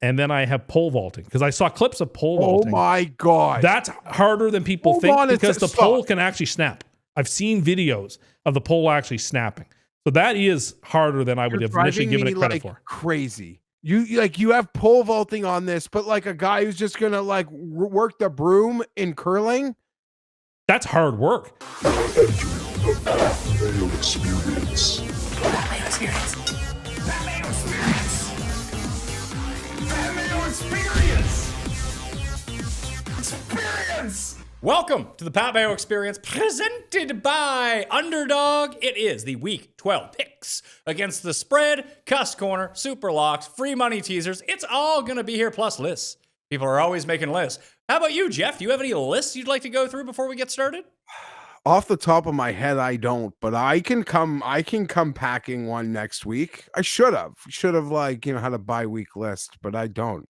And then I have pole vaulting because I saw clips of pole vaulting. Oh my God. That's harder than people think because the pole can actually snap. I've seen videos of the pole actually snapping. So that is harder than I would have initially given it credit for. Crazy. You have pole vaulting on this, but like a guy who's just gonna like work the broom in curling. That's hard work. Mayo experience. Mayo experience. Mayo experience. Mayo experience. Experience. Welcome to the Pat Mayo Experience, presented by Underdog. It is the Week 12 picks against the spread, Cust Corner, Superlocks, free money teasers. It's all going to be here, plus lists. People are always making lists. How about you, Geoff? Do you have any lists you'd like to go through before we get started? Off the top of my head, I don't, but I can come packing one next week. I should have had a bye-week list, but I don't.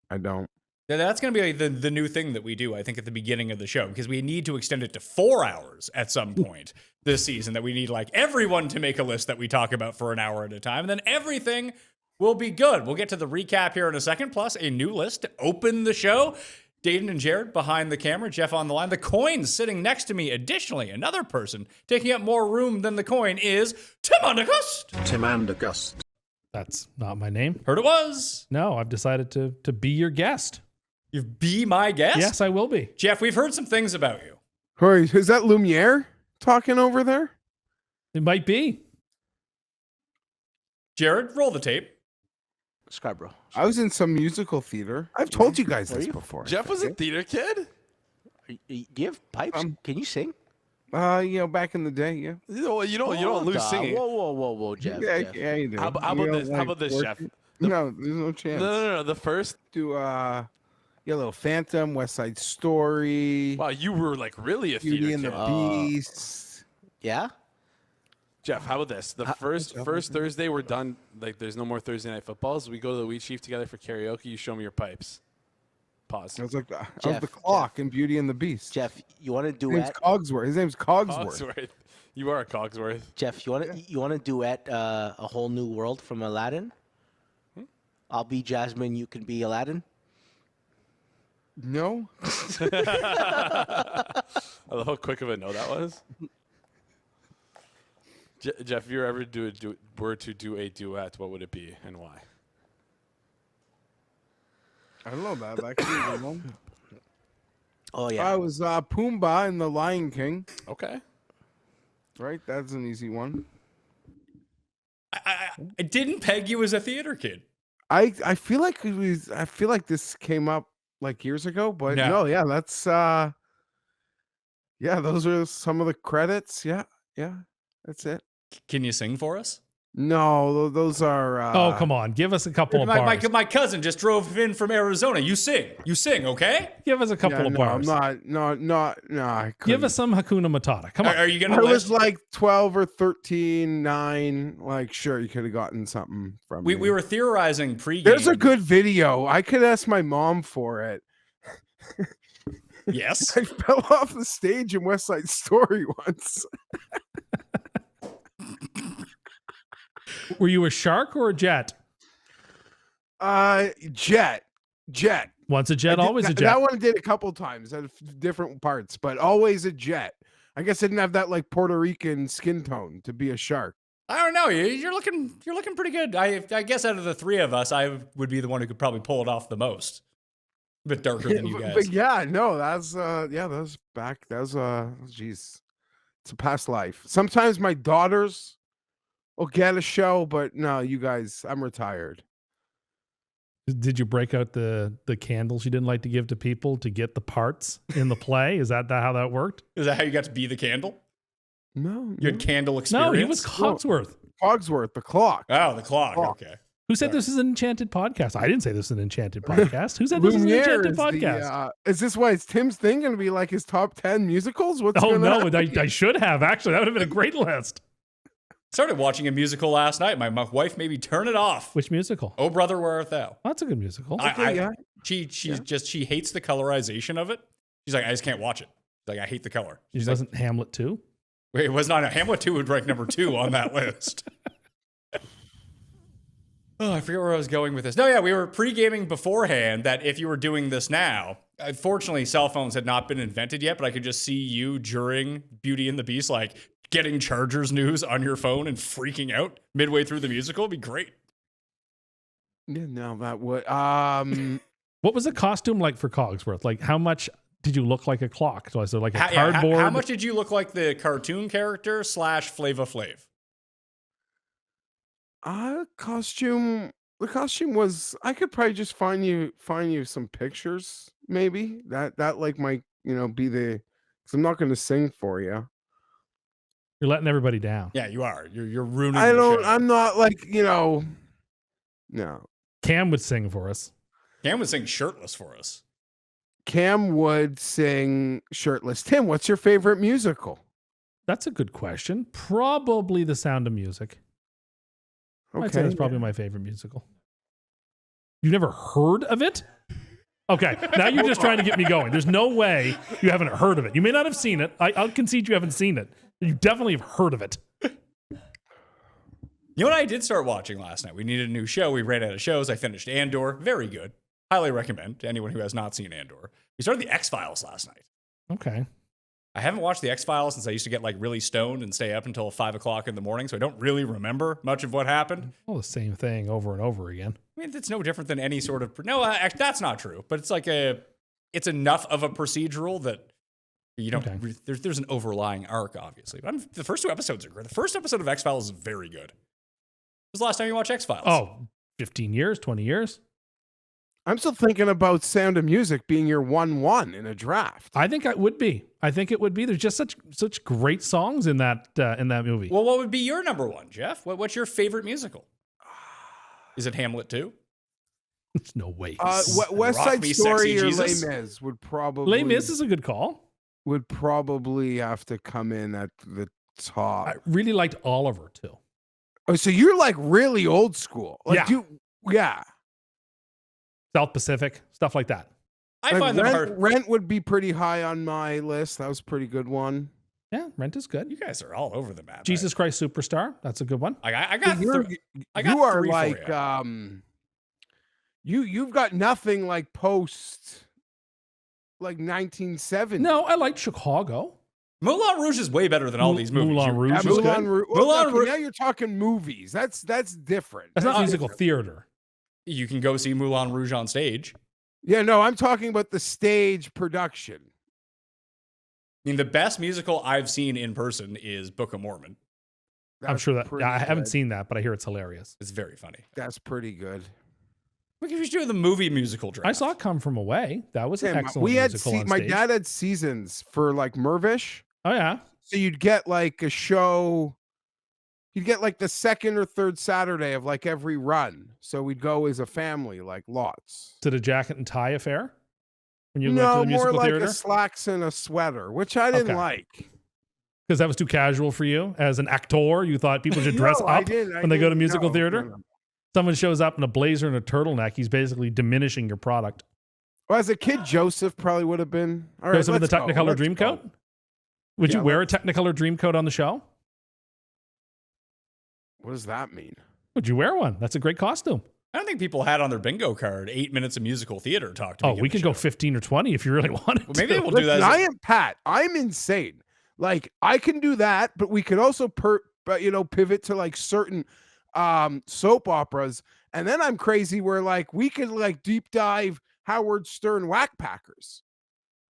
Yeah, that's going to be the new thing that we do, I think, at the beginning of the show, because we need to extend it to 4 hours at some point this season, that we need like everyone to make a list that we talk about for an hour at a time, and then everything will be good. We'll get to the recap here in a second, plus a new list to open the show. Dayton and Jared behind the camera, Geoff on the line. The coin sitting next to me. Additionally, another person taking up more room than the coin is Tim Cust. Tim Cust. That's not my name. Heard it was. No, I've decided to be your guest. You be my guest? Yes, I will be. Geoff, we've heard some things about you. Hurry, is that Lumiere talking over there? It might be. Jared, roll the tape. Scarborough. I was in some musical theater. I've told you guys this before. Geoff was a theater kid? Do you have pipes? Can you sing? Back in the day, yeah. You don't lose singing. Whoa, Geoff. Yeah, you do. How about this, Geoff? No, there's no chance. No. The first. Do Little Phantom, West Side Story. Wow, you were like really a Beauty theater and kid. the Beast. Yeah. Geoff, how about this? The first Thursday we're done. Like, there's no more Thursday night footballs. We go to the Wheat Chief together for karaoke. You show me your pipes. Pause. I was like, I was the clock in Beauty and the Beast. Geoff, you want to His duet? name's Cogsworth. His name's Cogsworth. You are a Cogsworth. Geoff, you want to duet a whole new world from Aladdin? I'll be Jasmine. You can be Aladdin. No. I love how quick of a no that was. Geoff, if you ever were to do a duet, what would it be and why? I don't know that actually. Oh yeah. I was Pumbaa in The Lion King. Okay. Right, that's an easy one. I didn't peg you as a theater kid. I feel like this came up like years ago, but no, yeah, that's those are some of the credits. Yeah, that's it. Can you sing for us? No, those are. Oh, come on. Give us a couple of bars. My cousin just drove in from Arizona. You sing, okay? Give us a couple of bars. I Give us some Hakuna Matata. Come on. Are you going to I was like 12 or 13, 9. Like, sure, you could have gotten something from me. We were theorizing pregame. There's a good video. I could ask my mom for it. Yes. I fell off the stage in West Side Story once. Were you a shark or a jet? Jet. Once a jet, always a jet. That one I did a couple times at different parts, but always a jet. I guess I didn't have that like Puerto Rican skin tone to be a shark. I don't know. You're looking pretty good. I guess out of the three of us, I would be the one who could probably pull it off the most. A bit darker than you guys. But yeah, no, that's geez. It's a past life. Sometimes my daughters will get a show, but no, you guys, I'm retired. Did you break out the candles you didn't like to give to people to get the parts in the play? Is that how that worked? Is that how you got to be the candle? No. You had candle experience? No, he was Cogsworth. Cogsworth, the clock. Oh, the clock. Okay. Who said this is an enchanted podcast? I didn't say this is an enchanted podcast. Who said this is an enchanted podcast? Is this why it's Tim's thing going to be like his top 10 musicals? I should have. Actually, that would have been a great list. Started watching a musical last night. My wife made me turn it off. Which musical? Oh, Brother, Where Art Thou? That's a good musical. She hates the colorization of it. She's like, I just can't watch it. She's like, I hate the color. She doesn't Hamlet 2? Wait, it was not a Hamlet 2 would rank number 2 on that list. Oh, I forget where I was going with this. No, yeah, we were pre-gaming beforehand that if you were doing this now, unfortunately, cell phones had not been invented yet, but I could just see you during Beauty and the Beast, like getting Chargers news on your phone and freaking out midway through the musical. It'd be great. Yeah, no, that would. What was the costume like for Cogsworth? Like, how much did you look like a clock? So, is it like a cardboard? How much did you look like the cartoon character / Flava Flav? Costume. The costume was. I could probably just find you some pictures. Maybe that like might be the. Because I'm not going to sing for you. You're letting everybody down. Yeah, you are. You're ruining. I don't. The show. I'm not like No. Cam would sing for us. Cam would sing shirtless for us. Cam would sing shirtless. Tim, what's your favorite musical? That's a good question. Probably The Sound of Music. Okay, I'd say that's probably my favorite musical. You've never heard of it? Okay, now you're just trying to get me going. There's no way you haven't heard of it. You may not have seen it. I'll concede you haven't seen it. You definitely have heard of it. You know what I did start watching last night? We needed a new show. We ran out of shows. I finished Andor. Very good. Highly recommend to anyone who has not seen Andor. We started the X-Files last night. Okay. I haven't watched the X-Files since I used to get like really stoned and stay up until 5 o'clock in the morning, so I don't really remember much of what happened. All the same thing over and over again. I mean, it's no different than any sort of... No, actually, that's not true. But it's like it's enough of a procedural that you don't... Okay. There's an overlying arc, obviously. But the first 2 episodes are great. The first episode of X-Files is very good. When was the last time you watched X-Files? Oh, 15 years, 20 years. I'm still thinking about Sound of Music being your 1-1 in a draft. I think it would be. There's just such great songs in that movie. Well, what would be your number one, Geoff? What's your favorite musical? Is it Hamlet 2? There's no way. West Side Story or Les Mis would probably... Les Mis is a good call. Would probably have to come in at the top. I really liked Oliver, too. Oh, so you're like really old school. Like Yeah. South Pacific, stuff like that. I find them hard. Rent would be pretty high on my list. That was a pretty good one. Yeah, Rent is good. You guys are all over the map. Jesus Christ Superstar, that's a good one. I got you are three like you've got nothing like post like 1970. No, I liked Chicago. Moulin Rouge is way better than all these movies. Moulin Rouge is Moulin good. Rouge. Well, okay, now you're talking movies. That's different. That's not musical theater. You can go see Moulin Rouge on stage. Yeah, no, I'm talking about the stage production. I mean, the best musical I've seen in person is Book of Mormon. I'm sure that I haven't seen that, but I hear it's hilarious. It's very funny. That's pretty good. We could just do the movie musical draft. I saw it Come From Away. That was an excellent musical on my stage. dad had seasons for like Mervish. Oh yeah. So you'd get like a show. You'd get like the second or third Saturday of like every run. So we'd go as a family, like lots. To the jacket and tie affair? When you went No, to the musical more like theater? a slacks and a sweater, which I didn't like. Because that was too casual for you as an actor. You thought people should dress up when they go to musical theater. No. Someone shows up in a blazer and a turtleneck. He's basically diminishing your product. Well, as a kid, Joseph probably would have been. All right, Joseph in the Technicolor Dreamcoat? Would you wear a Technicolor Dreamcoat on the show? What does that mean? Would you wear one? That's a great costume. I don't think people had on their bingo card 8 minutes of musical theater talk to me. Oh, we could go 15 or 20 if you really wanted to. Maybe we'll do Listen, that. I am Pat. I'm insane. Like, I can do that, but we could also pivot to like certain soap operas. And then I'm crazy where like we could like deep dive Howard Stern Whack Packers.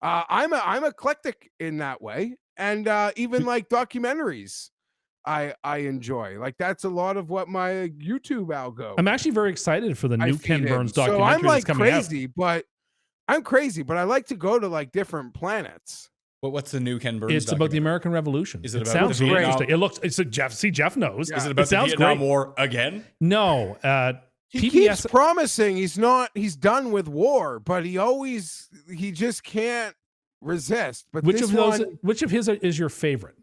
I'm eclectic in that way. And even like documentaries I enjoy. Like that's a lot of what my YouTube algo. I'm actually very excited for the new Ken Burns documentary. So I'm like that's coming crazy, out. but I'm crazy, but I like to go to like different planets. Well, what's the new Ken Burns? It's about the American Revolution. Is it about sounds the really Vietnam? interesting. It looks. It's a Geoff. See, Geoff knows. Is it about the Vietnam War again? No. He keeps promising he's done with war, but he just can't resist. But which of his is your favorite?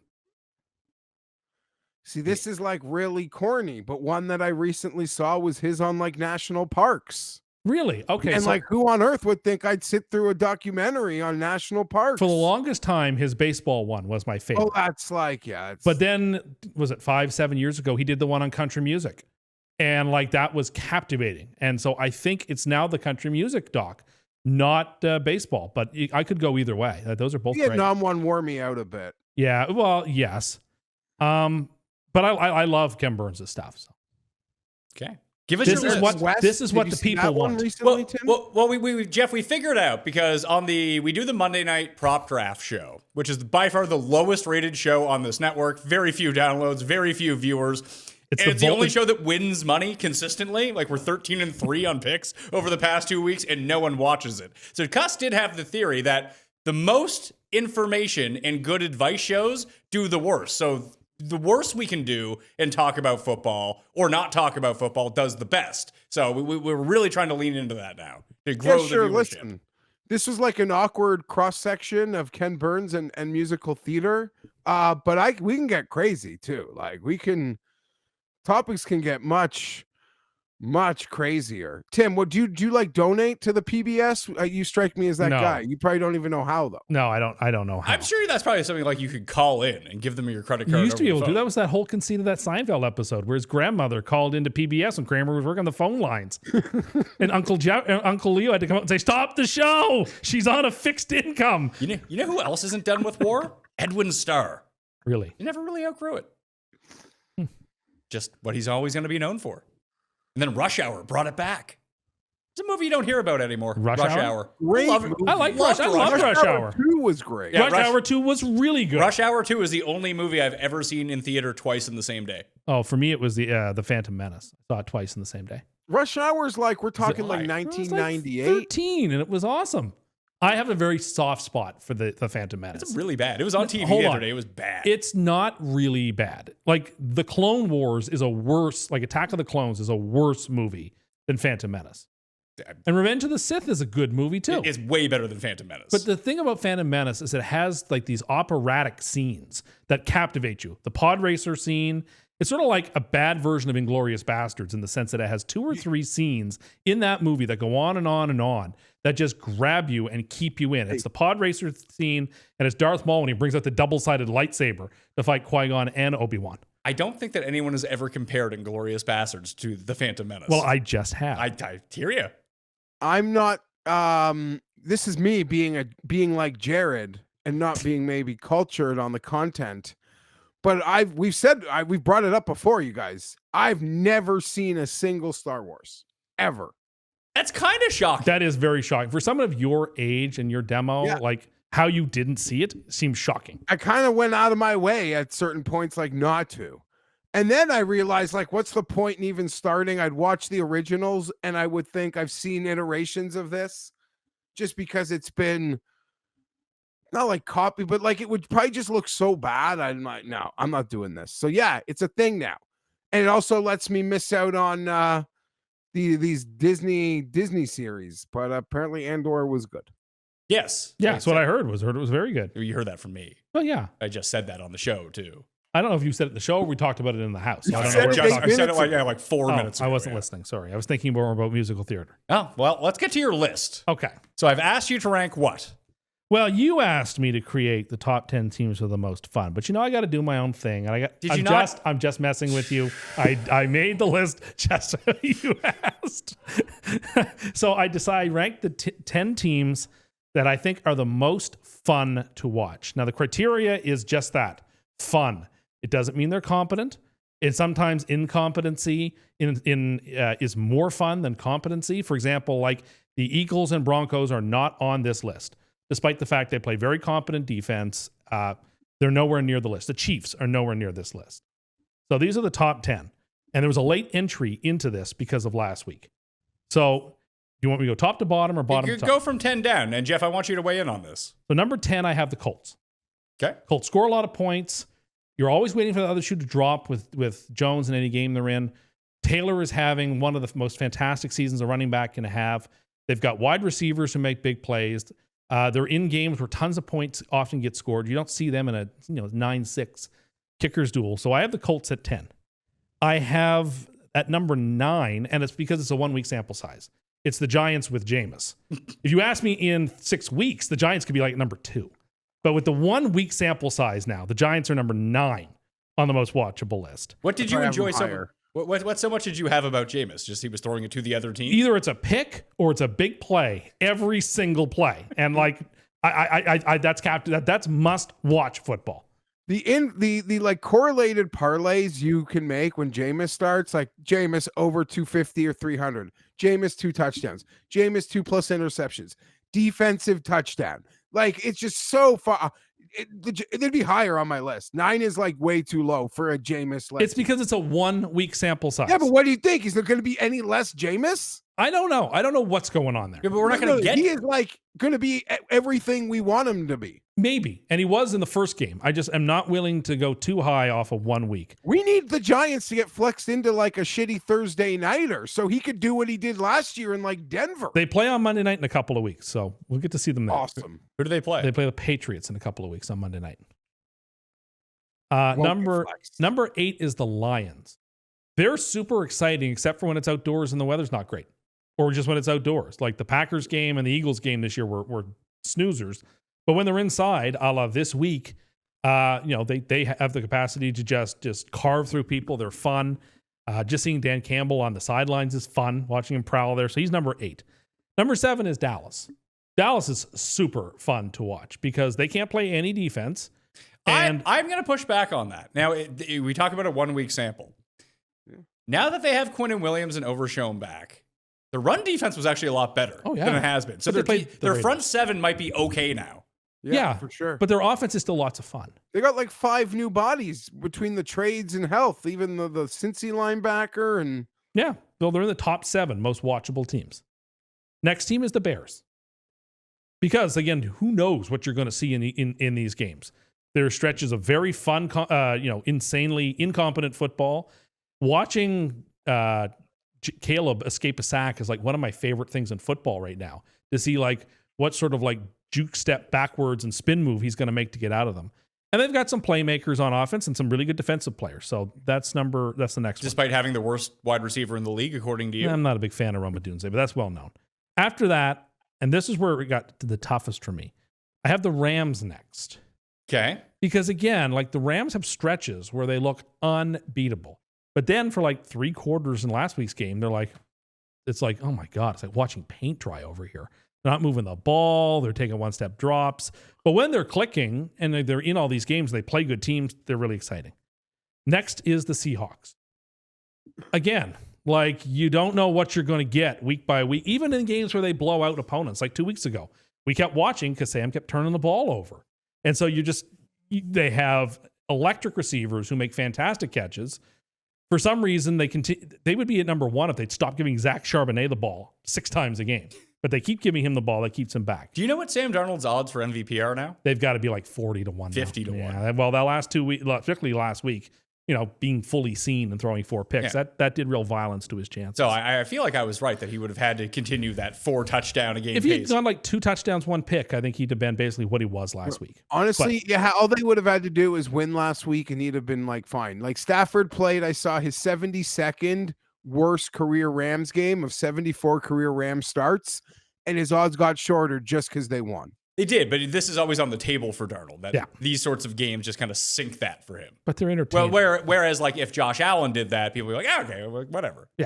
See, this is like really corny, but one that I recently saw was his on like national parks. Really? Okay. And like, who on earth would think I'd sit through a documentary on national parks? For the longest time, his baseball one was my favorite. Oh, that's like, yeah. But then, was it 5-7 years ago? He did the one on country music, And like that was captivating. And so I think it's now the country music doc, not baseball. But I could go either way. Those are both great. Vietnam one wore me out a bit. Yeah, well, yes. But I love Ken Burns' stuff. So. Okay. Give us This your is list. what this is Did what you the see people that one want. recently, Tim? Well, we Jeff, we figured out because we do the Monday night prop draft show, which is by far the lowest rated show on this network. Very few downloads, very few viewers. It's the only show that wins money consistently. Like we're 13-3 on picks over the past 2 weeks, and no one watches it. So Cust did have the theory that the most information and good advice shows do the worst. So the worst we can do and talk about football or not talk about football does the best. So we're really trying to lean into that now to grow the viewership. Listen, this was like an awkward cross section of Ken Burns and musical theater. But we can get crazy too. Like topics can get much crazier. Tim, what do you like donate to the PBS? You strike me as that No. guy. You probably don't even know how though. No, I don't know how. I'm sure that's probably something like you could call in and give them your credit card. You used to be over able the to do phone. that. Was that whole conceit of that Seinfeld episode where his grandmother called into PBS and Kramer was working the phone lines, and Uncle Leo had to come out and say, "Stop the show! She's on a fixed income." You know who else isn't done with war? Edwin Starr. Really? He never really outgrew it. Just what he's always going to be known for. And then Rush Hour brought it back. It's a movie you don't hear about anymore. Rush Hour? Great Love it. movie. I like Loved Rush. I love Rush Hour. 2 was great. Yeah, Rush Hour 2 was really good. Rush Hour 2 is the only movie I've ever seen in theater twice in the same day. Oh, for me, it was the Phantom Menace. I saw it twice in the same day. Rush Hour's like we're talking like high? I was like 1998. 13, and it was awesome. I have a very soft spot for the Phantom Menace. It's really bad. It was on TV Hold the on. other day. It was bad. It's not really bad. Like the Clone Wars is a worse, like Attack of the Clones is a worse movie than Phantom Menace. And Revenge of the Sith is a good movie too. It's way better than Phantom Menace. But the thing about Phantom Menace is it has like these operatic scenes that captivate you. The pod racer scene, it's sort of like a bad version of Inglourious Bastards in the sense that it has 2 or 3 scenes in that movie that go on and on and on that just grab you and keep you in. It's the pod racer scene, and it's Darth Maul when he brings out the double-sided lightsaber to fight Qui-Gon and Obi-Wan. I don't think that anyone has ever compared Inglourious Bastards to the Phantom Menace. Well, I just have. I hear you. I'm not this is me being like Jared and not being maybe cultured on the content. But we've brought it up before, you guys. I've never seen a single Star Wars ever. That's kind of shocking. That is very shocking. For someone of your age and your demo, Yeah. like how you didn't see it seems shocking. I kind of went out of my way at certain points, like not to. And then I realized, like, what's the point in even starting? I'd watch the originals and I would think I've seen iterations of this just because it's been not like copy, but like it would probably just look so bad. I'm like, no, I'm not doing this. So yeah, it's a thing now. And it also lets me miss out on these Disney series. But apparently Andor was good. Yes. Yeah, that's what I heard. It was very good. You heard that from me. Well, yeah. I just said that on the show, too. I don't know if you said it at the show or we talked about it in the house. So I don't said know what it you're like talking I said it minutes like 4 minutes I ago. wasn't listening. Sorry. I was thinking more about musical theater. Oh, well, let's get to your list. Okay. So I've asked you to rank what? Well, you asked me to create the top 10 teams with the most fun, but I got to do my own thing. And I'm just messing with you. I made the list just so you asked. So I decided rank the 10 teams that I think are the most fun to watch. Now the criteria is just that, fun. It doesn't mean they're competent. And sometimes incompetency is more fun than competency. For example, like the Eagles and Broncos are not on this list. Despite the fact they play very competent defense, they're nowhere near the list. The Chiefs are nowhere near this list. So these are the top 10. And there was a late entry into this because of last week. So do you want me to go top to bottom or bottom You to could top? go from 10 down. And Jeff, I want you to weigh in on this. So number 10, I have the Colts. Okay. Colts score a lot of points. You're always waiting for the other shoe to drop with Jones in any game they're in. Taylor is having one of the most fantastic seasons a running back can have. They've got wide receivers who make big plays. They're in games where tons of points often get scored. You don't see them in a 9-6 kickers duel. So I have the Colts at 10. I have at number 9, and it's because it's a 1-week sample size. It's the Giants with Jameis. If you ask me in 6 weeks, the Giants could be like number 2. But with the 1-week sample size now, the Giants are number 9 on the most watchable list. What did you I have enjoy them so higher. What so much did you have about Jameis? Just he was throwing it to the other team? Either it's a pick or it's a big play every single play. And like, that's must watch football. The like correlated parlays you can make when Jameis starts, like Jameis over 250 or 300, Jameis 2 touchdowns, Jameis 2+ interceptions, defensive touchdown. Like it's just so far. It'd be higher on my list. 9 is like way too low for a Jameis list. It's because it's a 1 week sample size. Yeah, but what do you think? Is there going to be any less Jameis? I don't know. I don't know what's going on there. Yeah, but we're not going to get. He is like going to be everything we want him to be. Maybe. And he was in the first game. I just am not willing to go too high off of 1 week. We need the Giants to get flexed into like a shitty Thursday nighter so he could do what he did last year in like Denver. They play on Monday night in a couple of weeks, so we'll get to see them there. Awesome. Who do they play? They play the Patriots in a couple of weeks on Monday night. Won't Number 8 is the Lions. They're super exciting, except for when it's outdoors and the weather's not great, or just when it's outdoors. Like the Packers game and the Eagles game this year were snoozers. But when they're inside, a la this week, they have the capacity to just carve through people. They're fun. Just seeing Dan Campbell on the sidelines is fun, watching him prowl there. So he's number 8. Number 7 is Dallas. Dallas is super fun to watch because they can't play any defense. And I'm going to push back on that. Now, we talk about a 1 week sample. Now that they have Quinnen Williams and Overshown back, the run defense was actually a lot better than it has been. So But their front 7 might be okay now. Yeah, for sure. But their offense is still lots of fun. They got like 5 new bodies between the trades and health, even the Cincy linebacker and Yeah, Bill, they're in the top 7 most watchable teams. Next team is the Bears. Because again, who knows what you're going to see in these games? There are stretches of very fun, insanely incompetent football. Watching Caleb escape a sack is like one of my favorite things in football right now. To see like what sort of like juke step backwards and spin move he's going to make to get out of them. And they've got some playmakers on offense and some really good defensive players. So that's the next one. Despite having the worst wide receiver in the league, according to you. I'm not a big fan of Rumba-Dunze, but that's well known. After that, and this is where it got to the toughest for me, I have the Rams next. Okay. Because again, like the Rams have stretches where they look unbeatable. But then for like 3 quarters in last week's game, it's like, oh my God, it's like watching paint dry over here. They're not moving the ball. They're taking 1-step drops. But when they're clicking and they're in all these games, they play good teams. They're really exciting. Next is the Seahawks. Again, like you don't know what you're going to get week by week, even in games where they blow out opponents. Like 2 weeks ago, we kept watching because Sam kept turning the ball over. And so they have electric receivers who make fantastic catches. For some reason, they would be at number 1 if they'd stop giving Zach Charbonnet the ball 6 times a game. But they keep giving him the ball. That keeps him back. Do you know what Sam Darnold's odds for MVP are now? They've got to be like 40 to 1. 50 to 1. Yeah. Well, that last 2 weeks, particularly last week, being fully seen and throwing 4 picks, that did real violence to his chances. So I feel like I was right that he would have had to continue that 4 touchdown a game if he had pace. gone like 2 touchdowns, 1 pick, I think he'd have been basically what he was last week. Honestly, all they would have had to do is win last week and he'd have been like fine. Like Stafford played, I saw his 72nd worst career Rams game of 74 career Rams starts, and his odds got shorter just because they won. They did, but this is always on the table for Darnold. These sorts of games just kind of sink that for him. But they're entertaining. Well, whereas like if Josh Allen did that, people would be like, okay, whatever. Yeah.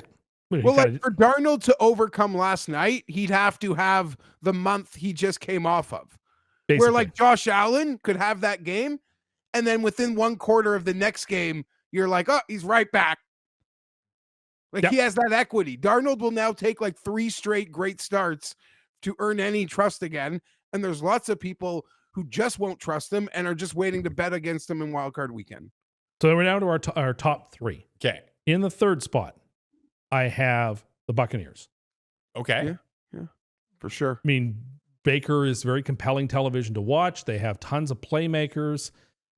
Well, like for Darnold to overcome last night, he'd have to have the month he just came off of. Basically. Where like Josh Allen could have that game, and then within 1 quarter of the next game, you're like, oh, he's right back. Like he has that equity. Darnold will now take like 3 straight great starts to earn any trust again. And there's lots of people who just won't trust him and are just waiting to bet against him in wildcard weekend. So we're down to our top 3. Okay. In the 3rd spot, I have the Buccaneers. Okay. Yeah, for sure. I mean, Baker is very compelling television to watch. They have tons of playmakers.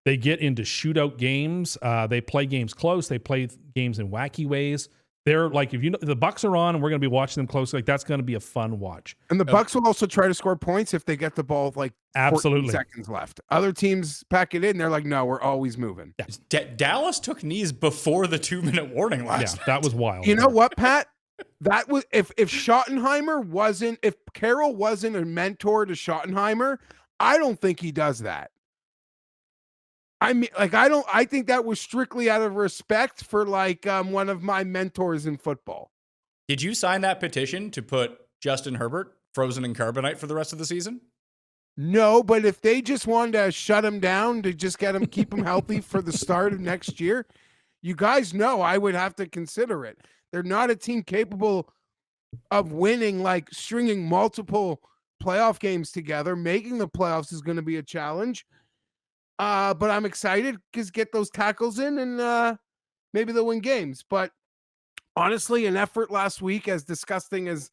They get into shootout games. They play games close. They play games in wacky ways. They're like, if the Bucs are on and we're going to be watching them closely, like that's going to be a fun watch. And the Bucs will also try to score points if they get the ball with like 14 seconds left. Other teams pack it in. They're like, no, we're always moving. Yeah. Dallas took knees before the 2-minute warning last night. That was wild. You know what, Pat? That was if Carroll wasn't a mentor to Schottenheimer, I don't think he does that. I mean, like, I think that was strictly out of respect for like one of my mentors in football. Did you sign that petition to put Justin Herbert frozen in carbonite for the rest of the season? No, but if they just wanted to shut him down to just get him, keep him healthy for the start of next year, you guys know I would have to consider it. They're not a team capable of winning, like stringing multiple playoff games together. Making the playoffs is going to be a challenge. But I'm excited because get those tackles in and maybe they'll win games. But honestly, an effort last week, as disgusting as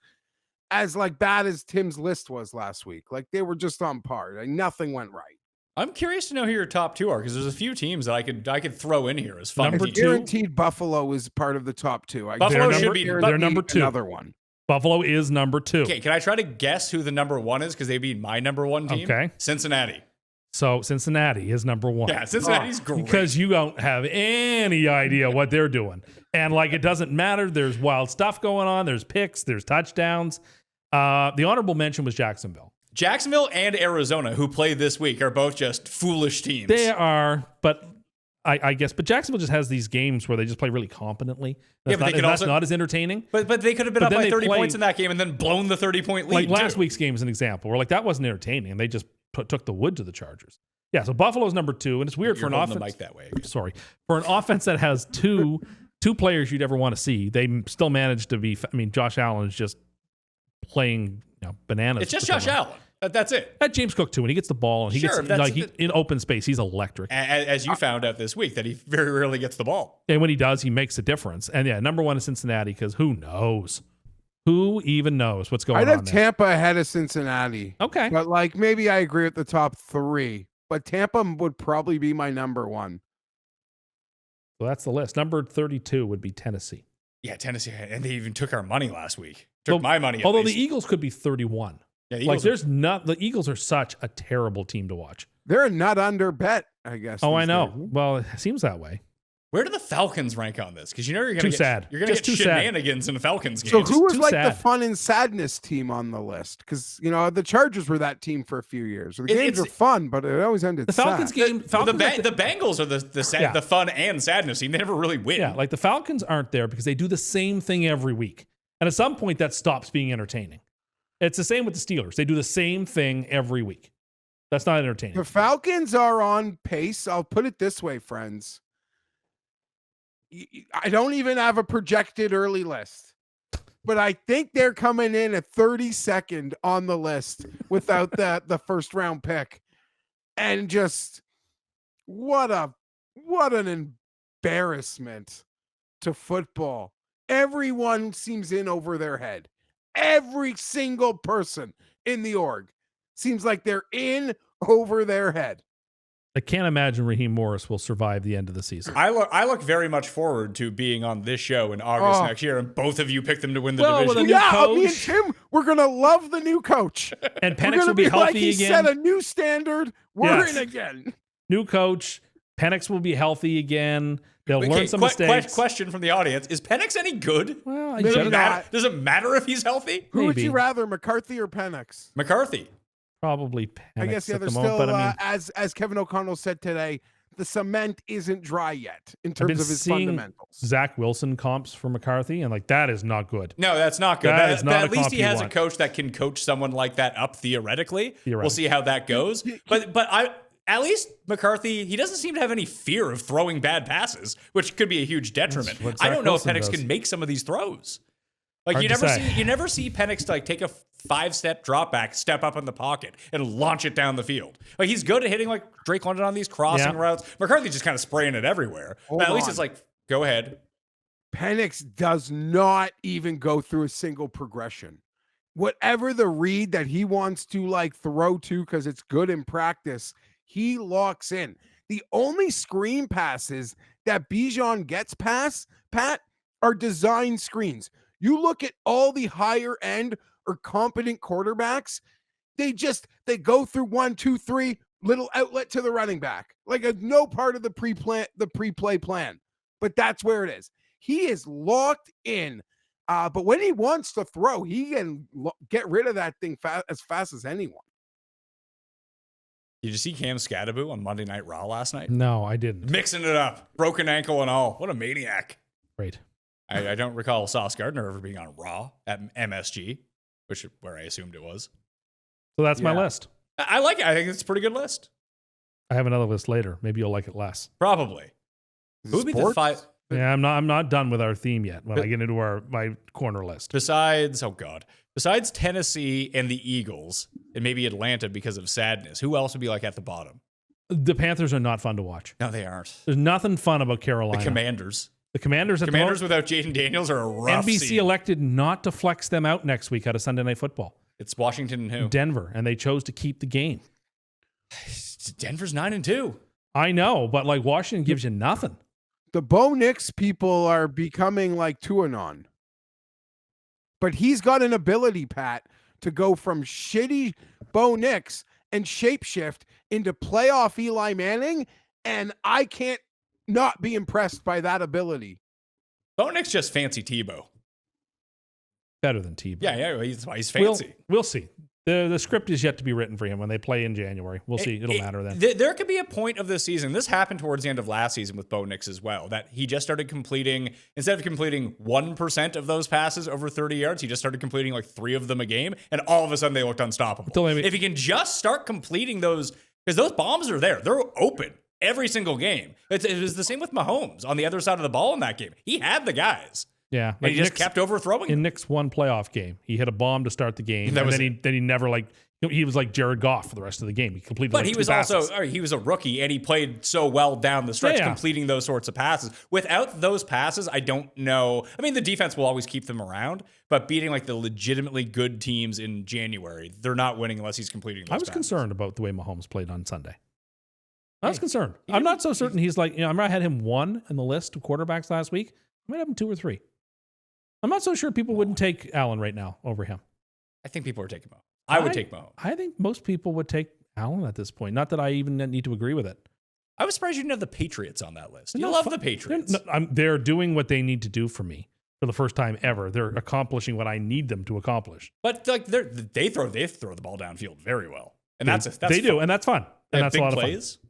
like bad as Tim's list was last week, like they were just on par. Like, nothing went right. I'm curious to know who your top two are because there's a few teams that I could throw in here as fun. Number teams. two. Guaranteed Buffalo is part of the top two. Buffalo They're should be. they're number two. Another one. Buffalo is number 2. Okay, can I try to guess who the number 1 is because they beat my number 1 team? Okay. Cincinnati. So Cincinnati is number 1. Yeah, Cincinnati's great. Because you don't have any idea what they're doing. And like, it doesn't matter. There's wild stuff going on. There's picks. There's touchdowns. The honorable mention was Jacksonville. Jacksonville and Arizona, who play this week, are both just foolish teams. They are, but I guess, but Jacksonville just has these games where they just play really competently. That's, but they could that's also- not as entertaining. But they could have been But up then by they 30 play- points in that game and then blown the 30-point lead. Like last too. week's game is an example where like that wasn't entertaining and they just took the wood to the Chargers. Yeah, so Buffalo's number 2, and it's weird You're for an holding offense. the mic that way. Sorry, for an offense that has two players you'd ever want to see, they still managed to be. I mean, Josh Allen is just playing bananas. It's just with Josh them. Allen. That's it. At James Cook too, when he gets the ball and he Sure, gets that's like the- in open space, he's electric. As you found out this week, that he very rarely gets the ball. And when he does, he makes a difference. And yeah, number 1 is Cincinnati because who knows? Who even knows what's going I'd on have there? Tampa ahead of Cincinnati. Okay. But like maybe I agree with the top 3. But Tampa would probably be my number 1. So that's the list. Number 32 would be Tennessee. Yeah, Tennessee, and they even took our money last week. Took Well, my money. At Although least. the Eagles could be 31. Yeah, the Like Eagles there's not the Eagles are such a terrible team to watch. They're a nut under bet, I guess. Oh, I these know. days. Well, it seems that way. Where do the Falcons rank on this? Because you know you're Too gonna sad. You're gonna Just get too sad. shenanigans in the Falcons So games. who was too like the sad. fun and sadness team on the list? Because the Chargers were that team for a few years. The games It's- are fun, but it always ended. The Falcons sad. game. the, Falcons the Bengals are Yeah. the fun and sadness team. They never really win. Yeah, like the Falcons aren't there because they do the same thing every week. And at some point that stops being entertaining. It's the same with the Steelers. They do the same thing every week. That's not entertaining. The Falcons are on pace. I'll put it this way, friends. I don't even have a projected early list, but I think they're coming in at 32nd on the list without the first round pick. And just what an embarrassment to football. Everyone seems in over their head. Every single person in the org seems like they're in over their head. I can't imagine Raheem Morris will survive the end of the season. I look very much forward to being on this show in August Oh. next year, and both of you picked them to win the Well, with division. a new Yeah, me and coach. Tim, we're gonna love the new coach. And We're Penix gonna will be like healthy he again. set a new standard. We're Yes. in again. New coach. Penix will be healthy again. They'll Okay, learn some mistakes. question from the audience: is Penix any good? Well, I Maybe get it. not. Does it matter if he's healthy? Who would Maybe. you rather, McCarthy or Penix? McCarthy. Probably Penix I guess at they're the moment, still, but I mean, as Kevin O'Connell said today, the cement isn't dry yet in I've terms been of his seeing fundamentals. Zach Wilson comps for McCarthy, and like that is not good. No, that's not good. That But- is not but a at least comp he you has want. a coach that can coach someone like that up theoretically. We'll see how that goes. But at least McCarthy, he doesn't seem to have any fear of throwing bad passes, which could be a huge detriment. what I Zach don't know if Wilson Penix does. can make some of these throws. Like Hard to say. you never see Penix like take a 5-step drop back, step up in the pocket, and launch it down the field. Like he's good at hitting like Drake London on these crossing Yeah. routes. McCarthy's just kind of spraying it everywhere. Hold But at least on. it's like, go ahead. Penix does not even go through a single progression. Whatever the read that he wants to like throw to because it's good in practice, he locks in. The only screen passes that Bijan gets past, Pat, are design screens. You look at all the higher end or competent quarterbacks, they go through 1, 2, 3, little outlet to the running back. Like no part of the pre-play plan. But that's where it is. He is locked in. But when he wants to throw, he can get rid of that thing as fast as anyone. Did you see Cam Scadaboo on Monday Night Raw last night? No, I didn't. Mixing it up. Broken ankle and all. What a maniac. Great. I don't recall Sauce Gardner ever being on Raw at MSG, where I assumed it was. So that's my list. I like it. I think it's a pretty good list. I have another list later. Maybe you'll like it less. Probably. Who would be the Sports? 5? Yeah, I'm not done with our theme yet when I get into my corner list. Besides Tennessee and the Eagles, and maybe Atlanta because of sadness, who else would be like at the bottom? The Panthers are not fun to watch. No, they aren't. There's nothing fun about Carolina. The Commanders. The Commanders Without Jaden Daniels are a rough NBC scene. elected not to flex them out next week out of Sunday Night Football. It's Washington and who? Denver, and they chose to keep the game. Denver's 9-2. I know, but like Washington gives you nothing. The Bo Nix people are becoming like Tuanon. But he's got an ability, Pat, to go from shitty Bo Nix and shapeshift into playoff Eli Manning, and I can't not be impressed by that ability. Bo Nix just fancy Tebow. Better than Tebow. Yeah, he's fancy. We'll see. The script is yet to be written for him when they play in January. We'll see. It'll matter then. There could be a point of this season. This happened towards the end of last season with Bo Nix as well, that he just started completing, instead of completing 1% of those passes over 30 yards, he just started completing like 3 of them a game, and all of a sudden they looked unstoppable. If he can just start completing those, because those bombs are there. They're open every single game. It was the same with Mahomes on the other side of the ball in that game. He had the guys. Yeah, and he just kept overthrowing. In Nick's one playoff game, he hit a bomb to start the game, and then he never he was like Jared Goff for the rest of the game. He completed. But he was he was a rookie, and he played so well down the stretch, completing those sorts of passes. Without those passes, I don't know. I mean, the defense will always keep them around, but beating like the legitimately good teams in January, they're not winning unless he's completing those passes. Concerned about the way Mahomes played on Sunday. I was concerned. I'm not so certain he's like, I remember I had him 1 in the list of quarterbacks last week. I might have him 2 or 3. I'm not so sure people wouldn't take Allen right now over him. I think people are taking Mahomes. I would take Mahomes. I think most people would take Allen at this point. Not that I even need to agree with it. I was surprised you didn't have the Patriots on that list. You love the Patriots. They're doing what they need to do for me for the first time ever. They're accomplishing what I need them to accomplish. But like they throw the ball downfield very well, and that's they do, and that's fun. And that's big a lot plays. Of fun.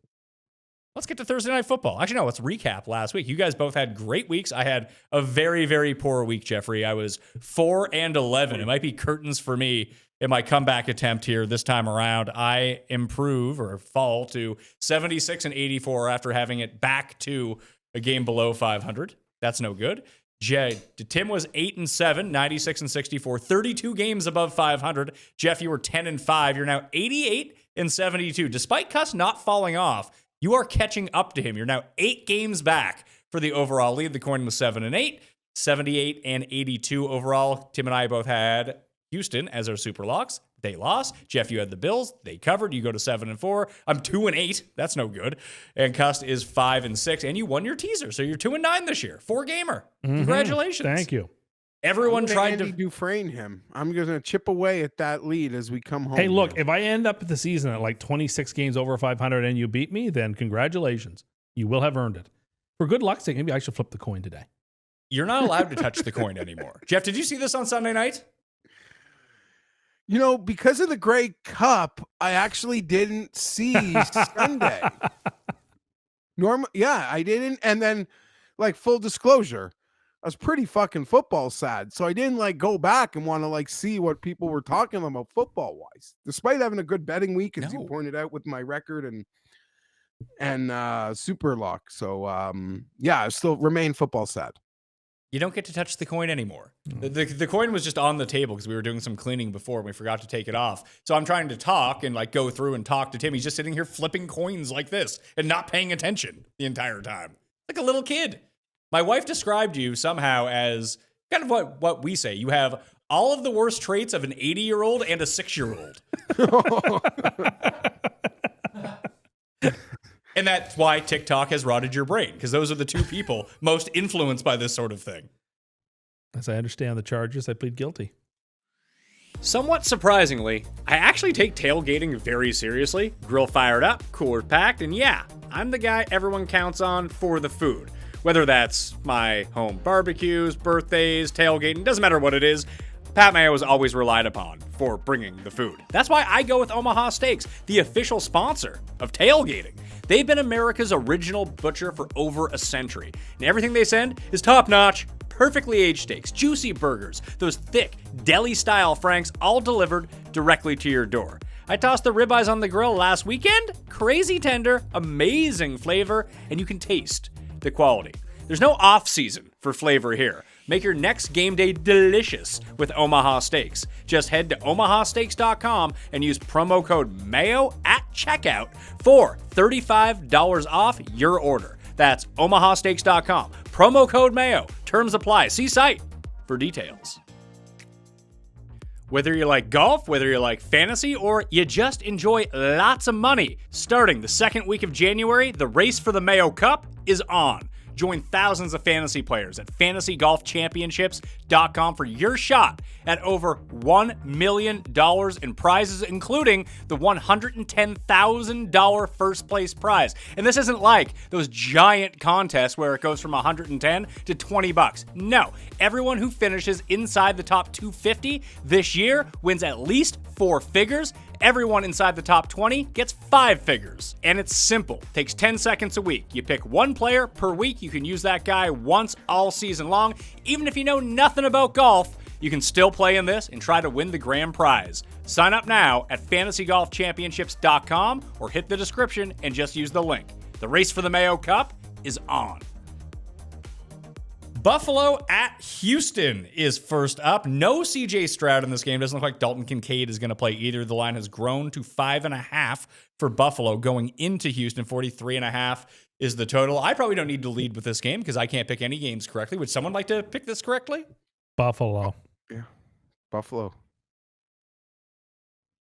Let's get to Thursday Night Football. Actually, no, let's recap last week. You guys both had great weeks. I had a very, very poor week, Jeffrey. I was 4-11. It might be curtains for me in my comeback attempt here this time around. I improve or fall to 76-84 after having it back to a game below 500. That's no good. Tim was 8-7, 96-64, 32 games above 500. Jeff, you were 10-5. You're now 88-72. Despite Cust not falling off, you are catching up to him. You're now 8 games back for the overall lead. The coin was 7-8, 78-82 overall. Tim and I both had Houston as our Superlocks. They lost. Jeff, you had the Bills. They covered. You go to 7-4. I'm 2-8. That's no good. And Cust is 5-6. And you won your teaser. So you're 2-9 this year. 4-gamer. Congratulations. Thank you. Everyone tried Andy Dufresne him. I'm going to chip away at that lead as we come home. Hey, look, if I end up the season at like 26 games over 500 and you beat me, then congratulations. You will have earned it. For good luck's sake, maybe I should flip the coin today. You're not allowed to touch the coin anymore. Jeff, did you see this on Sunday night? You know, because of the Grey Cup, I actually didn't see Sunday. I didn't. And then, like, full disclosure, I was pretty fucking football sad. So I didn't like go back and want to like see what people were talking about football wise, despite having a good betting week, as you pointed out with my record and Superlock. So I still remain football sad. You don't get to touch the coin anymore. The coin was just on the table because we were doing some cleaning before and we forgot to take it off. So I'm trying to talk and like go through and talk to Tim. He's just sitting here flipping coins like this and not paying attention the entire time. Like a little kid. My wife described you somehow as kind of what we say. You have all of the worst traits of an 80-year-old and a 6-year-old. And that's why TikTok has rotted your brain, because those are the two people most influenced by this sort of thing. As I understand the charges, I plead guilty. Somewhat surprisingly, I actually take tailgating very seriously. Grill fired up, cooler packed, and yeah, I'm the guy everyone counts on for the food. Whether that's my home barbecues, birthdays, tailgating, doesn't matter what it is, Pat Mayo is always relied upon for bringing the food. That's why I go with Omaha Steaks, the official sponsor of tailgating. They've been America's original butcher for over a century, and everything they send is top-notch, perfectly aged steaks, juicy burgers, those thick, deli-style franks, all delivered directly to your door. I tossed the ribeyes on the grill last weekend. Crazy tender, amazing flavor, and you can taste the quality. There's no off-season for flavor here. Make your next game day delicious with Omaha Steaks. Just head to omahasteaks.com and use promo code MAYO at checkout for $35 off your order. That's omahasteaks.com. Promo code MAYO. Terms apply. See site for details. Whether you like golf, whether you like fantasy, or you just enjoy lots of money, starting the second week of January, the race for the Mayo Cup is on. Join thousands of fantasy players at fantasygolfchampionships.com for your shot at over $1 million in prizes, including the $110,000 first place prize. And this isn't like those giant contests where it goes from $110 to $20. No, everyone who finishes inside the top 250 this year wins at least 4 figures. Everyone inside the top 20 gets 5 figures. And it's simple. Takes 10 seconds a week. You pick one player per week. You can use that guy once all season long. Even if you know nothing about golf, you can still play in this and try to win the grand prize. Sign up now at fantasygolfchampionships.com or hit the description and just use the link. The race for the Mayo Cup is on. Buffalo at Houston is first up. No CJ Stroud in this game. Doesn't look like Dalton Kincaid is going to play either. The line has grown to 5.5 for Buffalo going into Houston. 43.5 is the total. I probably don't need to lead with this game because I can't pick any games correctly. Would someone like to pick this correctly? Buffalo. Yeah, Buffalo.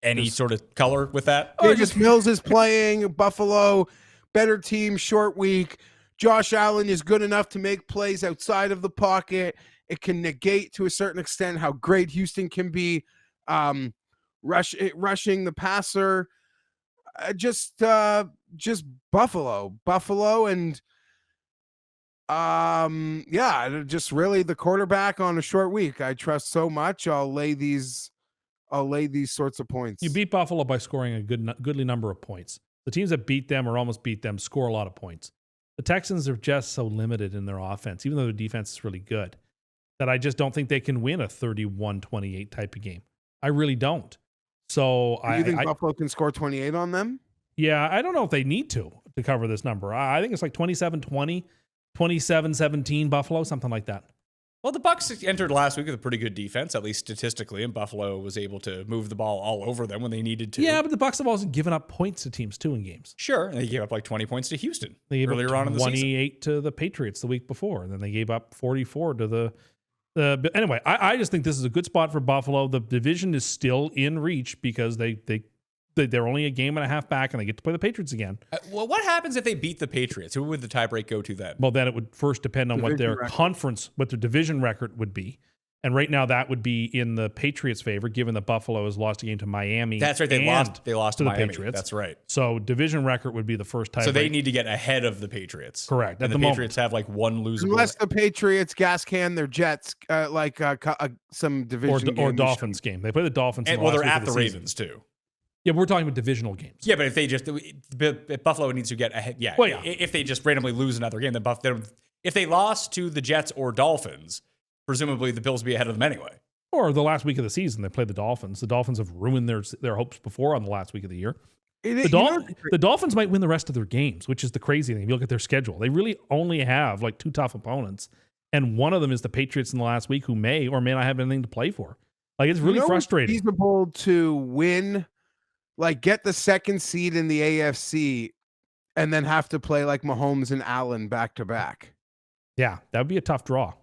Any sort of color with that? Davis Mills is playing. Buffalo, better team, short week. Josh Allen is good enough to make plays outside of the pocket. It can negate to a certain extent how great Houston can be rushing the passer. Just Buffalo, and just really the quarterback on a short week. I trust so much. I'll lay these sorts of points. You beat Buffalo by scoring a goodly number of points. The teams that beat them or almost beat them score a lot of points. The Texans are just so limited in their offense, even though their defense is really good, that I just don't think they can win a 31-28 type of game. I really don't. So you think Buffalo can score 28 on them? Yeah, I don't know if they need to cover this number. I think it's like 27-20, 27-17 Buffalo, something like that. Well, the Bucs entered last week with a pretty good defense, at least statistically, and Buffalo was able to move the ball all over them when they needed to. Yeah, but the Bucs have also given up points to teams too in games. Sure, and they gave up like 20 points to Houston earlier on in the season. 28 to the Patriots the week before, and then they gave up 44 to the anyway, I just think this is a good spot for Buffalo. The division is still in reach because they're only a game and a half back, and they get to play the Patriots again. Well, what happens if they beat the Patriots? Who would the tiebreak go to then? Well, then it would first depend on what their division record would be. And right now, that would be in the Patriots' favor, given that Buffalo has lost a game to Miami. That's right. They lost to the Miami. Patriots. That's right. So division record would be the first tiebreak. So they need to get ahead of the Patriots. Correct. And the Patriots have like one losable. Unless the Patriots gas can their Jets, some division or Dolphins game. They play the Dolphins. They're at the Ravens too. Yeah, we're talking about divisional games. Yeah, but if Buffalo needs to get ahead, if they just randomly lose another game, then if they lost to the Jets or Dolphins, presumably the Bills would be ahead of them anyway. Or the last week of the season, they play the Dolphins. The Dolphins have ruined their hopes before on the last week of the year. The Dolphins might win the rest of their games, which is the crazy thing. If you look at their schedule, they really only have like 2 tough opponents, and one of them is the Patriots in the last week, who may or may not have anything to play for. Like, it's really frustrating. It's feasible to win, like get the second seed in the AFC, and then have to play like Mahomes and Allen back to back. Yeah, that would be a tough draw.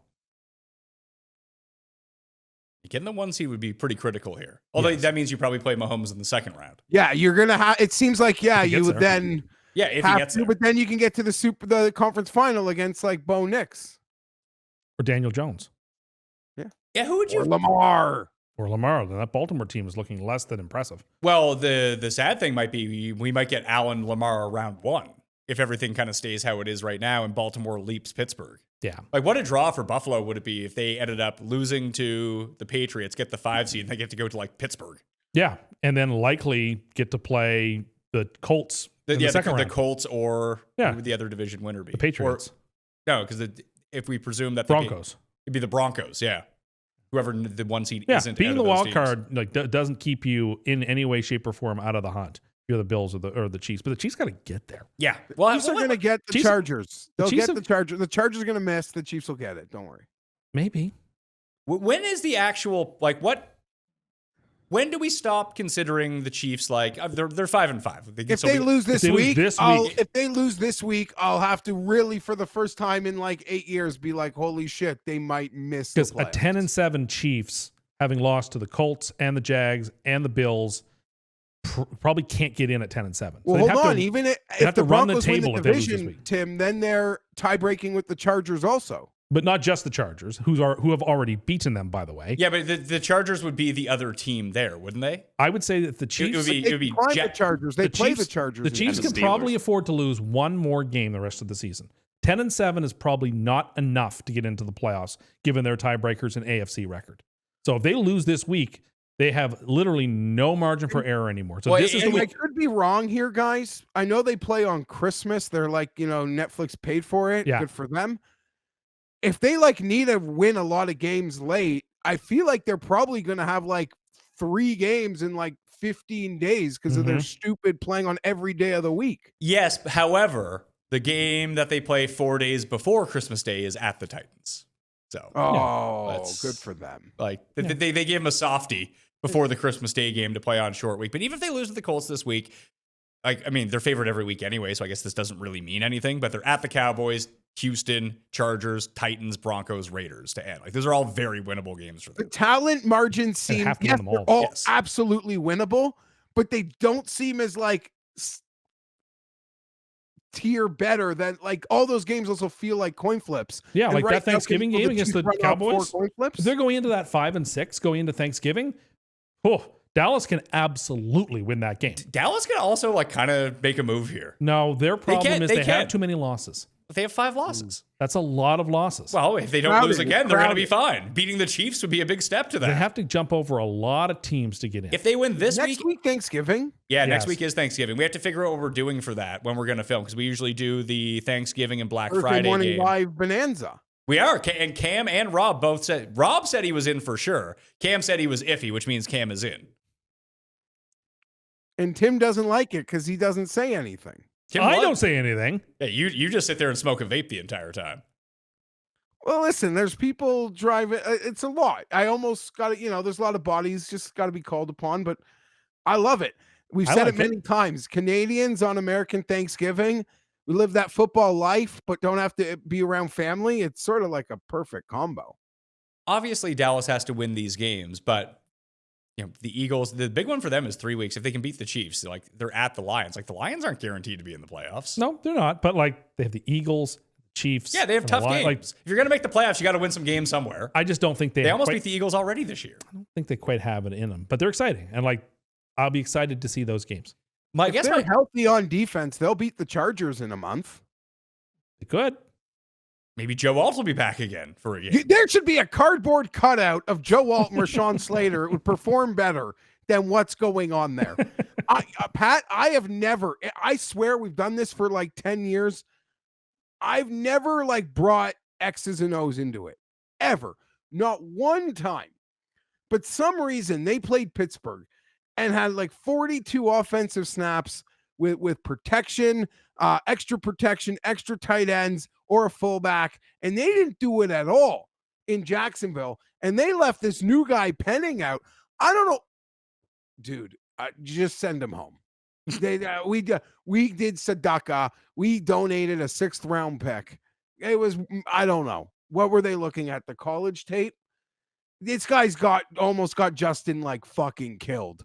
Getting the 1 seed would be pretty critical here. Although that means you probably play Mahomes in the second round. Yeah, you're gonna have. It seems like you would then. Yeah, if he gets there. But then you can get to the conference final against like Bo Nix or Daniel Jones. Yeah, who would you? Or Lamar. Then that Baltimore team is looking less than impressive. Well, the sad thing might be we might get Allen Lamar around 1 if everything kind of stays how it is right now and Baltimore leaps Pittsburgh. Yeah. Like, what a draw for Buffalo would it be if they ended up losing to the Patriots, get the 5 seed, and they get to go to like Pittsburgh? Yeah. And then likely get to play the Colts. In the second the round. Colts or Yeah. who would the other division winner be? The Patriots. No, because if we presume that Broncos. it'd be the Broncos. Yeah. Whoever the 1 seed Yeah. isn't. Being out the of those wild teams. card like doesn't keep you in any way, shape, or form out of the hunt. You're the Bills or the Chiefs, but the Chiefs got to get there. Yeah. Well, Chiefs are going to get the Chiefs- Chargers. They'll Chiefs get the Chargers. The Chargers are going to miss. The Chiefs will get it. Don't worry. Maybe. when is the actual what? When do we stop considering the Chiefs like they're 5-5? If they lose this if they lose week, this I'll, week- if they lose this week, I'll have to really, for the first time in like 8 years, be like, "Holy shit, they might miss." Because the a 10-7 Chiefs, having lost to the Colts and the Jags and the Bills, probably can't get in at 10-7. So Well, they'd hold have on. to- Even have if to the run the Broncos win table the if they lose this division, week. Tim, then they're tie breaking with the Chargers also. But not just the Chargers, who have already beaten them, by the way. Yeah, but the Chargers would be the other team there, wouldn't they? I would say that the Chiefs. It would be Climb the Jet- Chargers. They play the Chargers. The in Chiefs the can Steelers. probably afford to lose one more game the rest of the season. 10-7 is probably not enough to get into the playoffs, given their tiebreakers and AFC record. So if they lose this week, they have literally no margin for error anymore. So Well, this is the And I week. could be wrong here, guys. I know they play on Christmas. They're like, Netflix paid for it. Yeah. Good for them. If they need to win a lot of games late, I feel like they're probably going to have 3 games in 15 days because of their stupid playing on every day of the week. Yes. However, the game that they play 4 days before Christmas Day is at the Titans. So, Oh, good for them. they gave them a softie before the Christmas Day game to play on short week. But even if they lose to the Colts this week, they're favored every week anyway, so I guess this doesn't really mean anything. But they're at the Cowboys, Houston, Chargers, Titans, Broncos, Raiders to end. Those are all very winnable games for The them. talent margins seem have to win them all. they're all Yes. absolutely winnable, but they don't seem as tier better than all those games also feel like coin flips. Yeah, And like right that now, Thanksgiving will game against Chiefs the run out 4 Cowboys. coin flips? If they're going into that 5-6, going into Thanksgiving, Dallas can absolutely win that game. Dallas can also kind of make a move here. No, their problem is they they have can. too many losses. They have 5 losses. That's a lot of losses. Well, if they don't Crowded, lose again, they're going to be crowded. fine. Beating the Chiefs would be a big step to that. they have to jump over a lot of teams to get in. If they win this Next week, Thanksgiving. Yeah, next Yes. week is Thanksgiving. We have to figure out what we're doing for that when we're going to film because we usually do the Thanksgiving and Black Thursday Friday morning game. live bonanza. We are. And Cam and Rob both said. Rob said he was in for sure. Cam said he was iffy, which means Cam is in. And Tim doesn't like it because he doesn't say anything. Tim, I what? don't say anything. Yeah, you just sit there and smoke a vape the entire time. Well, listen, there's people driving. It's a lot. I almost got it. There's a lot of bodies just got to be called upon, but I love it. We've I said like it many times. Canadians on American Thanksgiving, we live that football life, but don't have to be around family. It's sort of like a perfect combo. Obviously, Dallas has to win these games, but the Eagles. The big one for them is 3 weeks. If they can beat the Chiefs, they're at the Lions. The Lions aren't guaranteed to be in the playoffs. No, they're not. But they have the Eagles, Chiefs. Yeah, they have and tough the Lions. games. If you're going to make the playoffs, you got to win some games somewhere. I just don't think They almost quite, beat the Eagles already this year. I don't think they quite have it in them. But they're exciting, and I'll be excited to see those games. I If guess they're healthy on defense, they'll beat the Chargers in a month. They could. maybe Joe Alt will be back again for a game. There should be a cardboard cutout of Joe Alt and Rashawn Slater. It would perform better than what's going on there. Pat, I have never, I swear we've done this for 10 years. I've never brought X's and O's into it, ever. Not one time. But some reason they played Pittsburgh and had 42 offensive snaps with protection, extra protection, extra tight ends, or a fullback. And they didn't do it at all in Jacksonville. And they left this new guy penning out. I don't know. Dude, just send him home. We did Sadaka. We donated a 6th round pick. It was, I don't know. What were they looking at? The college tape? This guy's almost got Justin fucking killed.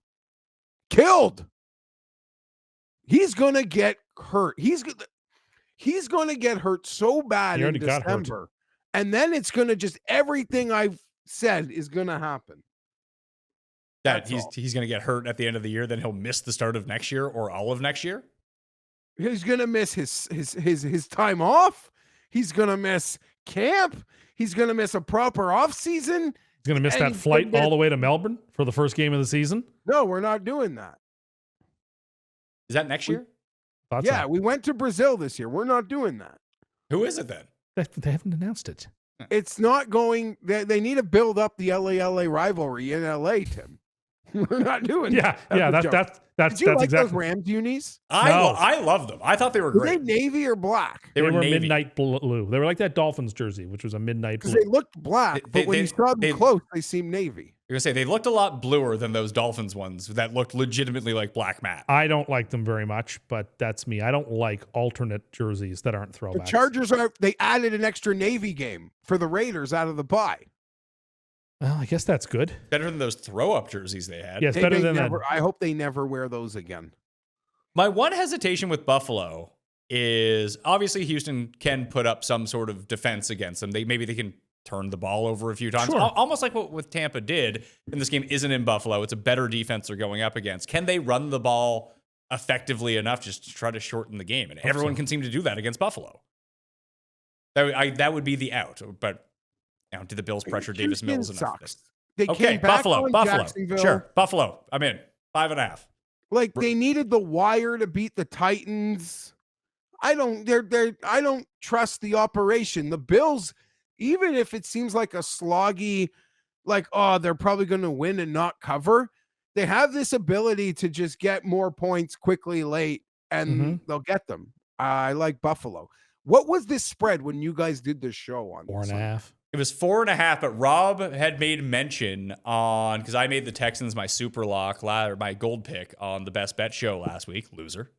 Killed. He's going to get hurt. He's going to get hurt so bad He in already got hurt. December. And then it's going to just, everything I've said is going to happen. That That's he's going to get hurt at the end of the year, then he'll miss the start of next year or all of next year. He's going to miss his time off. He's going to miss camp. He's going to miss a proper offseason. He's going to miss And that he's flight gonna all the way to Melbourne for the first game of the season. No, we're not doing that. Is that next year? Thought Yeah, so. we went to Brazil this year. We're not doing that. Who is it then? They haven't announced it. It's not going. They need to build up the LA rivalry in LA, Tim. We're not doing Yeah, that. yeah. a joke. That's Did you like exactly. those Rams unis? I love them. I thought they were Were they great. navy or black? They were navy. midnight blue. They were like that Dolphins jersey, which was a midnight Because blue. they looked black, They- but when they- you saw them they- close, they seemed navy. You're gonna say they looked a lot bluer than those Dolphins ones that looked legitimately like black matte. I don't like them very much, but that's me. I don't like alternate jerseys that aren't The throwbacks. Chargers they added an extra navy game for the Raiders out of the bye. Well, I guess that's good. Better than those throw up jerseys they had. Yeah, it's better than that. I hope they never wear those again. My one hesitation with Buffalo is obviously Houston can put up some sort of defense against them. Maybe they can turn the ball over a few times. Sure. Almost like what Tampa did. And this game isn't in Buffalo. It's a better defense they're going up against. Can they run the ball effectively enough just to try to shorten the game? And everyone can seem to do that against Buffalo. That would be the out. But now, did the Bills pressure Davis Houston Mills enough? sucks. They Okay, came back Buffalo. on Buffalo. Jacksonville. Sure. Buffalo. I'm in. 5.5. Like they needed the wire to beat the Titans. I don't trust the operation. The Bills, even if it seems like a sloggy, like, oh, they're probably going to win and not cover, they have this ability to just get more points quickly late and they'll get them. I like Buffalo. What was this spread when you guys did this show on? 4.5. It was 4.5, but Rob had made mention on, because I made the Texans my super lock, or my gold pick on the best bet show last week. Loser.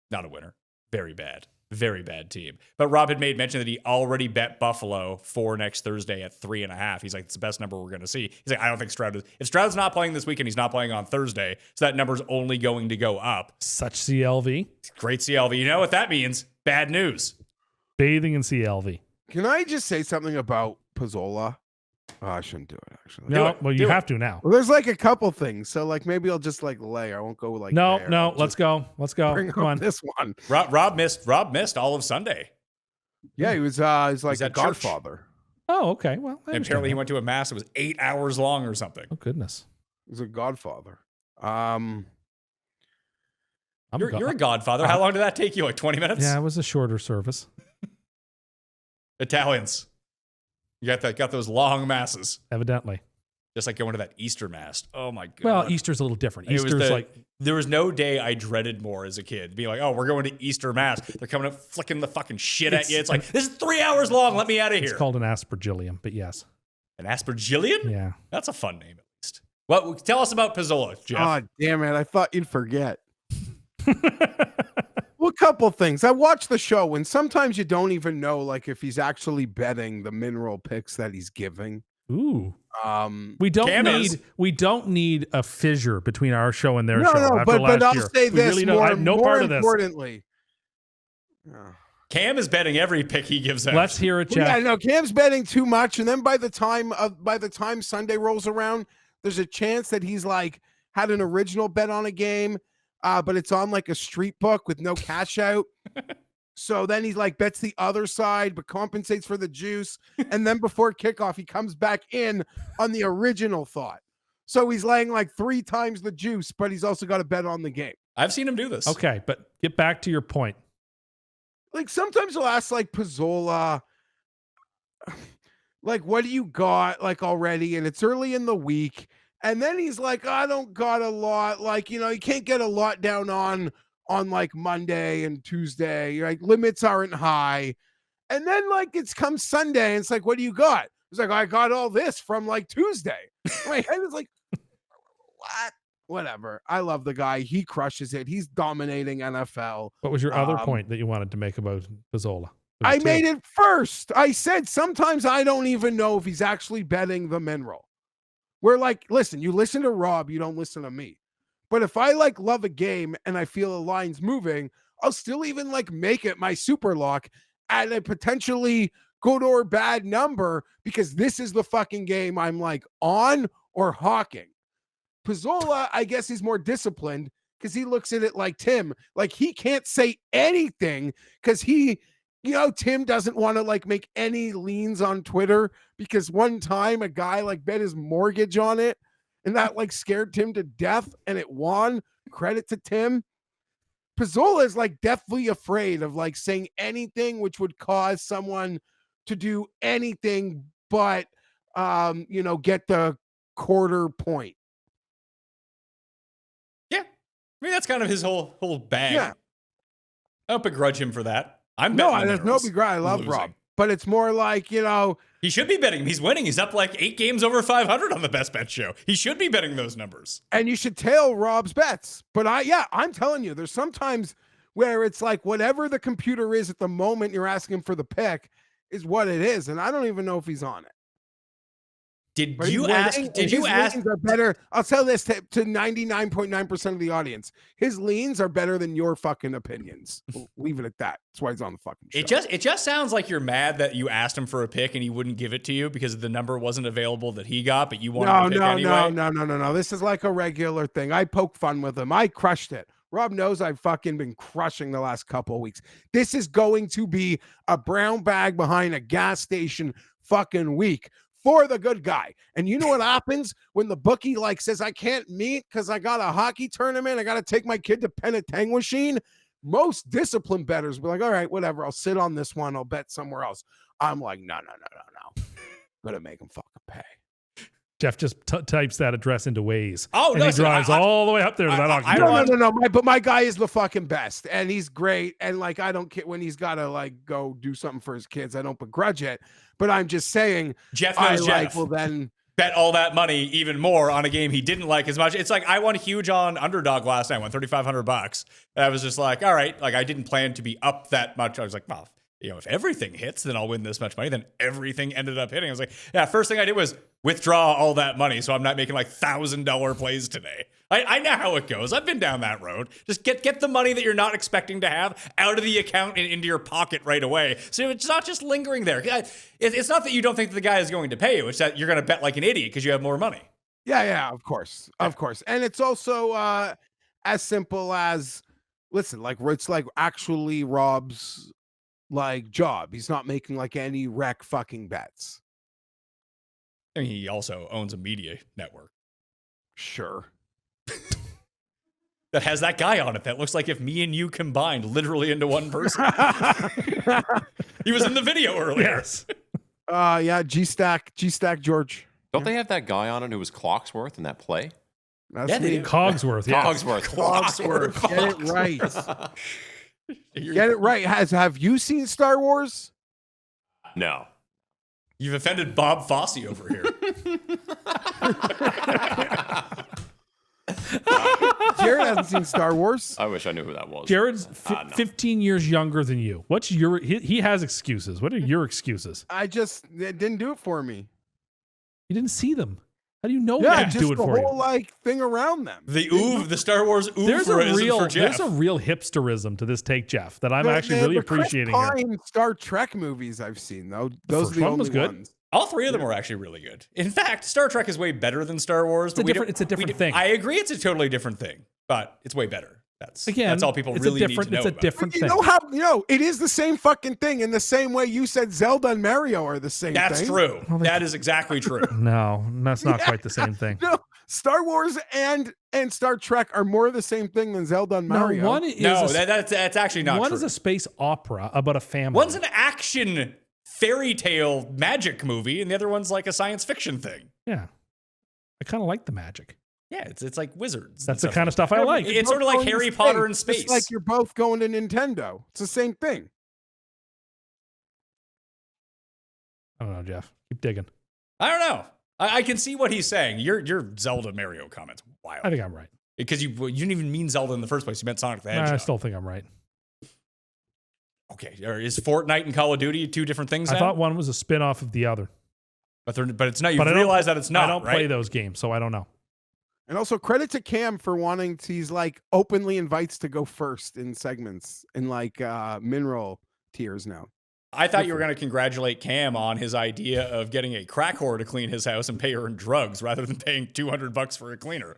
Not a winner. Very bad. Very bad team. But Rob had made mention that he already bet Buffalo for next Thursday at 3.5. He's like, it's the best number we're going to see. He's like, I don't think Stroud is. If Stroud's not playing this weekend, he's not playing on Thursday. So that number's only going to go up. Such CLV. Great CLV. You know what that means? Bad news. Bathing in CLV. Can I just say something about Pizzola? Oh, I shouldn't do it, actually. No, it. well, Do you it. have to now. Well, there's like a couple things. So like maybe I'll just like lay. I won't go like No, there. no, I'll let's just go. Let's go. bring Come up on. this one. Rob missed all of Sunday. Yeah, he's like He's a at church. godfather. Oh, okay. Well, I And apparently he went to a mass that was 8 hours long or something. Oh, goodness. He's a godfather. You're a godfather. How long did that take you? Like 20 minutes? Yeah, it was a shorter service. Italians. You got those long masses. Evidently. Just like going to that Easter mass. Oh my god. Well, Easter's a little different. It was Easter's like there was no day I dreaded more as a kid. Being like, oh, we're going to Easter mass. They're coming up flicking the fucking shit at you. It's like, this is 3 hours long. Let me out of here. it's called an aspergillium, but yes. An aspergillion? Yeah. That's a fun name at least. Well, tell us about Pizzola, Geoff. Oh, damn it. I thought you'd forget. Well, a couple things. I watched the show, and sometimes you don't even know like if he's actually betting the mineral picks that he's giving. Ooh. Um, We don't Cam need is. a fissure between our show and their no, show. no, after but last I'll year. say We this really don't- more, I have no more part of this. importantly. Cam is betting every pick he gives out. Let's hear it, Well, Jeff. yeah, no, Cam's betting too much, and then by the time Sunday rolls around, there's a chance that he's like had an original bet on a game, but it's on like a street book with no cash out. So then he's like bets the other side, but compensates for the juice, and then before kickoff, he comes back in on the original thought. So he's laying like 3 times the juice, but he's also got a bet on the game. I've seen him do this. Okay, but get back to your point. Like sometimes he'll ask like Pizzola, like, what do you got like already? And it's early in the week. And then he's like, I don't got a lot. Like, you can't get a lot down on like Monday and Tuesday. Like limits aren't high. And then like it's come Sunday and it's like, what do you got? It's like, I got all this from like Tuesday. My head is like, what? Whatever. I love the guy. He crushes it. He's dominating NFL. What was your other point that you wanted to make about Pizzola? I made it first. I said sometimes I don't even know if he's actually betting the mineral. We're like, listen, you listen to Rob, you don't listen to me. But if I like love a game and I feel a line's moving, I'll still even like make it my super lock at a potentially good or bad number because this is the fucking game I'm like on or hawking. Pizzola, I guess he's more disciplined because he looks at it like Tim, like he can't say anything because he Tim doesn't want to like make any leans on Twitter because one time a guy like bet his mortgage on it and that like scared Tim to death and it won. Credit to Tim. Pizzola is like deathly afraid of like saying anything which would cause someone to do anything but get the quarter point. Yeah. I mean, that's kind of his whole bag. Yeah. I don't begrudge him for that. I'm No, betting the there's no Minerals begrudge. I love losing. Rob. But it's more like, He should be betting. He's winning. He's up like 8 games over 500 on the Best Bet show. He should be betting those numbers. and you should tail Rob's bets. But I'm telling you, there's sometimes where it's like whatever the computer is at the moment you're asking for the pick is what it is. And I don't even know if he's on it. Did But you he's ask? winning, Did and you his ask? leans are better. I'll tell this to 99.9% of the audience. His leans are better than your fucking opinions. We'll leave it at that. That's why he's on the fucking show. It just sounds like you're mad that you asked him for a pick and he wouldn't give it to you because the number wasn't available that he got, but you wanted to pick anyway. No. This is like a regular thing. I poke fun with him. I crushed it. Rob knows I've fucking been crushing the last couple of weeks. This is going to be a brown bag behind a gas station fucking week for the good guy. And you know what happens when the bookie like says, I can't meet because I got a hockey tournament. I got to take my kid to Penetangwisheen. Most disciplined bettors will be like, all right, whatever. I'll sit on this one. I'll bet somewhere else. I'm like, no. Gonna make him fucking pay. Jeff just types that address into Waze. Oh, and no, he so drives all the way up there to that hockey tournament. No. But my guy is the fucking best, and he's great. And like, I don't care when he's got to like go do something for his kids. I don't begrudge it, but I'm just saying, Jeff knows Jeff. Well, then bet all that money even more on a game he didn't like as much. It's like I won huge on underdog last night, won $3,500. And I was just like, all right, like I didn't plan to be up that much. I was like, well, if everything hits, then I'll win this much money. Then everything ended up hitting. I was like, yeah, first thing I did was withdraw all that money so I'm not making like $1,000 plays today. I know how it goes. I've been down that road. Just get the money that you're not expecting to have out of the account and into your pocket right away. So it's not just lingering there. It's not that you don't think that the guy is going to pay you. It's that you're going to bet like an idiot because you have more money. Yeah, of course. And it's also as simple as, listen, like it's like actually Rob's like job. He's not making like any wreck fucking bets. I mean, he also owns a media network. Sure. That has that guy on it that looks like if me and you combined literally into one person. He was in the video earlier. Yes. Yeah, G-Stack George. Don't they have that guy on it who was Clocksworth in that play? That's Yeah, they me. do. Cogsworth. Yeah. Cogsworth. Get it right. Get it right. Have you seen Star Wars? No. You've offended Bob Fosse over here. Jared hasn't seen Star Wars. I wish I knew who that was. Jared's No. 15 years younger than you. What's your? He has excuses. What are your excuses? It didn't do it for me. You didn't see them. How do you know Yeah, that just do it the for whole you? like thing around them. The Star Wars There's a oeuvre for Jeff. there's a real hipsterism to this take, Jeff, that I'm The- actually the- really the Chris appreciating here. Pine Star Trek movies I've seen though. Those first are the one only was good. ones. All three of them were actually really good. In fact, Star Trek is way better than Star Wars. It's a different thing. I agree, it's a totally different thing, but it's way better. That's all people it's really a different, need to know It's a about. different You thing. know how it is the same fucking thing in the same way you said Zelda and Mario are the same That's thing. true. That is exactly true. No, that's not quite the same thing. No, Star Wars and Star Trek are more the same thing than Zelda and Mario. No, one is No, that's actually not one true. is a space opera about a family. One's an action fairy tale magic movie, and the other one's like a science fiction thing. Yeah, I kind of like the magic. Yeah, it's like wizards. That's the kind of stuff I like. It's sort of like Harry Potter in space. It's like you're both going to Nintendo. It's the same thing. I don't know, Jeff. Keep digging. I don't know. I can see what he's saying. Your Zelda Mario comments wild. I think I'm right. Because you didn't even mean Zelda in the first place. You meant Sonic the Hedgehog. I still think I'm right. Okay, is Fortnite and Call of Duty two different things I now? thought one was a spin-off of the other. But it's not. You But I don't- realize that it's not. I don't right? play those games, so I don't know. And also credit to Cam for wanting to, he's like openly invites to go first in segments in like mineral tiers now. I thought you were going to congratulate Cam on his idea of getting a crack whore to clean his house and pay her in drugs rather than paying $200 for a cleaner.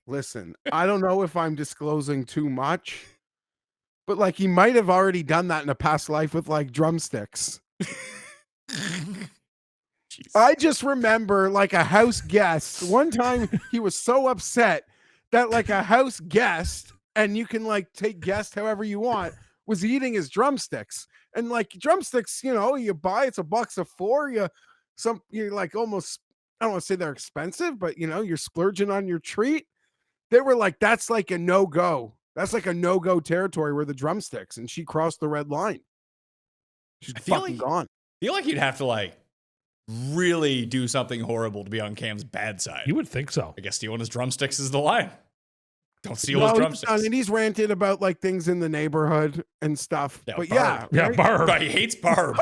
Listen, I don't know if I'm disclosing too much, but like he might have already done that in a past life with like drumsticks. I just remember like a house guest. One time he was so upset that like a house guest, and you can like take guest however you want, was eating his drumsticks. And like drumsticks, you know, you buy, it's $1 you're like almost, I don't want to say they're expensive, but you know, you're splurging on your treat. They were like, that's like a no-go. That's like a no-go territory where the drumsticks, and she crossed the red line. She's fucking gone. I feel like you'd have to like really do something horrible to be on Cam's bad side. You would think so. I guess stealing his drumsticks is the line. Don't steal No, his drumsticks. I mean, he's ranted about like things in the neighborhood and stuff. Yeah, but Barb. Yeah, right? Barb. But he hates Barb.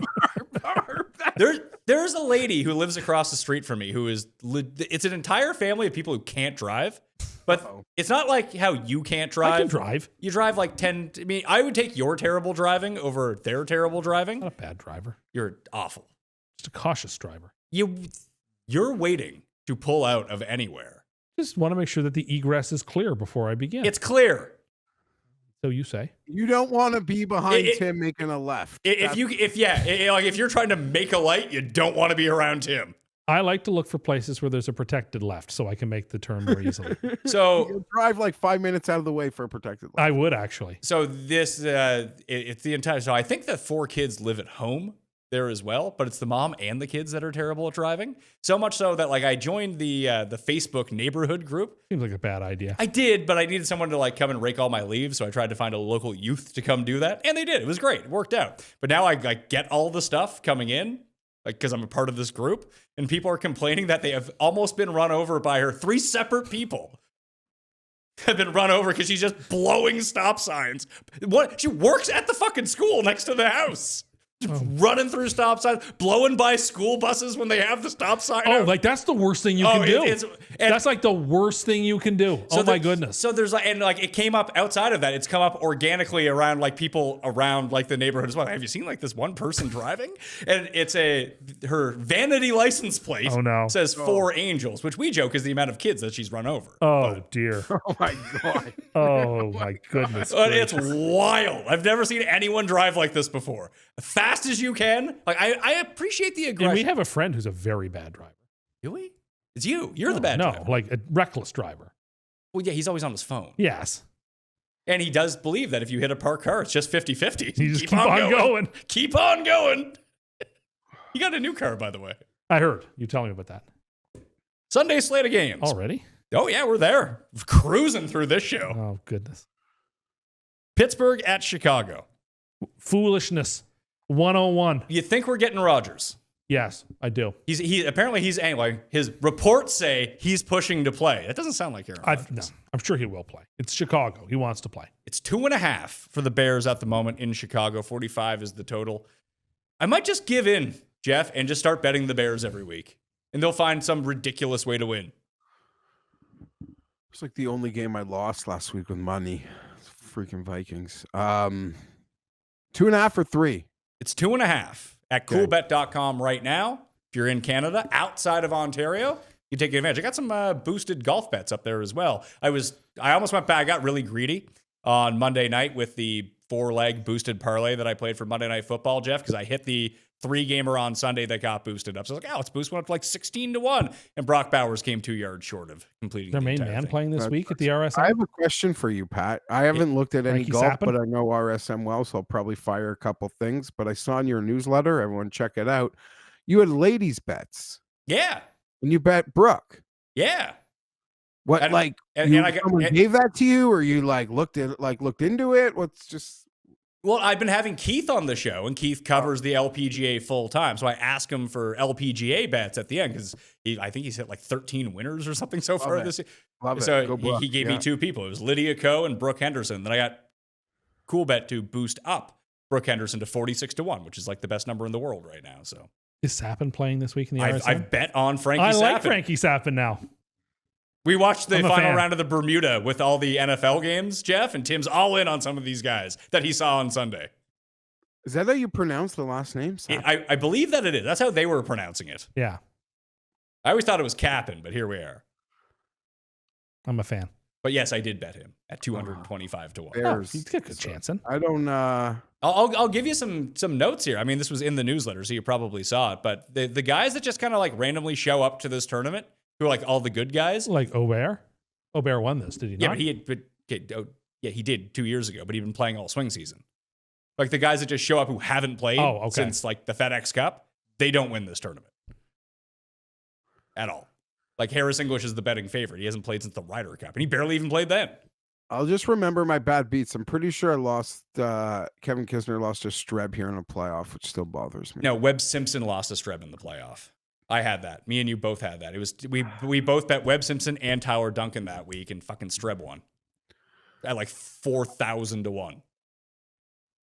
There's a lady who lives across the street from me who is, it's an entire family of people who can't drive. But it's not like how you can't drive. I can drive. You drive like 10. I mean, I would take your terrible driving over their terrible driving. Not a bad driver. You're awful. Just a cautious driver. You're waiting to pull out of anywhere. Just want to make sure that the egress is clear before I begin. It's clear. So you say. You don't want to be behind Tim making a left. If you're trying to make a light, you don't want to be around Tim. I like to look for places where there's a protected left so I can make the turn more easily. So you drive like 5 minutes out of the way for a protected left. I would actually. So this, it's the entire, so I think the 4 kids live at home there as well, but it's the mom and the kids that are terrible at driving. So much so that like I joined the Facebook neighborhood group. Seems like a bad idea. I did, but I needed someone to like come and rake all my leaves, so I tried to find a local youth to come do that, and they did. It was great. It worked out. But now I like get all the stuff coming in, like because I'm a part of this group, and people are complaining that they have almost been run over by her. 3 separate people have been run over because she's just blowing stop signs. She works at the fucking school next to the house. Running through stop signs, blowing by school buses when they have the stop sign. Oh, like that's the worst thing you can do. That's like the worst thing you can do. So my goodness. So there's like, and like it came up outside of that. It's come up organically around like people around like the neighborhood as well. Have you seen like this one person driving? And it's her vanity license plate. Oh no, says 4 angels, which we joke is the amount of kids that she's run over. Oh dear. Oh my god. Oh my goodness. But it's wild. I've never seen anyone drive like this before. Fast as you can. Like I appreciate the aggression. And we have a friend who's a very bad driver. Do we? It's you. You're the bad driver. No, like a reckless driver. Well, yeah, he's always on his phone. Yes. And he does believe that if you hit a parked car, it's just 50-50. You just keep on going. Keep on going. He got a new car, by the way. I heard. You tell me about that. Sunday slate of games. Already? Oh, yeah, we're there. Cruising through this show. Oh, goodness. Pittsburgh at Chicago. Foolishness. 101. You think we're getting Rodgers? Yes, I do. Apparently anyway, his reports say he's pushing to play. That doesn't sound like Aaron Rodgers. No, I'm sure he will play. It's Chicago. He wants to play. It's 2.5 for the Bears at the moment in Chicago. 45 is the total. I might just give in, Geoff, and just start betting the Bears every week. And they'll find some ridiculous way to win. It's like the only game I lost last week with money. Freaking Vikings. 2.5 or 3? It's 2.5 at coolbet.com right now. If you're in Canada, outside of Ontario, you take advantage. I got some boosted golf bets up there as well. I almost went back. I got really greedy on Monday night with the 4-leg boosted parlay that I played for Monday Night Football, Geoff, because I hit the 3-gamer on Sunday that got boosted up. So I was like, let's boost one up to like 16-1. And Brock Bowers came 2 yards short of completing their main man playing this week at the RSM. I have a question for you, Pat. I haven't looked at any Frankie golf, Sappin? but I know RSM well, so I'll probably fire a couple things. But I saw in your newsletter, everyone check it out. You had ladies bets. Yeah. And you bet Brooke. Yeah. What someone gave that to you, or you looked into it? Well, I've been having Keith on the show, and Keith covers the LPGA full time. So I asked him for LPGA bets at the end because I think he's hit like 13 winners or something so far this year. So he gave me 2 people. It was Lydia Ko and Brooke Henderson. Then I got Cool Bet to boost up Brooke Henderson to 46-1, which is like the best number in the world right now. So is Sappin playing this week in the RSM? I've bet on Frankie Sappin. I like Frankie Sappin now. We watched the final round of the Bermuda with all the NFL games, Geoff, and Tim's all in on some of these guys that he saw on Sunday. Is that how you pronounce the last name? I believe that it is. That's how they were pronouncing it. Yeah. I always thought it was Cappin, but here we are. I'm a fan. But yes, I did bet him at 225 to 1. Oh, Bears. he's got a good chance in. I don't. I'll give you some notes here. I mean, this was in the newsletter, so you probably saw it. But the guys that just kind of like randomly show up to this tournament, who are like all the good guys. Like Aubert. Aubert won this, did he Yeah, not? he did 2 years ago, but he'd been playing all swing season. Like the guys that just show up who haven't played since like the FedEx Cup, they don't win this tournament at all. Like Harris English is the betting favorite. He hasn't played since the Ryder Cup, and he barely even played then. I'll just remember my bad beats. I'm pretty sure I lost. Kevin Kisner lost to Streb here in a playoff, which still bothers me. No, Webb Simpson lost to Streb in the playoff. I had that. Me and you both had that. It was we both bet Webb Simpson and Tyler Duncan that week, and fucking Streb won at like 4,000 to 1.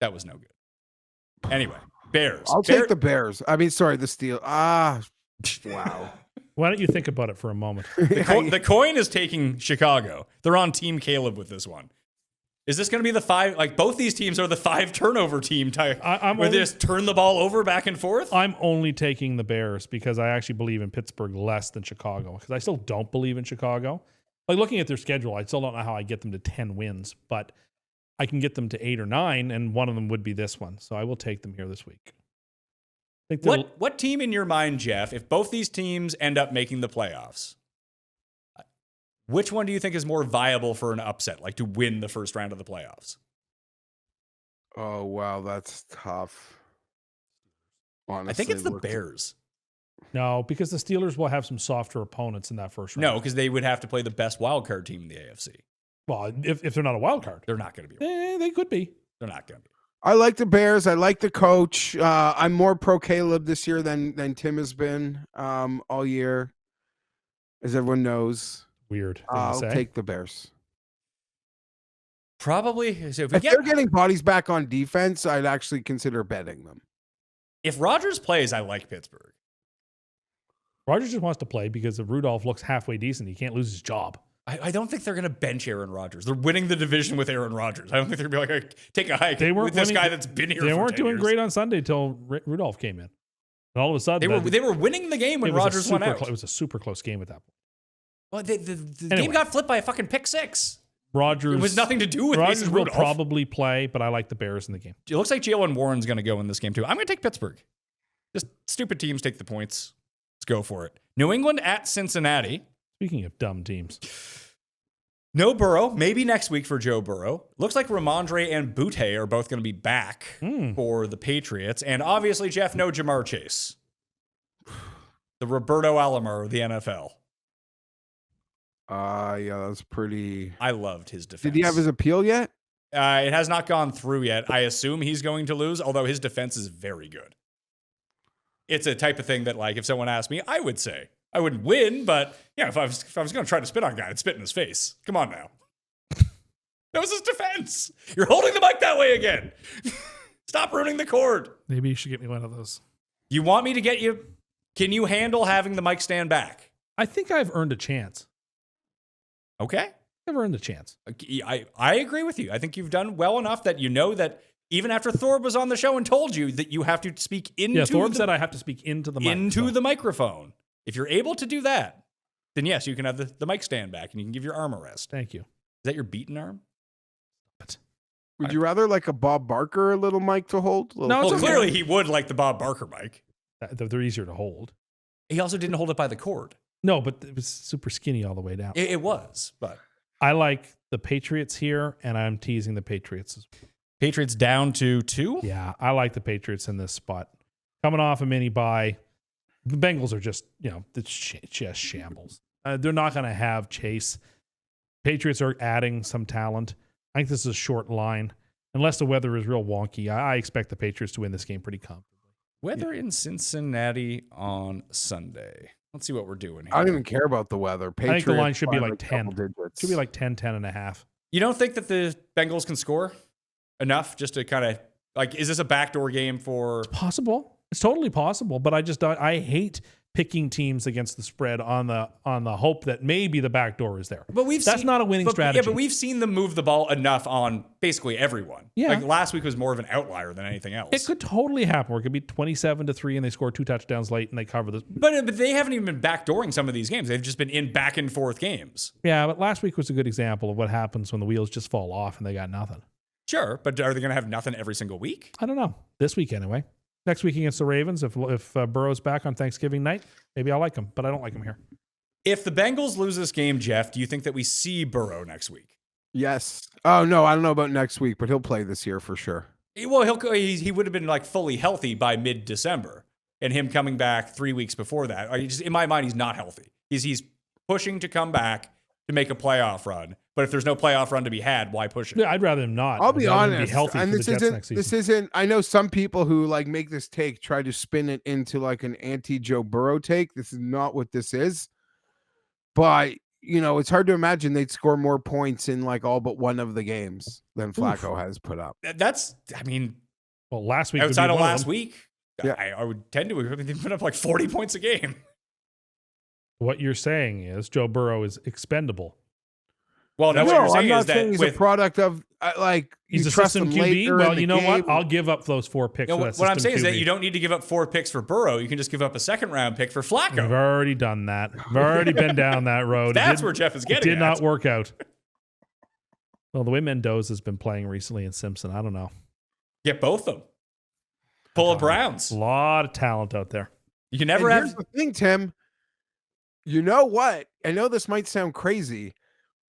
That was no good. Anyway, Bears. I'll take the Bears. I mean, sorry, the Steel. Wow. Why don't you think about it for a moment? The coin is taking Chicago. They're on Team Caleb with this one. Is this going to be the 5? Like both these teams are the 5 turnover team type, where they just turn the ball over back and forth. I'm only taking the Bears because I actually believe in Pittsburgh less than Chicago. Because I still don't believe in Chicago. Like looking at their schedule, I still don't know how I get them to 10 wins, but I can get them to 8 or 9, and one of them would be this one. So I will take them here this week. What team in your mind, Geoff, if both these teams end up making the playoffs, which one do you think is more viable for an upset, like to win the first round of the playoffs? Oh, wow. That's tough. Honestly, I think it's the Bears. No, because the Steelers will have some softer opponents in that first round. No, because they would have to play the best wild card team in the AFC. Well, if they're not a wild card. They're not going to be. They could be. They're not going to be. I like the Bears. I like the coach. I'm more pro Caleb this year than Tim has been all year, as everyone knows. Weird. I'll take the Bears. Probably. So if they're getting bodies back on defense, I'd actually consider betting them. If Rodgers plays, I like Pittsburgh. Rodgers just wants to play because if Rudolph looks halfway decent, he can't lose his job. I don't think they're going to bench Aaron Rodgers. They're winning the division with Aaron Rodgers. I don't think they're going to be like, take a hike with this guy that's been here for 10 years. They weren't doing great on Sunday until Rudolph came in. And all of a sudden... They were winning the game when Rodgers went out. It was a super close game at that point. Well, the game got flipped by a fucking pick 6. Rodgers... It was nothing to do with Rodgers will Rudolph. probably play, but I like the Bears in the game. It looks like Jalen Warren's going to go in this game too. I'm going to take Pittsburgh. Just stupid teams take the points. Let's go for it. New England at Cincinnati. Speaking of dumb teams... No Burrow, maybe next week for Joe Burrow. Looks like Ramondre and Butte are both going to be back for the Patriots. And obviously, Geoff, no Jamar Chase. The Roberto Alomar of the NFL. Yeah, that's pretty... I loved his defense. Did he have his appeal yet? It has not gone through yet. I assume he's going to lose, although his defense is very good. It's a type of thing that, like, if someone asked me, I would say. I wouldn't win, but yeah, if I was going to try to spit on a guy, I'd spit in his face. Come on now. That was his defense. You're holding the mic that way again. Stop ruining the cord. Maybe you should get me one of those. You want me to get you? Can you handle having the mic stand back? I think I've earned a chance. Okay. I've earned a chance. I agree with you. I think you've done well enough that you know that even after Thorb was on the show and told you that you have to speak into Thorb said I have to speak into the microphone. If you're able to do that, then yes, you can have the mic stand back and you can give your arm a rest. Thank you. Is that your beaten arm? Would you rather like a Bob Barker a little mic to hold? No, well, clearly he would like the Bob Barker mic. They're easier to hold. He also didn't hold it by the cord. No, but it was super skinny all the way down. It was, but... I like the Patriots here, and I'm teasing the Patriots. Patriots down to 2? Yeah, I like the Patriots in this spot. Coming off a mini bye. The Bengals are just, it's just shambles. They're not going to have Chase. Patriots are adding some talent. I think this is a short line. Unless the weather is real wonky, I expect the Patriots to win this game pretty comfortably. Weather in Cincinnati on Sunday. Let's see what we're doing here. I don't even care about the weather. Patriots, I think the line should be like 10. Digits. Should be like 10, 10 and a half. You don't think that the Bengals can score enough just to kind of, like, is this a backdoor game for... It's possible. It's totally possible, but I hate picking teams against the spread on the hope that maybe the back door is there. But that's not a winning strategy. Yeah, but we've seen them move the ball enough on basically everyone. Yeah. Like last week was more of an outlier than anything else. It could totally happen where it could be 27-3 and they score 2 touchdowns late and they cover this. But they haven't even been backdooring some of these games. They've just been in back and forth games. Yeah, but last week was a good example of what happens when the wheels just fall off and they got nothing. Sure, but are they going to have nothing every single week? I don't know. This week anyway. Next week against the Ravens, if Burrow's back on Thanksgiving night, maybe I'll like him, but I don't like him here. If the Bengals lose this game, Geoff, do you think that we see Burrow next week? Yes. Oh, no, I don't know about next week, but he'll play this year for sure. Well, he would have been like fully healthy by mid-December, and him coming back 3 weeks before that. In my mind, he's not healthy. He's pushing to come back to make a playoff run. But if there's no playoff run to be had, why push it? Yeah, I'd rather him not. I'll be honest. Be healthy and for the Jets next season. This isn't. I know some people who like make this take try to spin it into like an anti-Joe Burrow take. This is not what this is. But it's hard to imagine they'd score more points in like all but one of the games than Flacco has put up. Well, last week outside of last week, yeah. I would tend to. They put up like 40 points a game. What you're saying is Joe Burrow is expendable. Well, no, what you're saying I'm not is that saying he's a product of he's you a trust system him QB. later Well, in the you know what? game. I'll give up those 4 picks. For that what I'm saying system is that QB. you don't need to give up 4 picks for Burrow. You can just give up a second-round pick for Flacco. We've already done that. We've already been down that road. That's where Geoff is getting. It did not work out. Well, the way Mendoza's been playing recently in Simpson, I don't know. Get both of them. Pull a Browns. A lot of talent out there. You can never Here's the thing, Tim. You know what? I know this might sound crazy,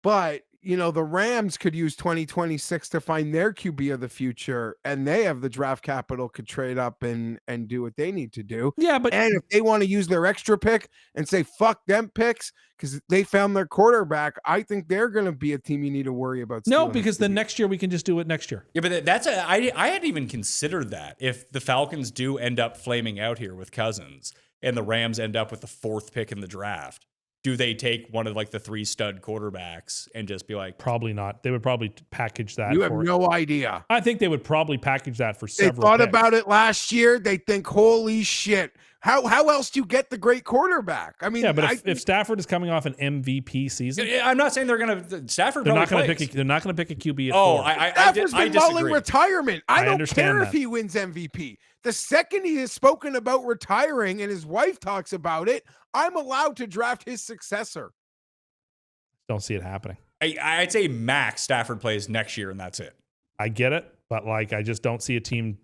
but the Rams could use 2026 to find their QB of the future, and they have the draft capital, could trade up and do what they need to do. Yeah, but and if they want to use their extra pick and say fuck them picks because they found their quarterback, I think they're going to be a team you need to worry about. No, because then next year we can just do it next year. Yeah, but I hadn't even considered that. If the Falcons do end up flaming out here with Cousins and the Rams end up with the 4th pick in the draft, do they take one of like the 3 stud quarterbacks and just be like, probably not. They would probably package that. You have no idea. I think they would probably package that for They several. thought picks. about it last year. They think, holy shit. How else do you get the great quarterback? I mean, yeah, but if Stafford is coming off an MVP season, I'm not saying they're going to Stafford. They're not going to pick. They're not going to pick a QB. At 4. Stafford's been mulling disagree. retirement. I don't care that. if he wins MVP. The second he has spoken about retiring and his wife talks about it, I'm allowed to draft his successor. Don't see it happening. I'd say max Stafford plays next year and that's it. I get it, but I just don't see a team.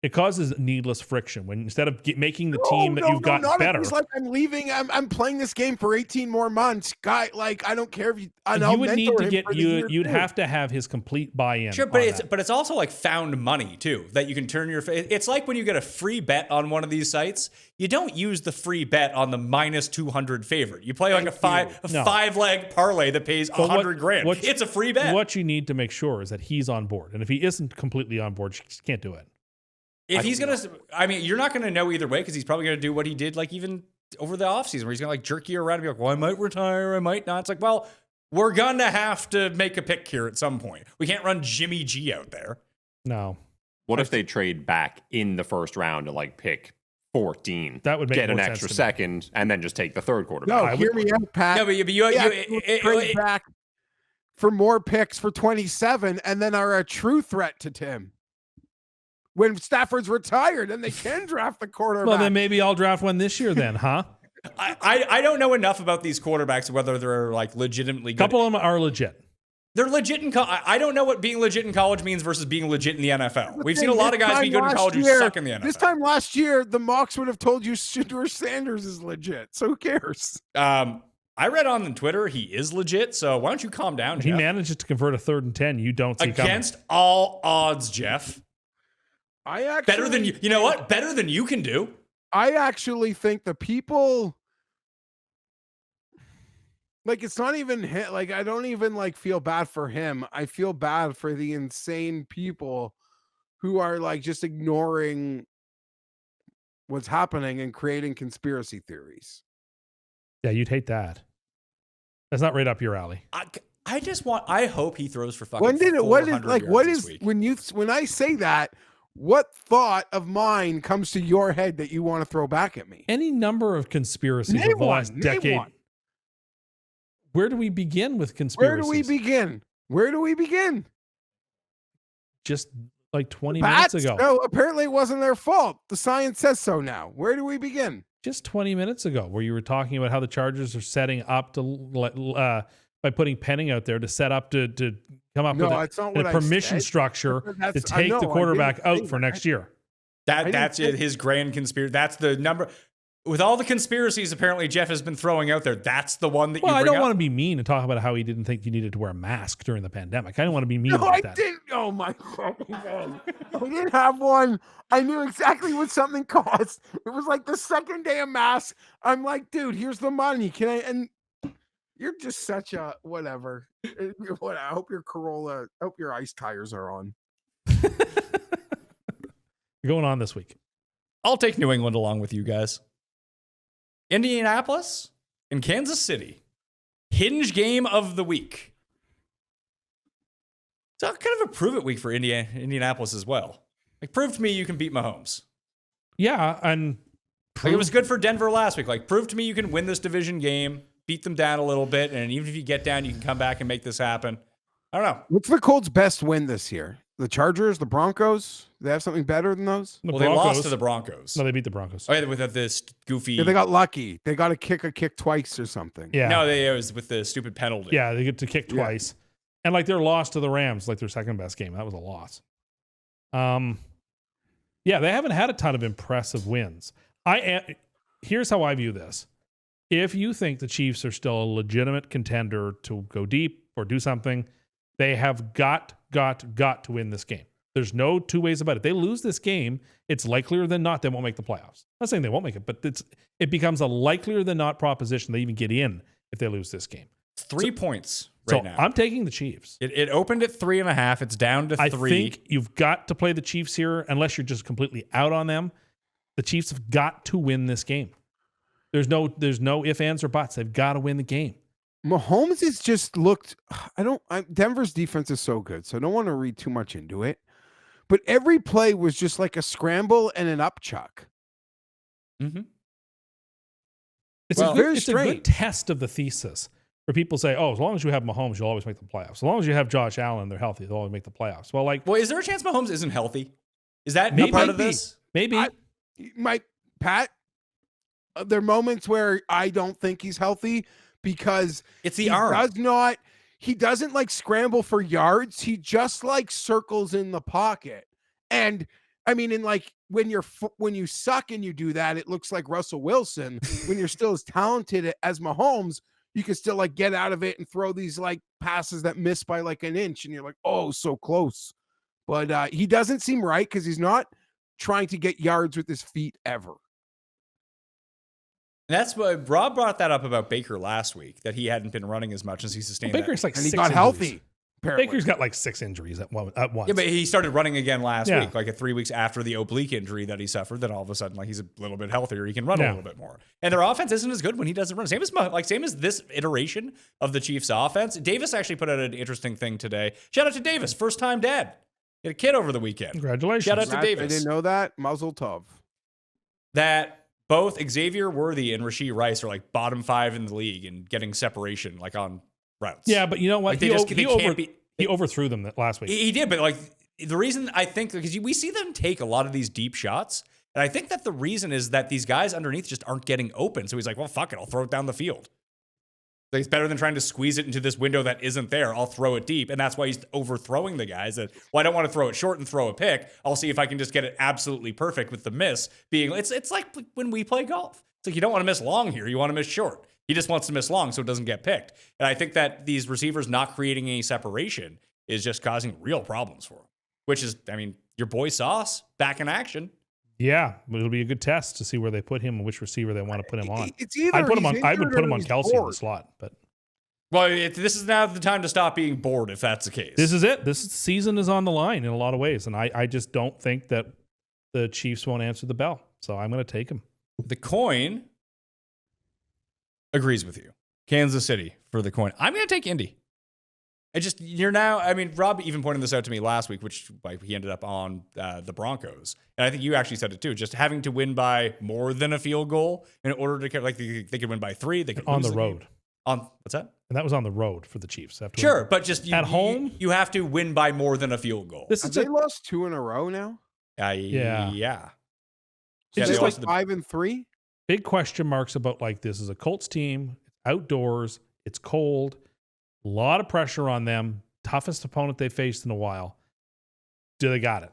It causes needless friction when instead of making the team that you've got better. It's like I'm leaving. I'm playing this game for 18 more months, guy. Like I don't care if you. You would need to get you'd have to have his complete buy-in. Sure, but it's also like found money too that you can turn your. It's like when you get a free bet on one of these sites, you don't use the free bet on the minus 200 favorite. You play like a 5-leg parlay that pays $100,000. It's a free bet. What you need to make sure is that he's on board, and if he isn't completely on board, you just can't do it. If he's going to, you're not going to know either way because he's probably going to do what he did like even over the offseason where he's going to like jerk you around and be like, well, I might retire, I might not. It's like, well, we're going to have to make a pick here at some point. We can't run Jimmy G out there. No. What if they trade back in the first round to like pick 14? That would make get more an sense extra to me. second and then just take the third quarterback. No, hear me out, Pat. No, but you trade back for more picks for 27 and then are a true threat to Tim. When Stafford's retired and they can draft the quarterback. Well, then maybe I'll draft one this year then, huh? I don't know enough about these quarterbacks, whether they're like legitimately good. A couple of them are legit. They're legit in college. I don't know what being legit in college means versus being legit in the NFL. We've seen a lot of guys be good in college who suck in the NFL. This time last year, the mocks would have told you Shedeur Sanders is legit. So who cares? I read on Twitter he is legit. So why don't you calm down, He Geoff? manages to convert a 3rd and 10. You don't see against coming. all odds, Geoff. I actually better than you. You know what? Better than you can do. I actually think the people. Like, it's not even him. Like, I don't even like feel bad for him. I feel bad for the insane people who are like just ignoring what's happening and creating conspiracy theories. Yeah, you'd hate that. That's not right up your alley. I hope he throws for fucking. When I say that, What thought of mine comes to your head that you want to throw back at me? Any number of conspiracies Name of the last one, name decade. one. Where do we begin with conspiracies? Where do we begin? Just like 20 minutes Bats? ago. No, apparently it wasn't their fault. The science says so now. Where do we begin? Just 20 minutes ago, where you were talking about how the Chargers are setting up to by putting Penning out there to set up to come up No, with that's not a what I permission said. structure to That's- I take know, the I quarterback didn't say out for that. next year. That's didn't it. His grand conspiracy. That's the number. With all the conspiracies apparently Geoff has been throwing out there, that's the one that Well, you I bring don't up. want to be mean and talk about how he didn't think you needed to wear a mask during the pandemic. I don't want to be mean No, about I that. didn't. Oh my fucking God. I didn't have one. I knew exactly what something cost. It was like the second day of mask. I'm like, dude, here's the money. Can I? And you're just such a whatever. What? I hope your Corolla. I hope your ice tires are on. Going on this week. I'll take New England along with you guys. Indianapolis and Kansas City. Hinge game of the week. So kind of a prove it week for Indianapolis as well. Like, prove to me you can beat Mahomes. Yeah, and Like, it was good for Denver last week. Like, prove to me you can win this division game, beat them down a little bit, and even if you get down, you can come back and make this happen. I don't know. What's the Colts' best win this year? The Chargers, the Broncos? They have something better than those? the Well, Broncos, they lost to the Broncos. No, they beat the Broncos. Oh, yeah, with this goofy. Yeah, they got lucky. They got to kick a kick twice or something. Yeah. No, it was with the stupid penalty. Yeah, they get to kick twice. And like their loss to the Rams, like their second best game, that was a loss. Yeah, they haven't had a ton of impressive wins. Here's how I view this. If you think the Chiefs are still a legitimate contender to go deep or do something, they have got to win this game. There's no two ways about it. They lose this game, it's likelier than not they won't make the playoffs. I'm not saying they won't make it, but it becomes a likelier than not proposition they even get in if they lose this game. 3 points right now. I'm taking the Chiefs. It opened at 3.5. It's down to 3. I think you've got to play the Chiefs here unless you're just completely out on them. The Chiefs have got to win this game. There's no ifs, ands, or buts. They've got to win the game. Mahomes has just looked. Denver's defense is so good, so I don't want to read too much into it. But every play was just like a scramble and an upchuck. Mm-hmm. It's Well, a very good strange. test of the thesis where people say, "Oh, as long as you have Mahomes, you'll always make the playoffs. As long as you have Josh Allen, they're healthy. They'll always make the playoffs." Well, like, Well, is there a chance Mahomes isn't healthy? Is that Maybe. part of Might be. this? maybe Pat, there are moments where I don't think he's healthy because It's the arm. he doesn't like scramble for yards. He just like circles in the pocket. And I mean, in like when you suck and you do that, it looks like Russell Wilson. When you're still as talented as Mahomes, you can still like get out of it and throw these like passes that miss by like an inch. And you're like, oh, so close. But he doesn't seem right because he's not trying to get yards with his feet ever. That's what Rob brought that up about Baker last week, that he hadn't been running as much as he sustained. Baker's like And he 6 got injuries. healthy. Apparently. Baker's got like 6 injuries at once. Yeah, but he started running again last Yeah. week, like 3 weeks after the oblique injury that he suffered. Then all of a sudden, like, he's a little bit healthier. He can run a Yeah. little bit more. And their offense isn't as good when he doesn't run. Same as this iteration of the Chiefs' offense. Davis actually put out an interesting thing today. Shout out to Davis, first time dad. He had a kid over the weekend. Congratulations. Shout out to Congrats, I Davis. didn't know that. Muzzle tov. That both Xavier Worthy and Rashee Rice are like bottom 5 in the league and getting separation like on routes. Yeah, but you know what? Like, they can't be. He overthrew them last week. He did, but like the reason I think, because we see them take a lot of these deep shots, and I think that the reason is that these guys underneath just aren't getting open. So he's like, well, fuck it, I'll throw it down the field. Like, it's better than trying to squeeze it into this window that isn't there. I'll throw it deep, and that's why he's overthrowing the guys. That, well, I don't want to throw it short and throw a pick. I'll see if I can just get it absolutely perfect with the miss. It's like when we play golf. It's like, you don't want to miss long here. You want to miss short. He just wants to miss long so it doesn't get picked. And I think that these receivers not creating any separation is just causing real problems for him. Which is, I mean, your boy Sauce back in action. Yeah, but it'll be a good test to see where they put him and which receiver they want to put him on. It's either I would put he's him on injured or Kelsey he's in the bored. slot, but Well, this is now the time to stop being bored if that's the case. this is it. This season is on the line in a lot of ways, and I just don't think that the Chiefs won't answer the bell. So I'm going to take him. The coin agrees with you. Kansas City for the coin. I'm going to take Indy. You're now, I mean, Rob even pointed this out to me last week, which like he ended up on the Broncos. And I think you actually said it too, just having to win by more than a field goal in order to, like, they could win by 3. They could on lose the road. What's that? And that was on the road for the Chiefs. Sure, but just at home, you have to win by more than a field goal. Have they lost 2 in a row now? Yeah. It's just they like lost 5 and 3. big question marks about like this is a Colts team. It's outdoors. It's cold. A lot of pressure on them. Toughest opponent they faced in a while. Do they got it?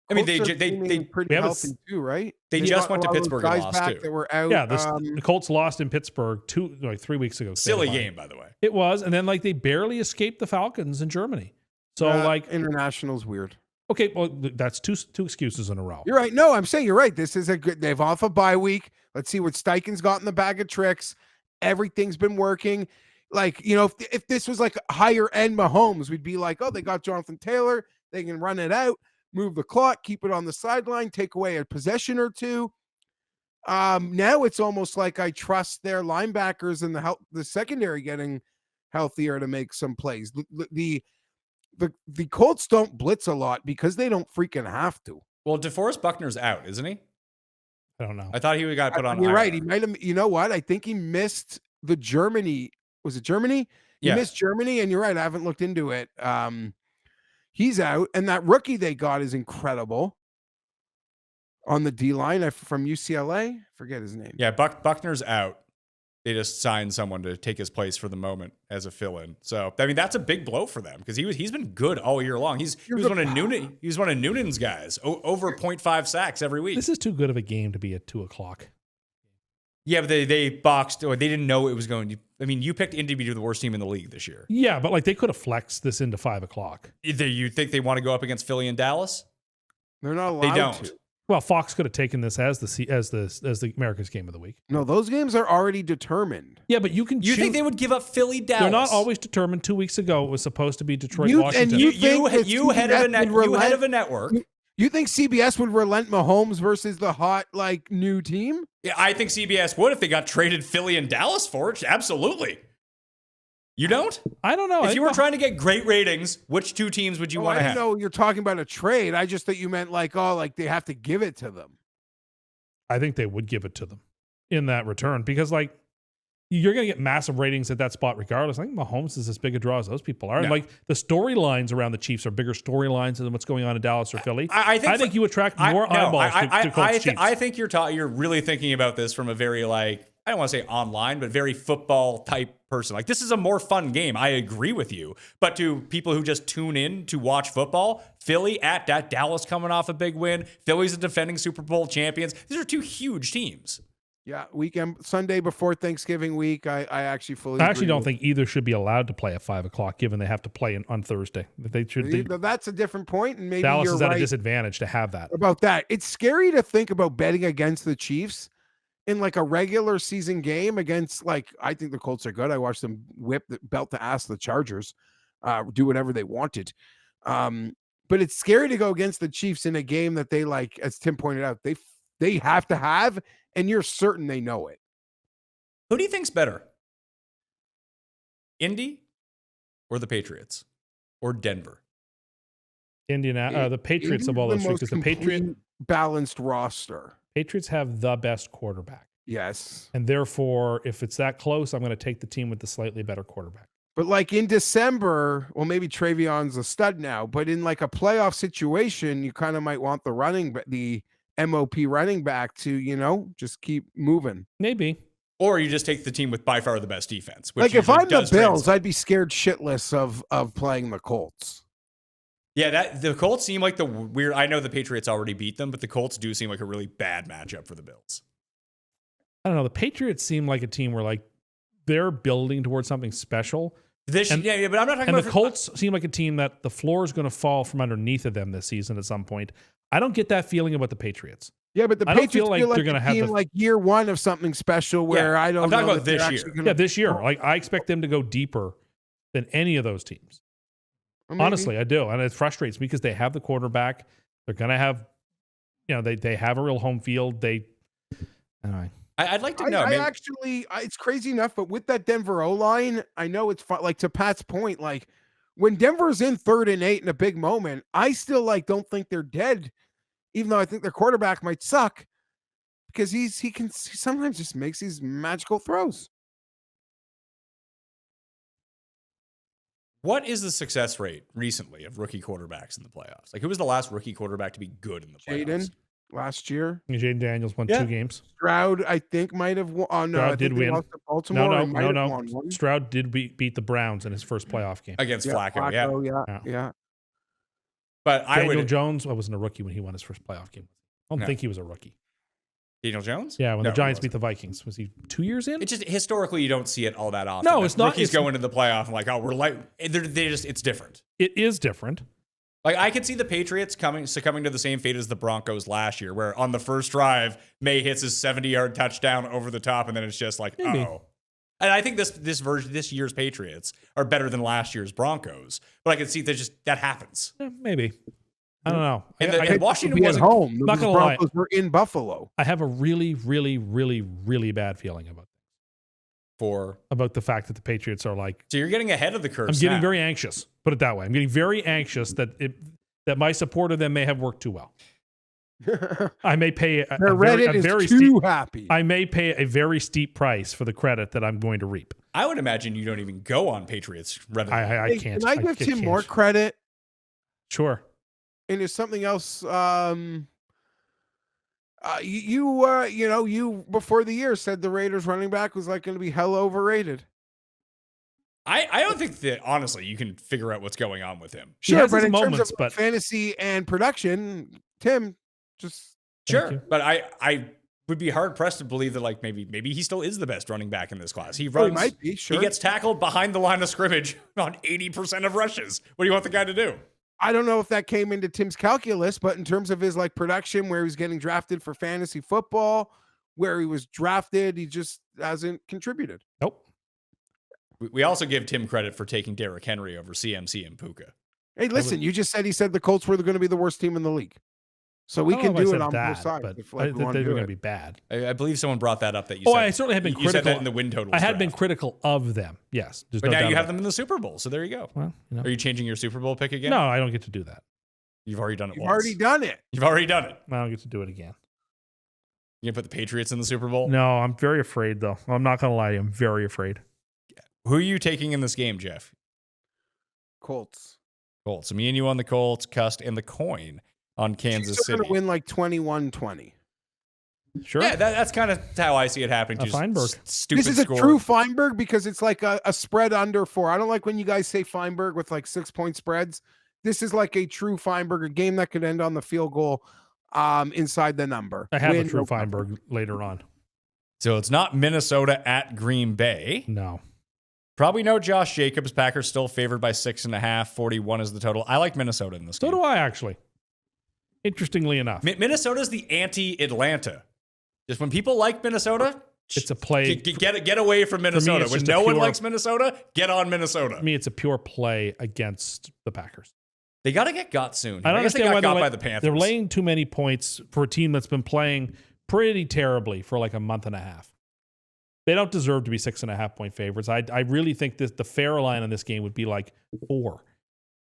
I mean, Colts are they seeming pretty healthy too, right? They just went to Pittsburgh and lost back too. that were out. Yeah, the Colts lost in Pittsburgh 3 weeks ago. Silly game, by the way. It was, and then like they barely escaped the Falcons in Germany. So like international's weird. Okay, well that's two excuses in a row. You're right. No, I'm saying you're right. This is a good. They've off a bye week. Let's see what Steichen's got in the bag of tricks. Everything's been working. Like, you know, if this was like higher end Mahomes, we'd be like, oh, they got Jonathan Taylor. They can run it out, move the clock, keep it on the sideline, take away a possession or two. Now it's almost like I trust their linebackers and the secondary getting healthier to make some plays. The Colts don't blitz a lot because they don't freaking have to. Well, DeForest Buckner's out, isn't he? I don't know. I thought he got put on. You're IR. right. He might have. You know what? I think he missed the Germany. Was it Germany? He missed Germany, and you're right. I haven't looked into it. He's out, and that rookie they got is incredible on the D line from UCLA. Forget his name. Yeah, Buckner's out. They just signed someone to take his place for the moment as a fill-in. So I mean, that's a big blow for them because he's been good all year long. He was one of Noonan's guys, over 0.5 sacks every week. This is too good of a game to be at 2:00. Yeah, but they boxed, or they didn't know it was going to. I mean, you picked Indy to be the worst team in the league this year. Yeah, but like they could have flexed this into 5:00. You think they want to go up against Philly and Dallas? They're not allowed They don't. to. Well, Fox could have taken this as the America's game of the week. No, those games are already determined. Yeah, but you can. You think they would give up Philly, Dallas? They're not always determined. 2 weeks ago, it was supposed to be Detroit, Washington. And you head of a network. You think CBS would relent Mahomes versus the hot new team? Yeah, I think CBS would if they got traded Philly and Dallas for it. Absolutely. You don't? I don't know. If you were trying to get great ratings, which 2 teams would you want to have? I didn't know you're talking about a trade. I just thought you meant they have to give it to them. I think they would give it to them in that return because you're going to get massive ratings at that spot regardless. I think Mahomes is as big a draw as those people are. No. And the storylines around the Chiefs are bigger storylines than what's going on in Dallas or Philly. I think you attract more eyeballs to Colts Chiefs. I think you're really thinking about this from a very I don't want to say online, but very football type person. This is a more fun game. I agree with you. But to people who just tune in to watch football, Philly at Dallas coming off a big win. Philly's the defending Super Bowl champions. These are 2 huge teams. Yeah, weekend Sunday before Thanksgiving week. I actually fully. I actually don't think either should be allowed to play at 5:00, given they have to play on Thursday. That's a different point, and maybe Dallas you're is at right a disadvantage to have that. about that. It's scary to think about betting against the Chiefs in a regular season game against I think the Colts are good. I watched them whip the belt to ass the Chargers, do whatever they wanted. But it's scary to go against the Chiefs in a game that they as Tim pointed out, they have to have, and you're certain they know it. Who do you think's better? Indy or the Patriots or Denver? The Patriots of all those because the Patriots balanced roster. Patriots have the best quarterback. Yes. And therefore, if it's that close, I'm going to take the team with the slightly better quarterback. But in December, well, maybe Trayvon's a stud now, but in a playoff situation, you kind of might want the MOP running back to, just keep moving. Maybe. Or you just take the team with by far the best defense. If I'm the Bills, I'd be scared shitless of playing the Colts. Yeah, the Colts seem like the weird. I know the Patriots already beat them, but the Colts do seem like a really bad matchup for the Bills. I don't know. The Patriots seem like a team where they're building towards something special. But I'm not talking about. And the Colts seem like a team that the floor is going to fall from underneath of them this season at some point. I don't get that feeling about the Patriots. Yeah, but the Patriots feel like they're going to have year one of something special where I don't. I'm talking about this year. Yeah, this year. I expect them to go deeper than any of those teams. Honestly, I do. And it frustrates me because they have the quarterback. They're going to have, they have a real home field. Anyway. I'd like to know. It's crazy enough, but with that Denver O-line, I know it's fun. To Pat's point, when Denver's in 3rd and 8 in a big moment, I still like don't think they're dead, even though I think their quarterback might suck because he sometimes just makes these magical throws. What is the success rate recently of rookie quarterbacks in the playoffs? Like, who was the last rookie quarterback to be good in the playoffs? Jaden last year. Jaden Daniels won 2 games. Stroud, I think, might have won. Oh, no, Stroud I think did they win. lost to Baltimore. No. Stroud did beat the Browns in his first playoff game. Against Flacco, yeah. But Daniel Jones wasn't a rookie when he won his first playoff game. I don't think he was a rookie. Daniel Jones? Yeah, when the Giants beat the Vikings. Was he 2 years in? It's just historically you don't see it all that often. No, it's not. Rookies go into the playoff and like, oh, we're like, it's different. It is different. Like, I could see the Patriots succumbing to the same fate as the Broncos last year, where on the first drive, May hits his 70-yard touchdown over the top, and then it's just like, oh. And I think this year's Patriots are better than last year's Broncos, but I can see that happens. Yeah, maybe. I don't know. And Washington wasn't home. Not gonna Broncos lie. were in Buffalo. I have a really, really, really, really bad feeling about the fact that the Patriots are like. So you're getting ahead of the curve. I'm getting very anxious. Put it that way. I'm getting very anxious that my support of them may have worked too well. I may pay happy. I may pay a very steep price for the credit that I'm going to reap. I would imagine you don't even go on Patriots. I can't. Can I give Tim more credit? Sure. And there's something else. You before the year said the Raiders running back was like going to be hella overrated. I don't think that, honestly, you can figure out what's going on with him. Sure, but in terms of fantasy and production, Tim, just sure. But I would be hard pressed to believe that like maybe he still is the best running back in this class. He runs. He might be. Sure. He gets tackled behind the line of scrimmage on 80% of rushes. What do you want the guy to do? I don't know if that came into Tim's calculus, but in terms of his like production, where he was getting drafted for fantasy football, where he was drafted, he just hasn't contributed. Nope. We also give Tim credit for taking Derrick Henry over CMC and Puka. Hey, listen, you just said he said the Colts were going to be the worst team in the league. So we can do it on both sides. But I think they were going to be bad. I believe someone brought that up that you said. I certainly have been critical. You said that in the win total. I had been critical of them, yes. But now you have them in the Super Bowl, so there you go. Well, Are you changing your Super Bowl pick again? No, I don't get to do that. You've already done it once. You've already done it. You've already done it. I don't get to do it again. You gonna put the Patriots in the Super Bowl? No, I'm very afraid, though. I'm not going to lie to you. I'm very afraid. Who are you taking in this game, Geoff? Colts. Colts. So me and you on the Colts, Cust, and the coin on Kansas City. They're going to win like 21-20. Sure. Yeah, that's kind of how I see it happening. Fienberg. Stupid This is score. a true Fienberg because it's like a spread under 4. I don't like when you guys say Fienberg with like 6-point spreads. This is like a true Fienberg, a game that could end on the field goal inside the number. I have a true Fienberg later on. So it's not Minnesota at Green Bay. No. Probably no Josh Jacobs. Packers still favored by 6.5. 41 is the total. I like Minnesota in this game. So do I, actually. Interestingly enough. Minnesota's the anti-Atlanta. Just when people like Minnesota, it's a play. Get away from Minnesota. When no one likes Minnesota, get on Minnesota. To me, it's a pure play against the Packers. They got to get got soon. I don't understand why they got by the Panthers. They're laying too many points for a team that's been playing pretty terribly for like a month and a half. They don't deserve to be 6.5-point favorites. I really think that the fair line on this game would be like 4.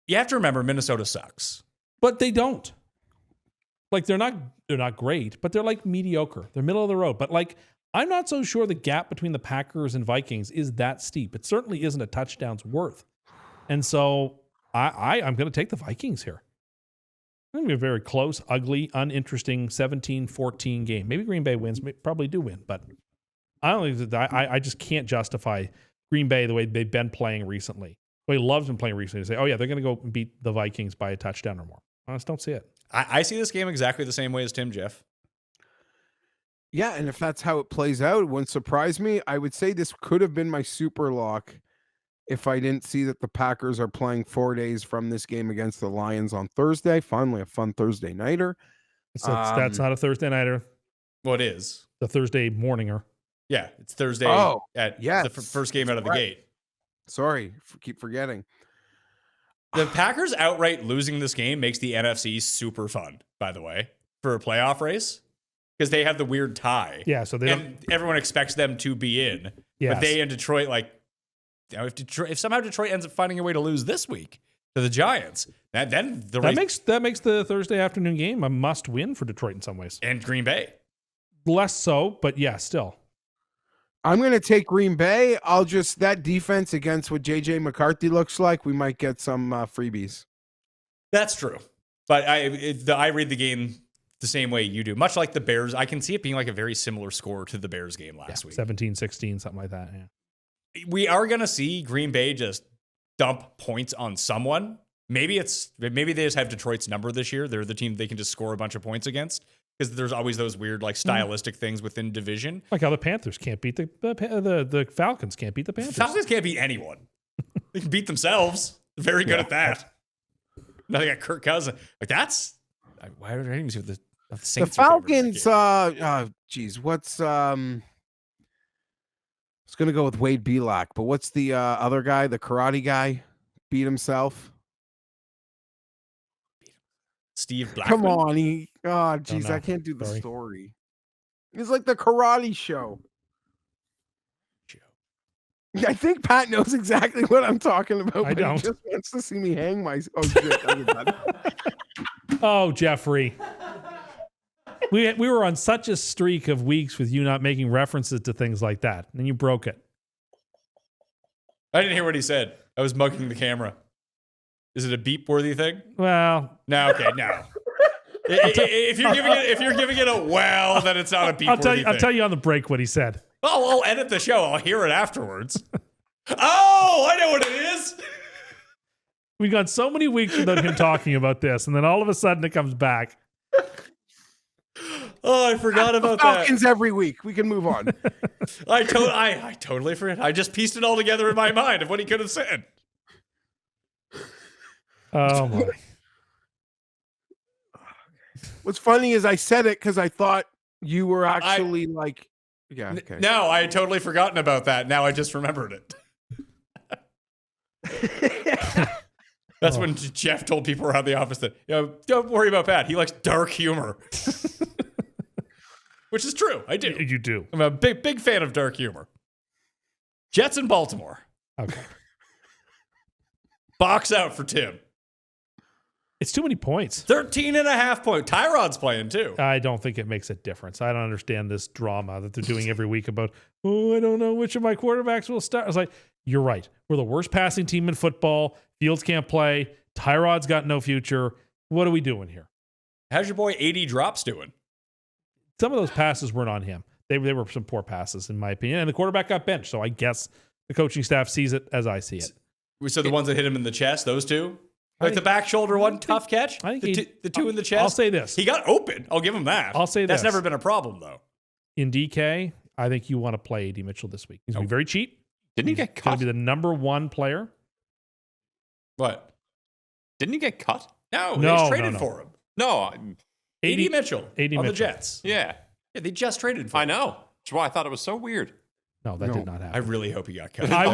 You have to remember Minnesota sucks. But they don't. Like they're not great, but they're like mediocre. They're middle of the road. But like I'm not so sure the gap between the Packers and Vikings is that steep. It certainly isn't a touchdown's worth. And so I'm going to take the Vikings here. I think it'll be a very close, ugly, uninteresting 17-14 game. Maybe Green Bay wins. Probably do win, but I don't think that I just can't justify Green Bay the way they've been playing recently. The way Love's been playing recently to say, oh yeah, they're going to go beat the Vikings by a touchdown or more. I just don't see it. I see this game exactly the same way as Tim, Geoff. Yeah, and if that's how it plays out, it wouldn't surprise me. I would say this could have been my super lock if I didn't see that the Packers are playing 4 days from this game against the Lions on Thursday. Finally, a fun Thursday nighter. So that's not a Thursday nighter. Well, it is. The Thursday morninger. Yeah, it's Thursday at the first game out of the gate. Sorry, keep forgetting. The Packers outright losing this game makes the NFC super fun, by the way, for a playoff race. Because they have the weird tie. Yeah, so everyone expects them to be in. Yes. But they in Detroit, like, Now, if somehow Detroit ends up finding a way to lose this week to the Giants, then the race That makes the Thursday afternoon game a must win for Detroit in some ways. and Green Bay. Less so, but yeah, still. I'm going to take Green Bay. That defense against what JJ McCarthy looks like, we might get some freebies. That's true. But I read the game the same way you do. Much like the Bears, I can see it being like a very similar score to the Bears game last week. 17-16, something like that. Yeah. We are going to see Green Bay just dump points on someone. Maybe they just have Detroit's number this year. They're the team they can just score a bunch of points against because there's always those weird like stylistic things within division. Like how the Panthers can't beat the Falcons can't beat the Panthers. Falcons can't beat anyone. They can beat themselves. They're very good at that. Now they got Kirk Cousins. Like that's why did I even see what the Saints? The Falcons. What's I was gonna go with Wade Belak, but what's the other guy, the karate guy, beat himself? Steve Blackman. Come on, I can't do the story. It's like the karate show. I think Pat knows exactly what I'm talking about. I don't. He just wants to see me hang myself. Oh shit! Oh, Jeffrey. We were on such a streak of weeks with you not making references to things like that, and you broke it. I didn't hear what he said. I was mugging the camera. Is it a beep-worthy thing? Well, no. Okay, no. If you're giving it a well, then it's not a beep-worthy thing. I'll tell you on the break what he said. Oh, I'll edit the show. I'll hear it afterwards. Oh, I know what it is. We've gone so many weeks without him talking about this, and then all of a sudden it comes back. Oh, I forgot about Falcons that. every week. We can move on. I totally forgot. I just pieced it all together in my mind of what he could have said. Oh my. What's funny is I said it because I thought you were actually yeah. Okay. No, I had totally forgotten about that. Now I just remembered it. That's when Geoff told people around the office that, don't worry about Pat. He likes dark humor. Which is true. I do. You do. I'm a big fan of dark humor. Jets in Baltimore. Okay. Box out for Tim. It's too many points. 13.5 points. Tyrod's playing too. I don't think it makes a difference. I don't understand this drama that they're doing every week about, I don't know which of my quarterbacks will start. I was like, you're right. We're the worst passing team in football. Fields can't play. Tyrod's got no future. What are we doing here? How's your boy 80 Drops doing? Some of those passes weren't on him. They were some poor passes, in my opinion. And the quarterback got benched. So I guess the coaching staff sees it as I see it. So the ones that hit him in the chest, those two? Like the back shoulder one, tough catch? I think the two in the chest? I'll say this. He got open. I'll give him that. I'll say That's this. never been a problem, though. In DK, I think you want to play A.D. Mitchell this week. He's going to be very cheap. Didn't he get He's going cut? to be the number one player. What? Didn't he get cut? No, No, they traded no. for him. No. A.D. Mitchell A.D. on the Mitchell. Jets. Yeah. Yeah, they just traded for him. I know. That's why I thought it was so weird. No, that did not I happen. really hope he got cut. I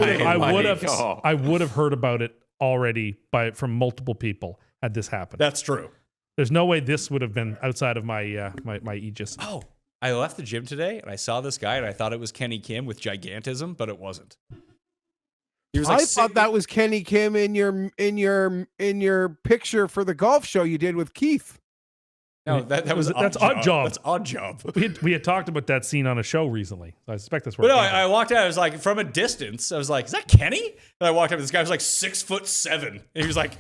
would have heard about it already from multiple people had this happened. That's true. There's no way this would have been outside of my my aegis. Oh, I left the gym today and I saw this guy and I thought it was Kenny Kim with gigantism, but it wasn't. He was I thought that was Kenny Kim in your picture for the golf show you did with Keith. No, that's Odd Job. That's Odd Job. We had talked about that scene on a show recently. So I suspect that's where. But no, it came I walked out. I was like, from a distance, I was like, "Is that Kenny?" And I walked up. This guy was like 6'7", and he was like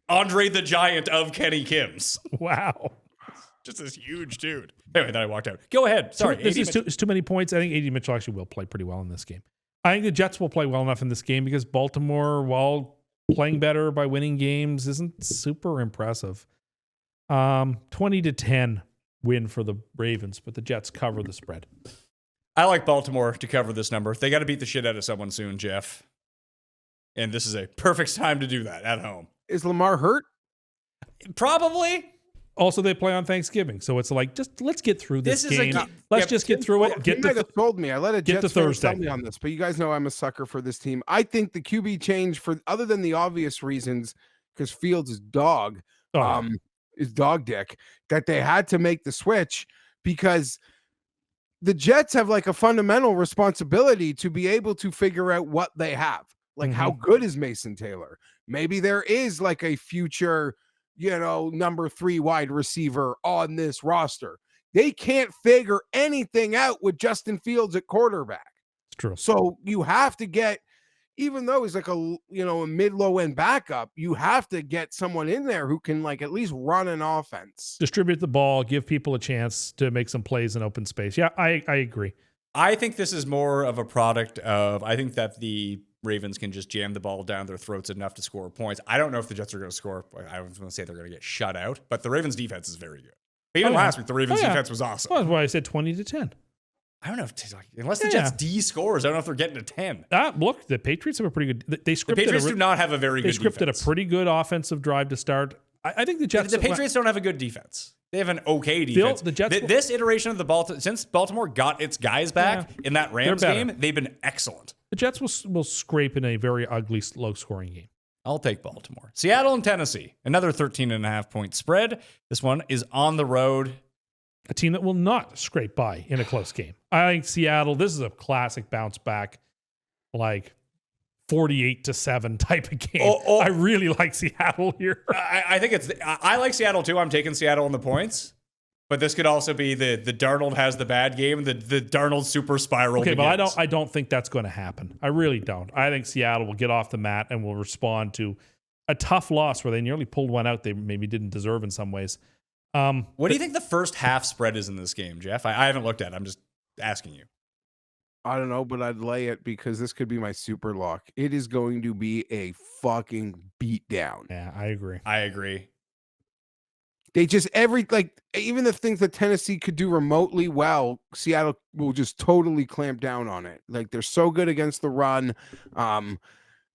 Andre the Giant of Kenny Kim's. from. Wow. Just this huge dude. Anyway, then I walked out. Go ahead. Sorry, This is AD it's too many points. I think A.D. Mitchell actually will play pretty well in this game. I think the Jets will play well enough in this game because Baltimore, while playing better by winning games, isn't super impressive. 20-10 win for the Ravens, but the Jets cover the spread. I like Baltimore to cover this number. They got to beat the shit out of someone soon, Geoff. And this is a perfect time to do that at home. Is Lamar hurt? Probably. Also, they play on Thanksgiving, so it's like just let's get through this game. Let's just get through it. You might have told me. I let a get Jets to fan Thursday. tell me on this, but you guys know I'm a sucker for this team. I think the QB change, for other than the obvious reasons, because Fields is dog, is dog dick, that they had to make the switch because the Jets have like a fundamental responsibility to be able to figure out what they have. Like, how good is Mason Taylor? Maybe there is like a future, number 3 wide receiver on this roster. They can't figure anything out with Justin Fields at quarterback. It's true. So you have to get, even though he's like a mid-low end backup, you have to get someone in there who can like at least run an offense. Distribute the ball, give people a chance to make some plays in open space. Yeah, I agree. I think this is more of a product of, I think that the Ravens can just jam the ball down their throats enough to score points. I don't know if the Jets are going to score. I was going to say they're going to get shut out, but the Ravens defense is very good. Even last week, the Ravens defense was awesome. Well, that's why I said 20-10. I don't know if unless the Jets D scores, I don't know if they're getting a 10. Look, the Patriots have a pretty good. They scripted. The Patriots do not have a very good defense. They scripted a pretty good offensive drive to start. I think the Jets. The Patriots don't have a good defense. They have an okay defense. The Jets. This iteration of since Baltimore got its guys back in that Rams game, they've been excellent. The Jets will scrape in a very ugly, low-scoring game. I'll take Baltimore. Seattle and Tennessee, another 13.5-point spread. This one is on the road. A team that will not scrape by in a close game. I think Seattle, this is a classic bounce back, like 48-7 type of game. I really like Seattle here. I think I like Seattle too. I'm taking Seattle on the points. But this could also be the Darnold has the bad game, the Darnold super spiral. Okay, begins. but I don't think that's going to happen. I really don't. I think Seattle will get off the mat and will respond to a tough loss where they nearly pulled one out they maybe didn't deserve in some ways. What do you think the first half spread is in this game, Geoff? I haven't looked at it. I'm just asking you. I don't know, but I'd lay it because this could be my super lock. It is going to be a fucking beatdown. Yeah, I agree. I agree. They just even the things that Tennessee could do remotely well, Seattle will just totally clamp down on it. Like they're so good against the run.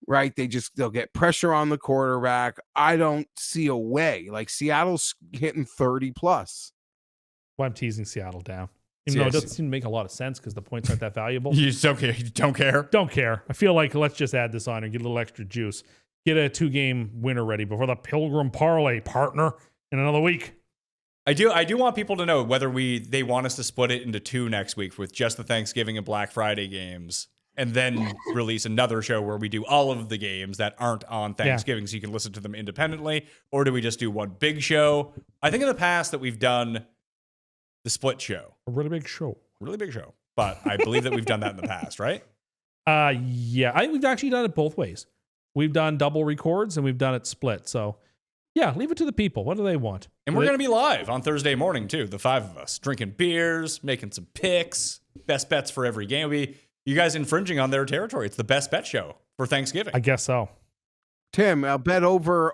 Right. They'll get pressure on the quarterback. I don't see a way. Like Seattle's hitting 30+. Well, I'm teasing Seattle down. Even though it doesn't seem to make a lot of sense because the points aren't that valuable. You just don't care. You don't care. Don't care. I feel like let's just add this on and get a little extra juice. Get a 2-game winner ready before the Pilgrim Parlay, partner, in another week. I do want people to know whether they want us to split it into 2 next week with just the Thanksgiving and Black Friday games, and then release another show where we do all of the games that aren't on Thanksgiving so you can listen to them independently, or do we just do one big show? I think in the past that we've done the split show. A really big show. Really big show. But I believe that we've done that in the past, right? Yeah. I think we've actually done it both ways. We've done double records and we've done it split. So, yeah, leave it to the people. What do they want? And we're going to be live on Thursday morning, too, the 5 of us, drinking beers, making some picks, best bets for every game. You guys infringing on their territory. It's the best bet show for Thanksgiving. I guess so. Tim, I'll bet over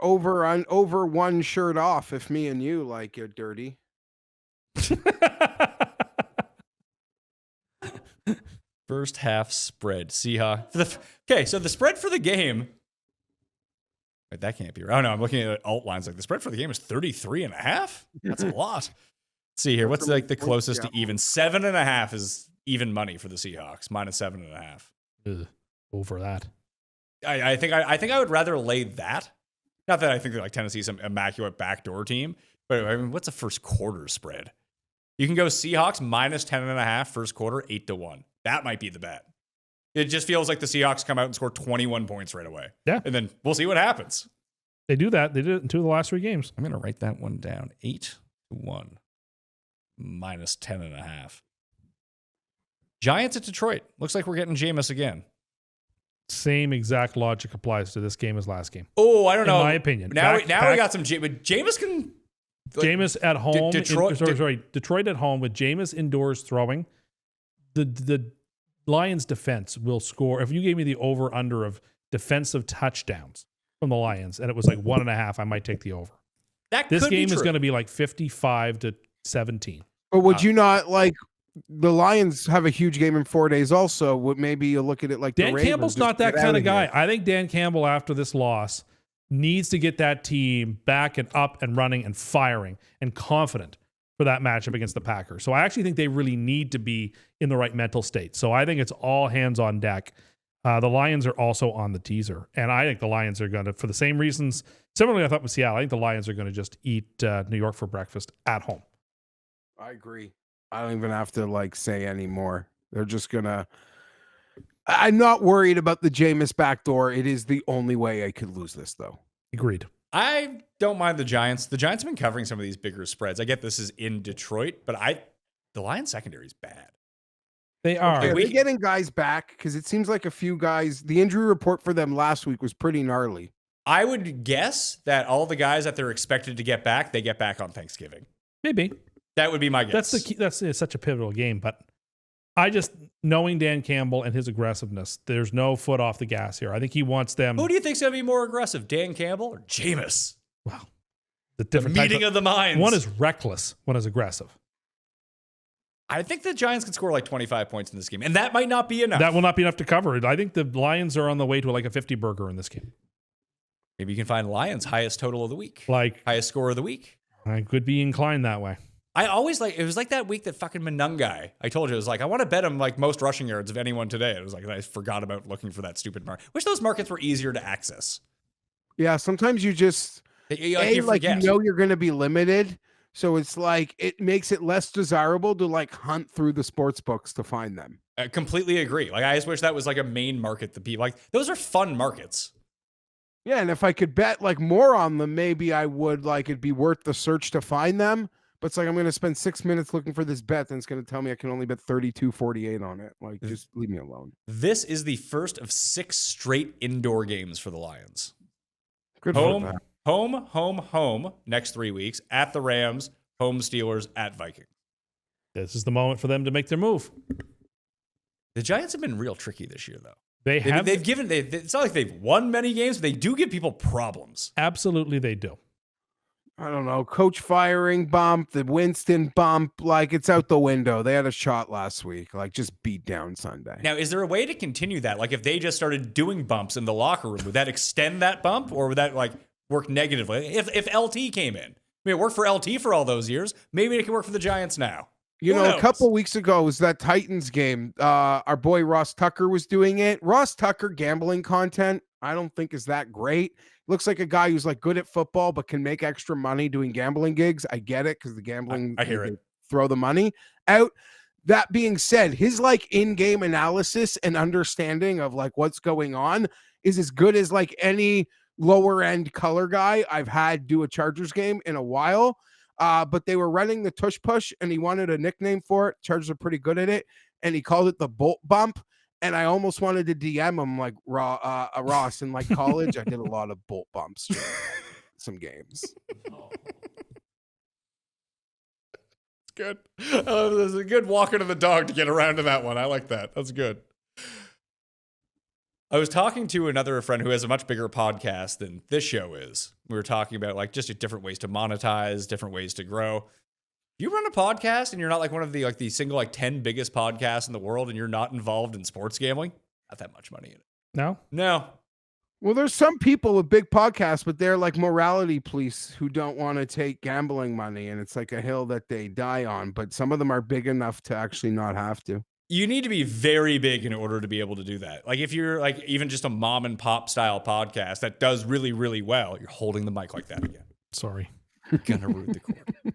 one shirt off if me and you like it dirty. First half spread. Seahawks. Okay, so the spread for the game. Wait, that can't be right. Oh, no, I'm looking at alt lines. Like the spread for the game is 33.5. That's a lot. Let's see here. What's like the closest to even? 7.5 is even money for the Seahawks. Minus 7.5. Over that. I think I would rather lay that. Not that I think that like Tennessee's an immaculate backdoor team, but I mean, what's a first quarter spread? You can go Seahawks minus 10.5 first quarter, 8-1. That might be the bet. It just feels like the Seahawks come out and score 21 points right away. Yeah. And then we'll see what happens. They do that. They did it in 2 of the last 3 games. I'm going to write that one down. 8-1 minus 10.5. Giants at Detroit. Looks like we're getting Jameis again. Same exact logic applies to this game as last game. Oh, I don't know. In my opinion. Now we got some but Jameis can... Jameis at home. Detroit, Detroit at home with Jameis indoors throwing. The Lions defense will score. If you gave me the over-under of touchdowns from the Lions and it was like 1.5, I might take the over. This game is going to be like 55-17. But would you not like... The Lions have a huge game in 4 days also. Maybe you look at it like Dan the Ravens. Campbell's not that kind of guy. I think Dan Campbell, after this loss, needs to get that team back and up and running and firing and confident for that matchup against the Packers. So I actually think they really need to be in the right mental state. So I think it's all hands on deck. The Lions are also on the teaser. And I think the Lions are going to, for the same reasons, similarly I thought with Seattle, I think the Lions are going to just eat New York for breakfast at home. I agree. I don't even have to like say anymore. They're just gonna I'm not worried about the Jameis backdoor. It is the only way I could lose this, though. Agreed. I don't mind the Giants. The Giants have been covering some of these bigger spreads. I get this is in Detroit, but the Lions secondary is bad. They are. Are they getting guys back? Because it seems like a few guys, the injury report for them last week was pretty gnarly. I would guess that all the guys that they're expected to get back, they get back on Thanksgiving. Maybe. That would be my guess. That's the key. That's it's such a pivotal game, but I just, knowing Dan Campbell and his aggressiveness, there's no foot off the gas here. I think he wants them. Who do you think's going to be more aggressive, Dan Campbell or Jameis? Wow. The different meeting of the minds. One is reckless, one is aggressive. I think the Giants can score like 25 points in this game, and that might not be enough. That will not be enough to cover it. I think the Lions are on the way to like a 50 burger in this game. Maybe you can find Lions highest total of the week. Like highest score of the week. I could be inclined that way. I always it was like that week that fucking Monungai. I told you, it was like, I want to bet him like most rushing yards of anyone today. It was like, I forgot about looking for that stupid market. Wish those markets were easier to access. Yeah, sometimes you just, you you know you're going to be limited. So it's like, it makes it less desirable to like hunt through the sports books to find them. I completely agree. Like, I just wish that was like a main market to be like, those are fun markets. Yeah, and if I could bet like more on them, maybe I would like it'd be worth the search to find them. But it's like I'm going to spend 6 minutes looking for this bet, and it's going to tell me I can only bet 32.48 on it. Like, just leave me alone. This is the first of 6 straight indoor games for the Lions. Good home. Next 3 weeks at the Rams, home Steelers, at Vikings. This is the moment for them to make their move. The Giants have been real tricky this year, though. It's not like they've won many games, but they do give people problems. Absolutely, they do. I don't know. Coach firing bump, the Winston bump, like it's out the window. They had a shot last week, like just beat down Sunday. Now, is there a way to continue that? Like if they just started doing bumps in the locker room, would that extend that bump or would that like work negatively? If LT came in, I mean, it worked for LT for all those years. Maybe it can work for the Giants now. You know, a couple weeks ago was that Titans game. Our boy Ross Tucker was doing it. Ross Tucker gambling content, I don't think is that great. Looks like a guy who's like good at football, but can make extra money doing gambling gigs. I get it because the gambling, I hear it. Throw the money out. That being said, his like in-game analysis and understanding of like what's going on is as good as like any lower end color guy I've had do a Chargers game in a while. But they were running the tush push and he wanted a nickname for it. Chargers are pretty good at it. And he called it the bolt bump. And I almost wanted to DM him like Ross in like college. I did a lot of bolt bumps, some games. It's good. There's a good walking of the dog to get around to that one. I like that. That's good. I was talking to another friend who has a much bigger podcast than this show is. We were talking about like just different ways to monetize, different ways to grow. You run a podcast and you're not like one of the single 10 biggest podcasts in the world and you're not involved in sports gambling. Not that much money in it. No. Well, there's some people with big podcasts, but they're like morality police who don't want to take gambling money. And it's like a hill that they die on. But some of them are big enough to actually not have to. You need to be very big in order to be able to do that. Like if you're like even just a mom and pop style podcast that does really, really well, you're holding the mic like that again. Sorry. Gonna root the cord.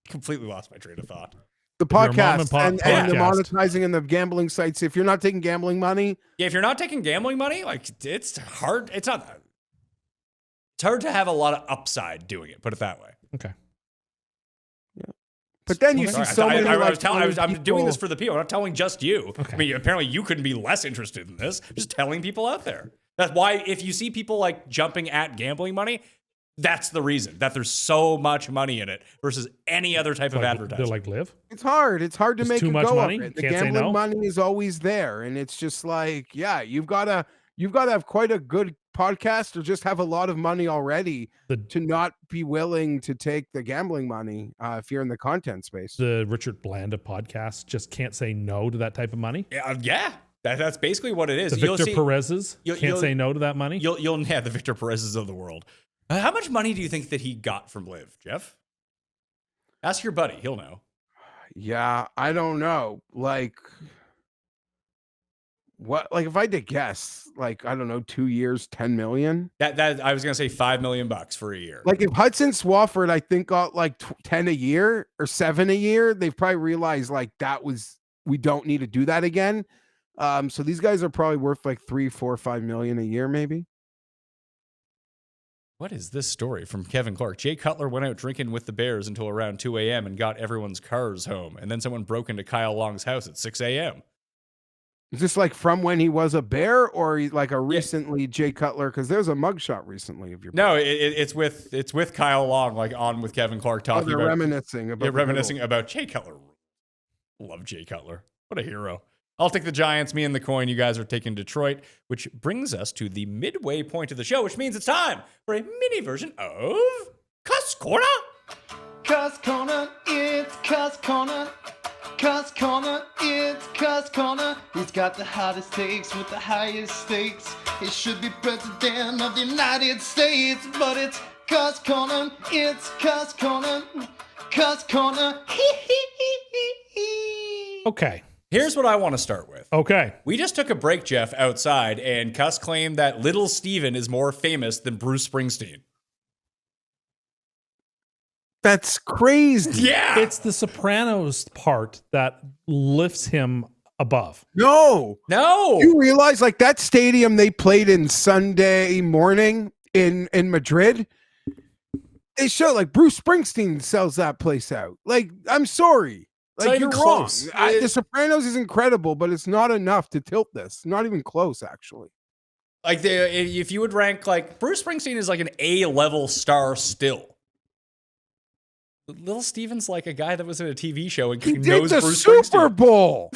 Completely lost my train of thought. The podcast and the podcast. monetizing and the gambling sites. If you're not taking gambling money. Yeah, if you're not taking gambling money, like it's hard. It's hard to have a lot of upside doing it. Put it that way. Okay. Yeah. But then you see so many. I'm doing this for the people. I'm not telling just you. Okay. I mean, apparently you couldn't be less interested in this. I'm just telling people out there. That's why if you see people like jumping at gambling money, that's the reason that there's so much money in it versus any other type of advertising. They're like live. It's hard. It's hard to There's make too it much go money? of it. The Can't say gambling no? money is always there, and it's just like, yeah, you've got to have quite a good podcast or just have a lot of money already to not be willing to take the gambling money if you're in the content space. The Richard Bland of podcasts just can't say no to that type of money. Yeah. That's basically what it is. The Victor Perez's can't say no to that money. You'll the Victor Perez's of the world. How much money do you think that he got from Live, Geoff? Ask your buddy. He'll know. Yeah, I don't know. Like, what? Like, if I had to guess, like, I don't know, 2 years, 10 million. That I was gonna say $5 million for a year. Like, if Hudson Swafford, I think, got like 10 a year or 7 a year, they've probably realized like that was we don't need to do that again. So these guys are probably worth like 3, 4, 5 million a year, maybe. What is this story from Kevin Clark? Jay Cutler went out drinking with the Bears until around 2 a.m. and got everyone's cars home. And then someone broke into Kyle Long's house at 6 a.m. Is this like from when he was a Bear, or like a recently Jay Cutler? Because there's a mugshot recently of your. No, it's with Kyle Long, like on with Kevin Clark talking about reminiscing about about Jay Cutler. Love Jay Cutler. What a hero. I'll take the Giants. Me and the coin. You guys are taking Detroit, which brings us to the midway point of the show, which means it's time for a mini version of Cust Corner. Cust Corner, it's Cust Corner. Cust Corner, it's Cust Corner. He's got the hottest takes with the highest stakes. He should be president of the United States, but it's Cust Corner, it's Cust Corner. Cust Corner, Okay. Here's what I want to start with. Okay. We just took a break, Geoff, outside, and Cust claimed that Little Steven is more famous than Bruce Springsteen. That's crazy. Yeah. It's the Sopranos part that lifts him above. No. No. You realize like that stadium they played in Sunday morning in Madrid? They show like Bruce Springsteen sells that place out. Like, I'm sorry. It's Like, not you're even wrong. close. The Sopranos is incredible, but it's not enough to tilt this. Not even close, actually. Like, if you would rank, like, Bruce Springsteen is like an A-level star still. Little Steven's like a guy that was in a TV show and He knows did the Bruce Super Springsteen. Bowl.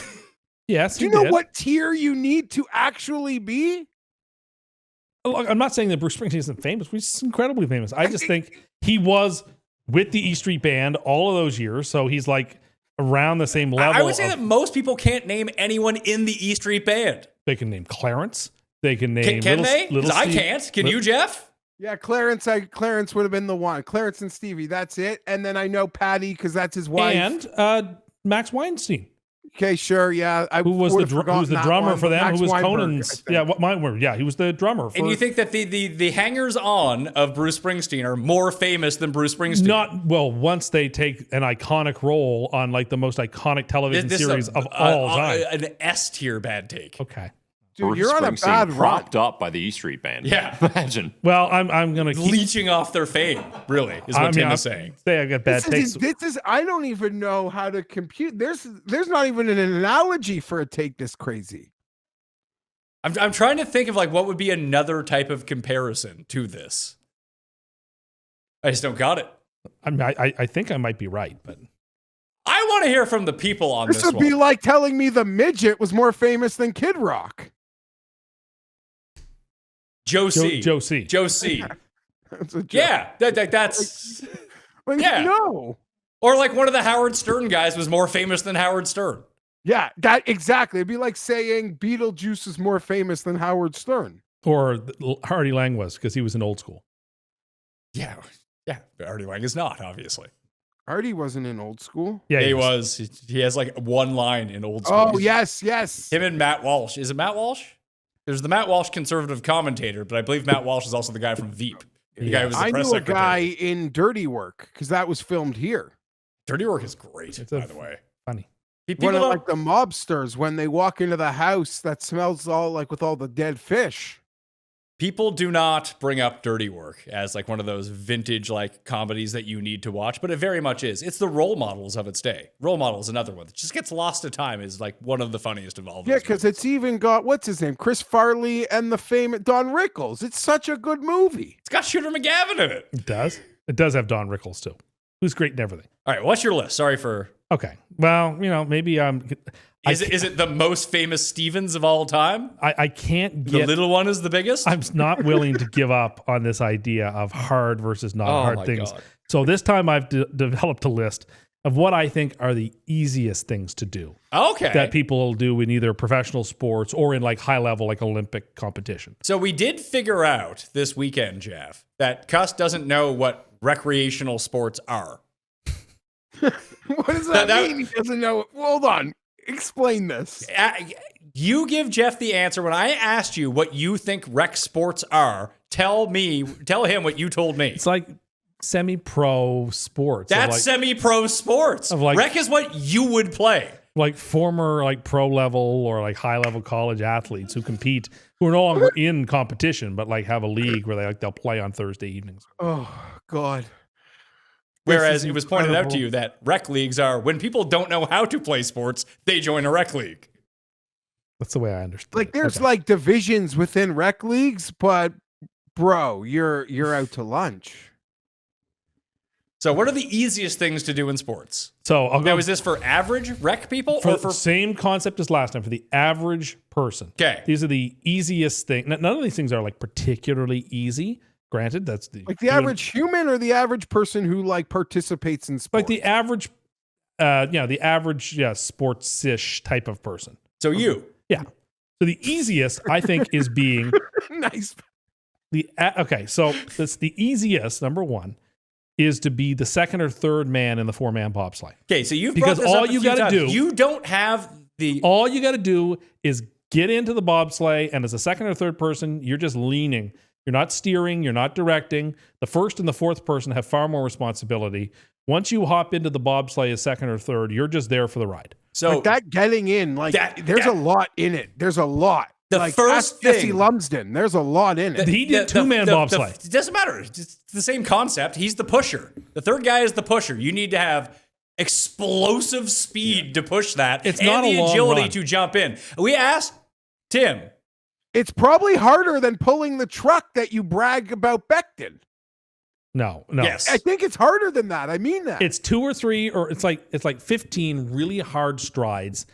Yes, Do you he know did. what tier you need to actually be? Look, I'm not saying that Bruce Springsteen isn't famous. He's incredibly famous. I just think he was with the E Street Band all of those years, so he's like around the same level. I would say that most people can't name anyone in the E Street Band. They can name Clarence. They can name Can they? Little 'Cause I Steve- can't. Can you, Geoff? Yeah, Clarence would have been the one. Clarence and Stevie, that's it. And then I know Patty because that's his wife. and Max Weinstein, Okay, sure, yeah. who was the drummer for them? Max Who was Weinberg, Conan's? I think. Yeah, he was the drummer. For, And you think that the hangers-on of Bruce Springsteen are more famous than Bruce Springsteen? not well. Once they take an iconic role on like the most iconic television This is series of all time. an S-tier bad take. Okay. Dude, Bruce you're on a Springsteen bad run. propped up by the E Street Band. Yeah. Imagine. Well, I'm gonna keep. Leeching off their fame, really, is what Tim is saying. Say I got bad This takes. is I don't even know how to compute. There's not even an analogy for a take this crazy. I'm trying to think of like what would be another type of comparison to this. I just don't got it. I think I might be right, but I want to hear from the people on This this would be one. like telling me the midget was more famous than Kid Rock. Joe C. Joe C. Joe C. That's a joke. Yeah, that's Like, yeah. no. or like one of the Howard Stern guys was more famous than Howard Stern. Yeah, that exactly. It'd be like saying Beetlejuice is more famous than Howard Stern. or Hardy Lang was because he was in Old School. Yeah, but Artie Lang is not, obviously. Artie wasn't in Old School. Yeah, he was. He has like one line in Old School. Oh, yes. Him and Matt Walsh. Is it Matt Walsh? There's the Matt Walsh conservative commentator, but I believe Matt Walsh is also the guy from Veep. The guy who was the I press knew a secretary. guy in Dirty Work because that was filmed here. Dirty Work is great, It's by the way. funny. People One of don't- like the mobsters when they walk into the house that smells all like with all the dead fish. People do not bring up Dirty Work as like one of those vintage like comedies that you need to watch, but it very much is. It's the role models of its day. Role Model is another one that just gets lost to time. Is like one of the funniest of all. Yeah, those because movies. it's even got what's his name, Chris Farley and the famous Don Rickles. It's such a good movie. It's got Shooter McGavin in it. It does. It does have Don Rickles too, who's great in everything. All right, what's your list? Sorry for. Okay. Well, maybe Is it the most famous Stevens of all time? I can't The get. little one is the biggest. I'm not willing to give up on this idea of hard versus not Oh hard my things. God. So this time I've developed a list of what I think are the easiest things to do Okay. that people will do in either professional sports or in like high level, like Olympic competition. So we did figure out this weekend, Geoff, that Cust doesn't know what recreational sports are. What does that mean? He doesn't know. Hold on. Explain this. You give Geoff the answer when I asked you what you think rec sports are. Tell him what you told me. It's like semi-pro sports. That's semi-pro sports. of like- Rec is what you would play. like former like pro level or like high level college athletes who compete, who are no longer in competition, but like have a league where they'll play on Thursday evenings. Oh God. Whereas it was pointed out to you that rec leagues are when people don't know how to play sports, they join a rec league. That's the way I understand. Like it. there's Okay. like divisions within rec leagues, but bro, you're out to lunch. So what are the easiest things to do in sports? So I'll go Now, is this for average rec people for or the for same concept as last time for the average person. Okay. These are the easiest thing. None of these things are like particularly easy. Granted, that's the Like the average human or the average person who like participates in sports. like the average, the average, sports-ish type of person. So you. Yeah. So the easiest, I think, is being Nice. okay. So that's the easiest. Number one is to be the second or third man in the 4-man bobsleigh. Okay, so you've Because brought this all up a you few gotta times. do- You don't have the All you got to do is get into the bobsleigh, and as a second or third person, you're just leaning. You're not steering. You're not directing. The first and the fourth person have far more responsibility. Once you hop into the bobsleigh as second or third, you're just there for the ride. so Like that getting in, like there's a lot in it. There's a lot. The like, first ask Jesse thing- Lumsden, there's a lot in it. He did two-man bobsleigh. It doesn't matter. It's the same concept. He's the pusher. The third guy is the pusher. You need to have explosive speed to push that. It's and not the a long agility run. to jump in. We asked Tim. It's probably harder than pulling the truck that you brag about Becton. No. Yes. I think it's harder than that. I mean that. It's 2 or 3, or it's like 15 really hard strides,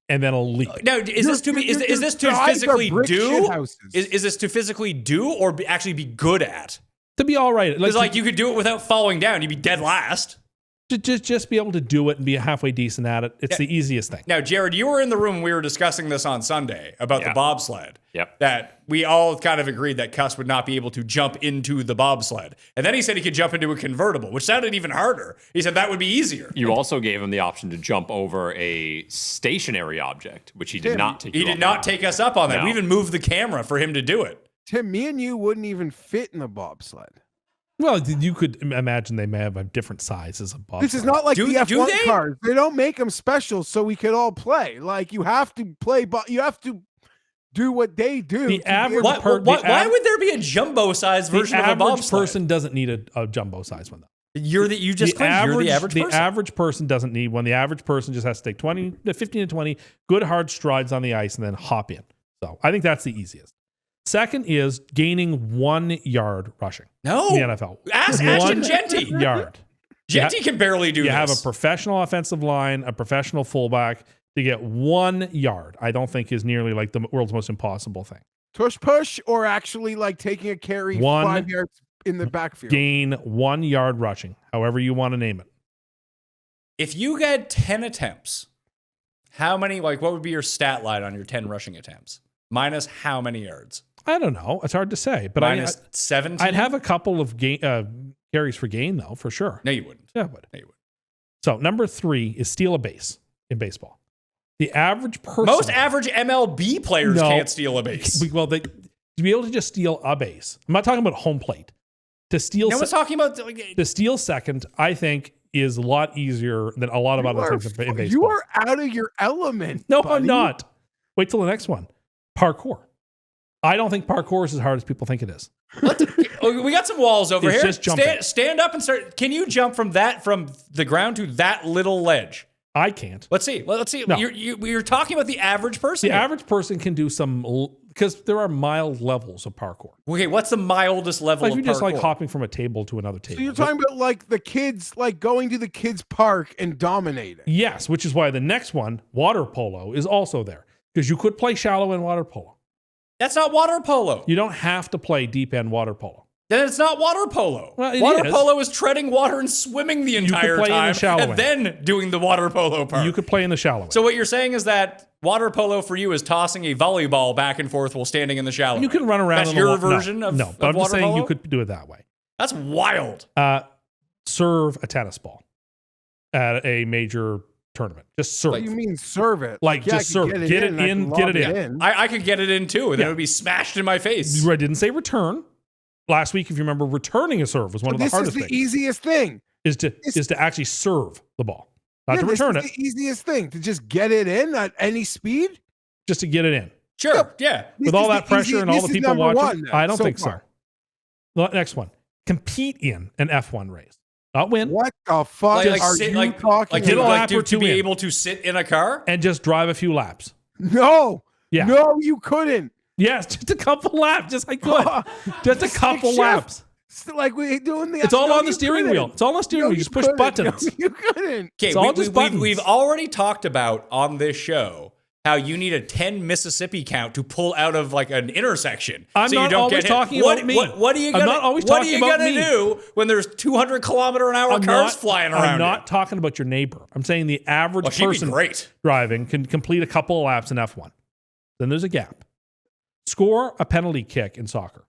and then a leap. Now, is this to be? Is this to strides are physically brick do? shithouses. Is this to physically do or actually be good at? To be all right, Because like you could do it without falling down. You'd be dead last. to just be able to do it and be halfway decent at it. It's the easiest thing. Now, Jared, you were in the room when we were discussing this on Sunday about the Yeah. bobsled. Yep. That we all kind of agreed that Cust would not be able to jump into the bobsled. And then he said he could jump into a convertible, which sounded even harder. He said that would be easier. You also gave him the option to jump over a stationary object, which he did not take. He you did up not on. take us up on that. No. We even moved the camera for him to do it. Tim, me and you wouldn't even fit in the bobsled. Well, you could imagine they may have different sizes of bobsled. This is not like Do- the do F1 they? cars. They don't make them special so we could all play. Like you have to play, but you have to do what they do. The to be average able- Why would there be a jumbo-sized the version of a average bobsled? person doesn't need a jumbo size one. Though. You just claimed you're the average person. The average person doesn't need one. The average person just has to take 15 to 20 good hard strides on the ice and then hop in. So I think that's the easiest. Second is gaining 1 yard rushing. No. In the NFL. Ask Ashton Genty. Yard. Genty can barely do You this. have a professional offensive line, a professional fullback to get 1 yard. I don't think is nearly like the world's most impossible thing. tush push or actually like taking a carry 5 yards in the backfield. Gain 1 yard rushing, however you want to name it. If you get 10 attempts, how many, what would be your stat line on your 10 rushing attempts? Minus how many yards? I don't know. It's hard to say, but Minus 17? I'd have a couple of carries for gain though, for sure. No, you wouldn't. Yeah, I would. No, you wouldn't. So number 3 is steal a base in baseball. The average person, Most average MLB players can't steal a base. Well, to be able to just steal a base. I'm not talking about home plate. To steal, No one's talking about to steal second, I think is a lot easier than a lot of other things in baseball. You are out of your element. No, buddy. I'm not. Wait till the next one. Parkour. I don't think parkour is as hard as people think it is. We got some walls over It's here. just jumping. Stand up and start. Can you jump from the ground to that little ledge? I can't. Let's see. Let's see. No. You're talking about the average person. The here. average person can do some, because there are mild levels of parkour. Okay, what's the mildest level Like of you're parkour? just like hopping from a table to another table. So you're talking about like the kids, like going to the kids' park and dominating. Yes, which is why the next one, water polo, is also there. Because you could play shallow end water polo. That's not water polo. You don't have to play deep end water polo. Then it's not water polo. Well, it water is. polo is treading water and swimming the entire play in the time, shallow and end. then doing the water polo part. You could play in the shallow end. So what you're saying is that water polo for you is tossing a volleyball back and forth while standing in the shallow. You can run around. That's in the your wa- version no, of no. But of I'm just water saying polo? you could do it that way. That's wild. Serve a tennis ball at a major tournament. Just serve. What do you mean serve it? Like, yeah, just I could serve. Get Get it it in, I in, can get lob it in. I could get it in too, and then Yeah. it would be smashed in my face. I didn't say return. Last week, if you remember, returning a serve was one of the This is hardest the things. easiest thing. Is to actually serve the ball. not to return it, the easiest thing to just get it in at any speed. just to get it in. Sure. Yeah. With all that pressure and all the people watching, I don't think so. The next one, compete in an F1 race, not win. What the fuck Like, are sit, you like, talking like, Get a about? lap or to two be in. able to sit in a car? And just drive a few laps. No. Yeah. No, you couldn't. Yes, just a couple laps. Just I could. Just a couple shift. laps. It's like we doing the. It's all no, on the you steering couldn't. wheel. It's all on the steering No, wheel. You you just push couldn't. buttons. No, you couldn't. Okay, It's all just buttons. we've already talked about on this show how you need a 10 Mississippi count to pull out of like an intersection. I'm so not you don't always get hit. talking about me. What are you I'm gonna, not always what talking are you about gonna me. do when there's 200-kilometer-an-hour I'm cars not, flying around? I'm not talking about your neighbor. I'm saying the average Well, she'd be person great. driving can complete a couple of laps in F1. Then there's a gap. Score a penalty kick in soccer.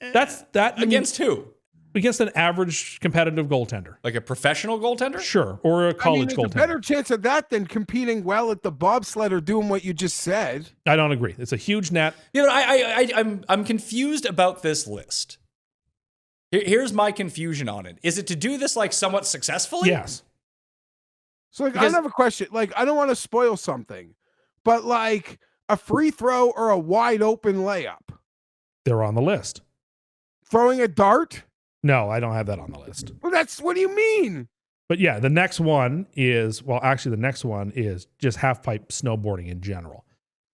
That's that Against who? against an average competitive goaltender. Like a professional goaltender? Sure, or a college there's a goaltender. better chance of that than competing well at the bobsled or doing what you just said. I don't agree. It's a huge net. Yeah, but I'm confused about this list. Here's my confusion on it. Is it to do this like somewhat successfully? Yes. So like, Because- I have a question. Like, I don't want to spoil something, but like a free throw or a wide open layup, They're on the list. throwing a dart. No, I don't have that on the list. Well, that's what do you mean? But yeah, the next one is, well, actually, the next one is just half pipe snowboarding in general.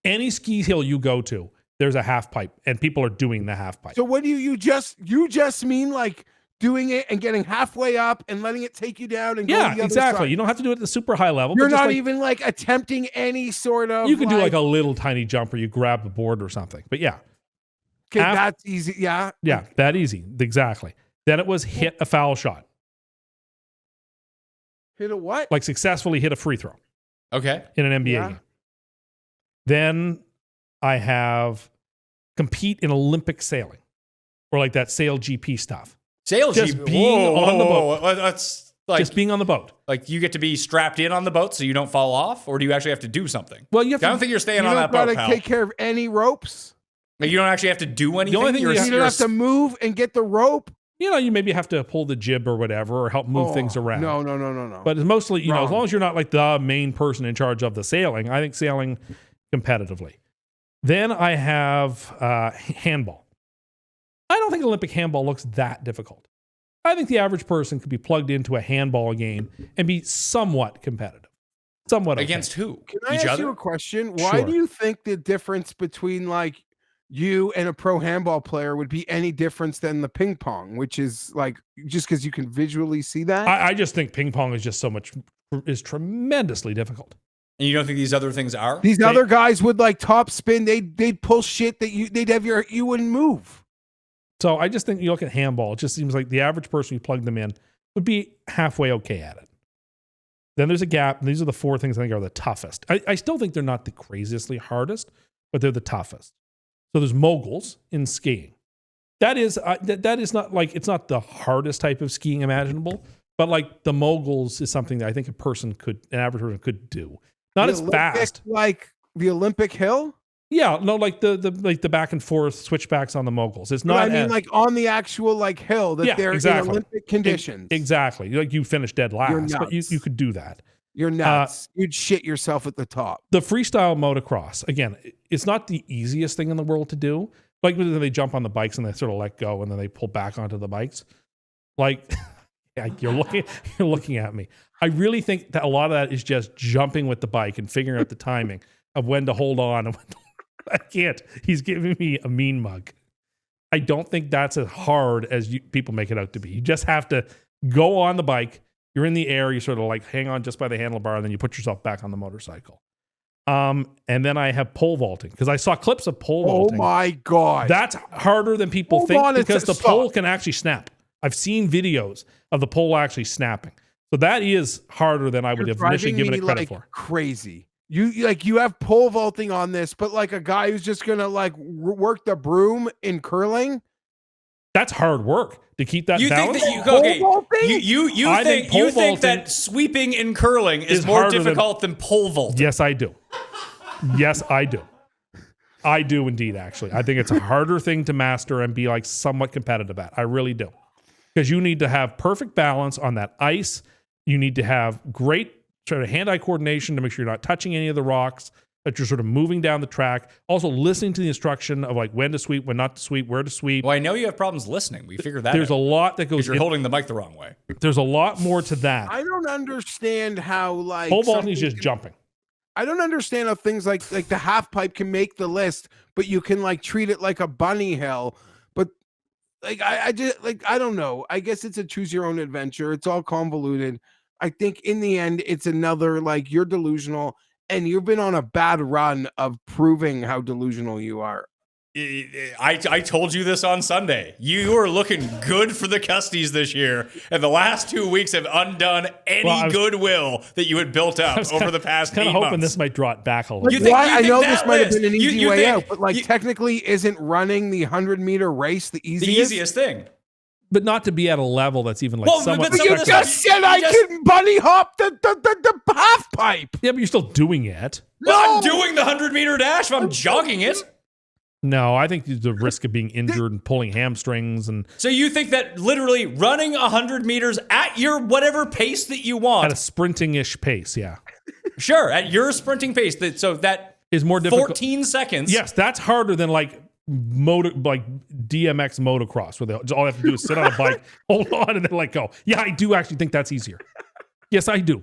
Any ski hill you go to, there's a half pipe, and people are doing the half pipe. So what do you just mean like doing it and getting halfway up and letting it take you down and go to Yeah, the other exactly. side? You don't have to do it at the super high level. You're but just not like, even like attempting any sort of. You could do like a little tiny jump where you grab a board or something. But yeah, Okay, half- that's easy. Yeah. yeah, that easy. Exactly. Then it was hit a foul shot, Hit a what? like successfully hit a free throw Okay. in an NBA Yeah. game. Then I have compete in Olympic sailing or like that sail GP stuff. Sail Just Jeep. being on the boat. Whoa. That's like, Just being on the boat. like you get to be strapped in on the boat so you don't fall off, or do you actually have to do something? Well, you have I don't to. think you're staying You on don't that boat, gotta pal. take care of any ropes. Like, you don't actually have to do anything. only thing you have- You don't have to move and get the rope. You know, you maybe have to pull the jib or whatever, or help move things Oh, around. No. But it's mostly, you know, as Wrong. long as you're not like the main person in charge of the sailing, I think sailing competitively. Then I have handball. I don't think Olympic handball looks that difficult. I think the average person could be plugged into a handball game and be somewhat competitive. Somewhat okay. Against who? Can I Each ask other? you a question? Why Sure. do you think the difference between like you and a pro handball player would be any difference than the ping pong, which is like just because you can visually see that? I just think ping pong is just is tremendously difficult. And you don't think these other things are? These other guys would like top spin. They'd pull shit that they'd have you wouldn't move. So I just think you look at handball, it just seems like the average person who plugged them in would be halfway okay at it. Then there's a gap, and these are the four things I think are the toughest. I still think they're not the craziously hardest, but they're the toughest. So there's moguls in skiing. That is that is not like, it's not the hardest type of skiing imaginable, but like the moguls is something that I think an average person could do. Not The as Olympic, fast. like the Olympic hill. Yeah, no, like the back and forth switchbacks on the moguls. It's But not. I mean, as- like on the actual like hill that Yeah, they're exactly. in Olympic conditions. Exactly. Like you finish dead last, but nuts. you could do that. You're nuts. You'd shit yourself at the top. The freestyle motocross, again, it's not the easiest thing in the world to do. Like when they jump on the bikes and they sort of let go and then they pull back onto the bikes. Like yeah, you're looking at me. I really think that a lot of that is just jumping with the bike and figuring out the timing of when to hold on and when to, I can't. He's giving me a mean mug. I don't think that's as hard as people make it out to be. You just have to go on the bike. You're in the air. You sort of like hang on just by the handlebar, and then you put yourself back on the motorcycle. And then I have pole vaulting because I saw clips of pole Oh vaulting. my god. That's harder than people Hold think on a because the sec- pole stop. can actually snap. I've seen videos of the pole actually snapping. So that is harder than I would You're have initially driving given me it credit like for. crazy. You have pole vaulting on this, but like a guy who's just gonna like work the broom in curling. That's hard work to keep that You think balance. that you Pole okay? vaulting? You I think think pole you think vaulting that sweeping in curling is is more harder than- difficult than pole vaulting? Yes, I do. Yes, I do. I do indeed, actually. I think it's a harder thing to master and be like somewhat competitive at. I really do. Because you need to have perfect balance on that ice You need to have great sort of hand-eye coordination to make sure you're not touching any of the rocks, that you're sort of moving down the track. Also listening to the instruction of like when to sweep, when not to sweep, where to sweep. Well, I know you have problems listening. We figured that There's out. a lot that goes Because you're holding the mic the wrong way. There's a lot more to that. I don't understand how like Pole vaulting is something just jumping. I don't understand how things like the half pipe can make the list, but you can like treat it like a bunny hill. But like I just like I don't know. I guess it's a choose your own adventure. It's all convoluted. I think in the end, it's another like you're delusional, and you've been on a bad run of proving how delusional you are. I told you this on Sunday. You are looking good for the Custies this year, and the last 2 weeks have undone any goodwill that you had built up over the past 8 months. Kind of hoping this might draw it back a little. Like, I know this might have been an easy way out, but like technically, isn't running the 100-meter race the easiest? The easiest thing. But not to be at a level that's even like somewhat. But you just said I can bunny hop the half pipe. Yeah, but you're still doing it. Well, I'm doing the 100-meter dash if I'm jogging it. No, I think the risk of being injured and pulling hamstrings and. So you think that literally running 100 meters at your whatever pace that you want, at a sprinting-ish pace, yeah. Sure, at your sprinting pace, so that is more difficult. 14 seconds. Yes, that's harder than like DMX motocross, where all they have to do is sit on a bike, hold on, and then let go. Yeah, I do actually think that's easier. Yes, I do.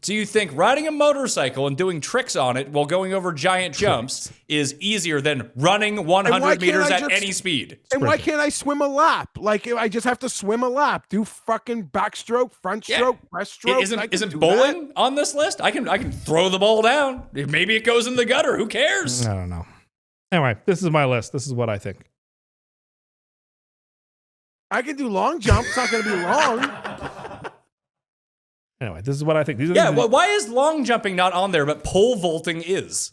So you think riding a motorcycle and doing tricks on it while going over giant jumps is easier than running 100 meters at any speed? And why can't I swim a lap? Like I just have to swim a lap, do fucking backstroke, front stroke, breaststroke. Isn't bowling on this list? I can throw the ball down. Maybe it goes in the gutter. Who cares? I don't know. Anyway, this is my list. This is what I think. I can do long jump. It's not going to be long. Anyway, this is what I think. Well, why is long jumping not on there, but pole vaulting is?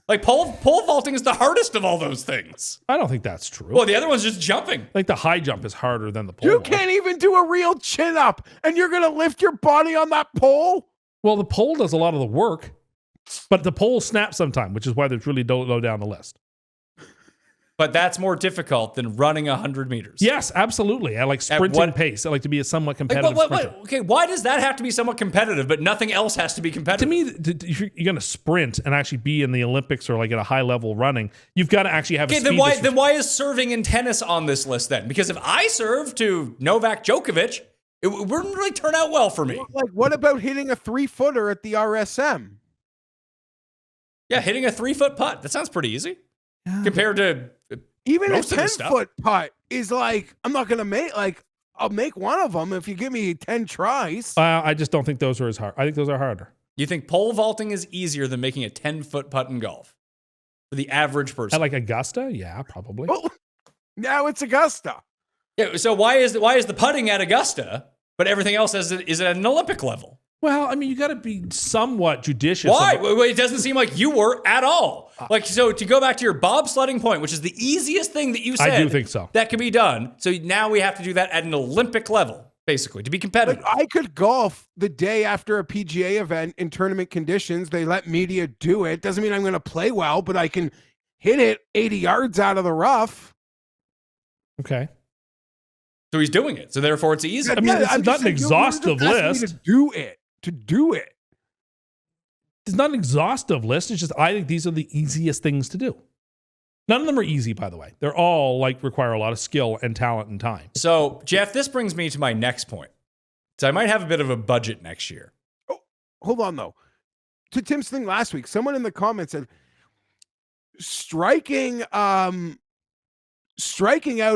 Like pole vaulting is the hardest of all those things. I don't think that's true. Well, the other one's just jumping. I think the high jump is harder than the pole. You can't even do a real chin up, and you're going to lift your body on that pole? Well, the pole does a lot of the work, but the pole snaps sometime, which is why it's really low down the list. But that's more difficult than running 100 meters. Yes, absolutely. I like sprinting pace. I like to be a somewhat competitive sprinter. Okay, why does that have to be somewhat competitive, but nothing else has to be competitive? To me, if you're going to sprint and actually be in the Olympics or like at a high level running, you've got to actually have a speed. Then why is serving and tennis on this list then? Because if I serve to Novak Djokovic, it wouldn't really turn out well for me. Like, what about hitting a 3-footer at the RSM? Yeah, hitting a 3-foot putt. That sounds pretty easy. Yeah. Compared to even a 10-foot putt is like, I'm not going to make, like, I'll make one of them if you give me 10 tries. I just don't think those are as hard. I think those are harder. You think pole vaulting is easier than making a 10-foot putt in golf for the average person? At like Augusta? Yeah, probably. Well, now it's Augusta. Yeah, so why is the putting at Augusta, but everything else is at an Olympic level? Well, I mean, you got to be somewhat judicious. Why? It doesn't seem like you were at all. Like, so to go back to your bobsledding point, which is the easiest thing that you said. I do think so. That can be done. So now we have to do that at an Olympic level, basically, to be competitive. Like, I could golf the day after a PGA event in tournament conditions. They let media do it. Doesn't mean I'm going to play well, but I can hit it 80 yards out of the rough. Okay. So he's doing it. So therefore it's easy. I mean, it's not an exhaustive list. To do it. It's not an exhaustive list. It's just, I think these are the easiest things to do. None of them are easy, by the way. They're all like require a lot of skill and talent and time. So, Geoff, this brings me to my next point. So I might have a bit of a budget next year. Oh, hold on though. To Tim's thing last week, someone in the comments said striking out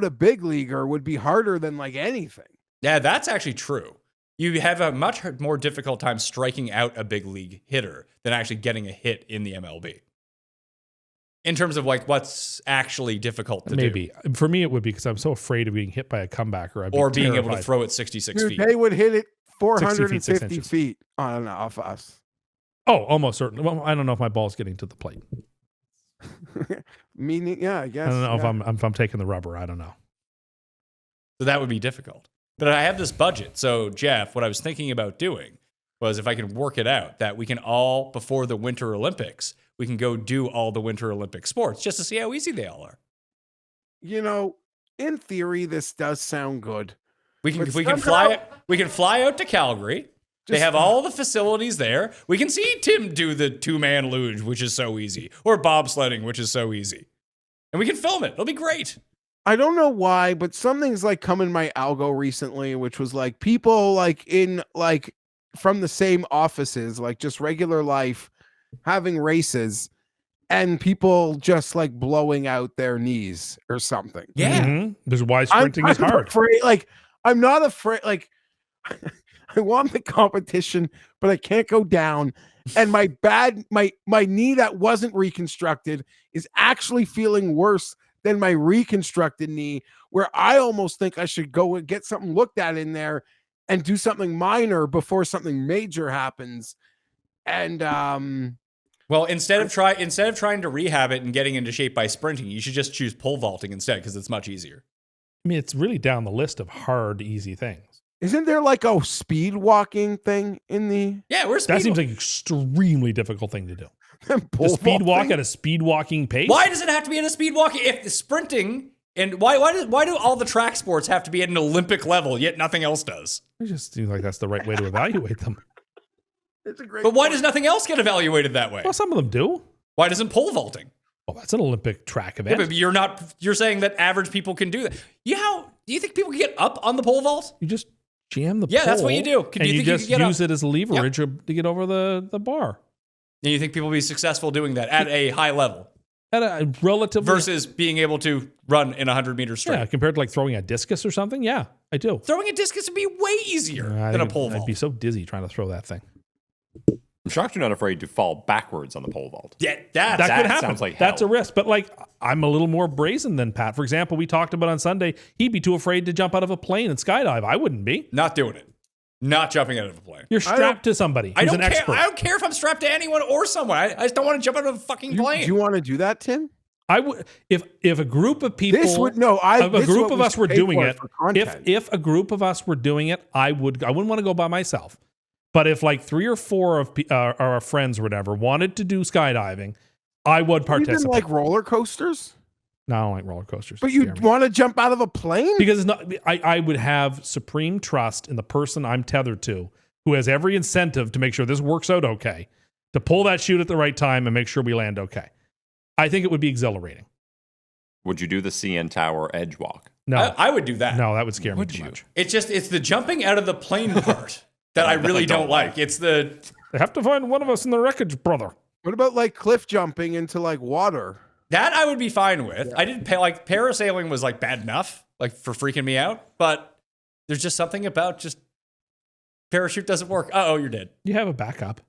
a big leaguer would be harder than like anything. Yeah, that's actually true. You have a much more difficult time striking out a big league hitter than actually getting a hit in the MLB. In terms of like what's actually difficult to do. Maybe. For me, it would be because I'm so afraid of being hit by a comebacker. Or being able to throw it 66 feet. They would hit it 450 feet on off us. Oh, almost certainly. Well, I don't know if my ball's getting to the plate. Meaning, yeah, I guess. I don't know if I'm taking the rubber. I don't know. So that would be difficult. But I have this budget. So, Geoff, what I was thinking about doing was if I could work it out, that we can all, before the Winter Olympics, we can go do all the Winter Olympic sports just to see how easy they all are. You know, in theory, this does sound good. We can fly out to Calgary. They have all the facilities there. We can see Tim do the 2-man luge, which is so easy, or bobsledding, which is so easy. And we can film it. It'll be great. I don't know why, but something's like come in my algo recently, which was like people like in like from the same offices, like just regular life, having races, and people just like blowing out their knees or something. Yeah. Mm-hmm. There's why sprinting is I'm hard. afraid, like I'm not afraid. Like I want the competition, but I can't go down. And my knee that wasn't reconstructed is actually feeling worse than my reconstructed knee, where I almost think I should go and get something looked at in there and do something minor before something major happens. And well, instead of trying to rehab it and getting into shape by sprinting, you should just choose pole vaulting instead because it's much easier. I mean, it's really down the list of hard, easy things. isn't there like a speed walking thing in the? Yeah, we're That seems like an extremely difficult thing to do. To pole speed walk vaulting? at a speed walking pace. Why does it have to be at a speed walking? If the sprinting and why do all the track sports have to be at an Olympic level yet nothing else does? I just seem like that's the right way to evaluate them. It's a great. But why point. does does nothing else get evaluated that way? Well, some of them do. Why doesn't pole vaulting? Well, that's an Olympic track Yeah, event. but you're saying that average people can do that. Do you think people can get up on the pole vault? You just jam the Yeah, pole. that's what you do. Do And you you think you just could get use it as leverage to get over the bar. And you think people will be successful doing that at a high level At a relatively versus being able to run in 100 meters straight? yeah, compared to like throwing a discus or something. Yeah, I do. Throwing a discus would be way easier I than a think pole I'd vault. be so dizzy trying to throw that thing. I'm shocked you're not afraid to fall backwards on the pole vault. Yeah, That that's could happen. sounds like That's a hell. risk. But like, I'm a little more brazen than Pat. For example, we talked about on Sunday, he'd be too afraid to jump out of a plane and skydive. I wouldn't be. not doing it. Not jumping out of a plane. You're strapped to somebody I who's don't an care. expert. I don't care if I'm strapped to anyone or someone. I just don't want to jump out of a fucking Do plane. you want to do that, Tim? I would if a group of people This would no. I. if a this is group what of we us should were pay doing for it, for content. if a group of us were doing it, I wouldn't want to go by myself. But if like 3 or 4 of our friends or whatever wanted to do skydiving, I would you participate. didn't like roller coasters, No, I don't like roller coasters. but you Scare me. want to jump out of a plane? Because it's not. I would have supreme trust in the person I'm tethered to, who has every incentive to make sure this works out okay, to pull that chute at the right time and make sure we land okay. I think it would be exhilarating. Would you do the CN Tower edge walk? No, I would do that. no, that would scare me Would too you? much. It's the jumping out of the plane part that I really don't like. It's the They have to find one of us in the wreckage, brother. What about like cliff jumping into like water? that I would be fine with. I didn't pay like parasailing was like bad enough, like for freaking me out. But there's just something about just parachute doesn't work. Oh, you're dead. You have a backup.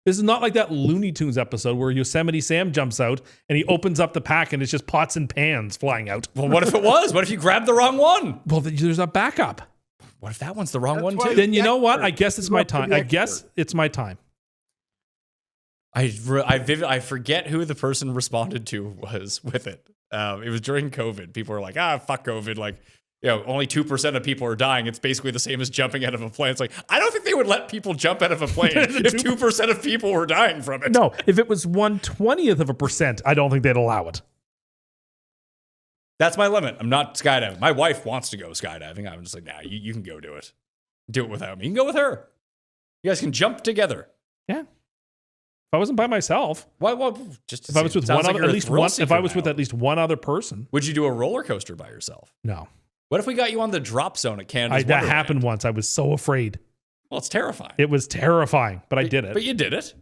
This is not like that Looney Tunes episode where Yosemite Sam jumps out and he opens up the pack and it's just pots and pans flying out. Well, what if it was? What if you grabbed the wrong one? Well, there's a backup. What if that one's the wrong That's one why- too? Then you the know what? expert. I guess it's You my go for time. the I guess expert. it's my time. I forget who the person responded to was with it. It was during COVID. People were like, fuck COVID. Like, only 2% of people are dying. It's basically the same as jumping out of a plane. It's like, I don't think they would let people jump out of a plane if 2% of people were dying from it. No, if it was 1/20%, I don't think they'd allow it. That's my limit. I'm not skydiving. My wife wants to go skydiving. I'm just like, nah, you can go do it. Do it without me. You can go with her. You guys can jump together. Yeah. If I wasn't by myself, Well, just if I was with one other, at least one, if I was with at least one other person, would you do a roller coaster by yourself? no. What if we got you on the drop zone at Canada's That Wonderland? happened once. I was so afraid. Well, it's terrifying. It was terrifying, but I did it. But you did it.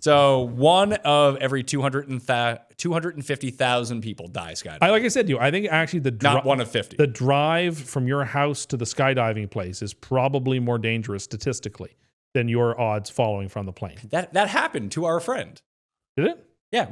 So one of every 250,000 people die skydiving. Like I said to you, I think actually Not one of 50. the drive from your house to the skydiving place is probably more dangerous statistically than your odds following from the plane. That happened to our friend. Did it? Yeah,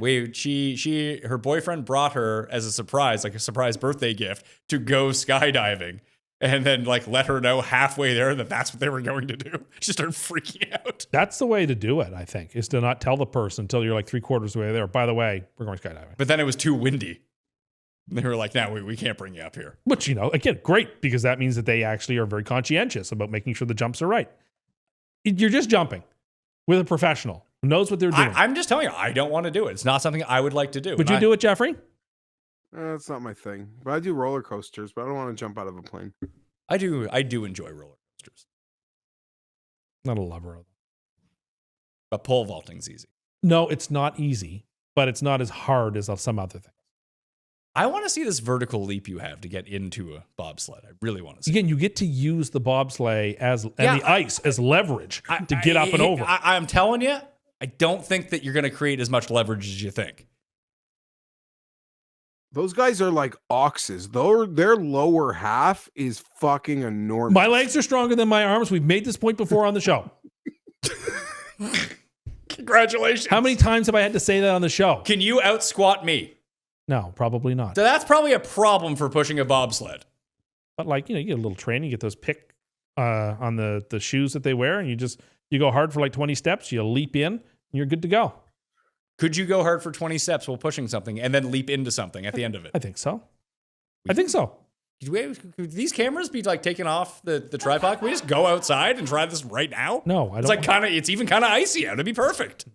her boyfriend brought her as a surprise, like a surprise birthday gift, to go skydiving, and then like let her know halfway there that that's what they were going to do. She started freaking out. That's the way to do it, I think, is to not tell the person until you're like 3/4 of the way there. By the way, we're going skydiving. But then it was too windy. And they were like, "No, we can't bring you up here." Which, again, great, because that means that they actually are very conscientious about making sure the jumps are right. You're just jumping with a professional who knows what they're doing. I'm just telling you, I don't want to do it. It's not something I would like to do. Would you do it, Jeffrey? That's not my thing. But I do roller coasters, but I don't want to jump out of a plane. I do enjoy roller coasters. Not a lover of them. But pole vaulting's easy. No, it's not easy, but it's not as hard as some other things. I want to see this vertical leap you have to get into a bobsled. I really want to see. Again, you get to use the bobsleigh and the ice as leverage to get up and over. I'm telling you, I don't think that you're going to create as much leverage as you think. Those guys are like oxes. Their lower half is fucking enormous. My legs are stronger than my arms. We've made this point before on the show. Congratulations. How many times have I had to say that on the show? Can you out squat me? No, probably not. So that's probably a problem for pushing a bobsled. But like, you get a little training, you get those pick on the shoes that they wear, and you go hard for like 20 steps, you leap in, and you're good to go. Could you go hard for 20 steps while pushing something and then leap into something at the end of it? I think so. Could these cameras be like taking off the tripod? Can we just go outside and try this right now? No, I don't. It's even kind of icy out. It'd be perfect.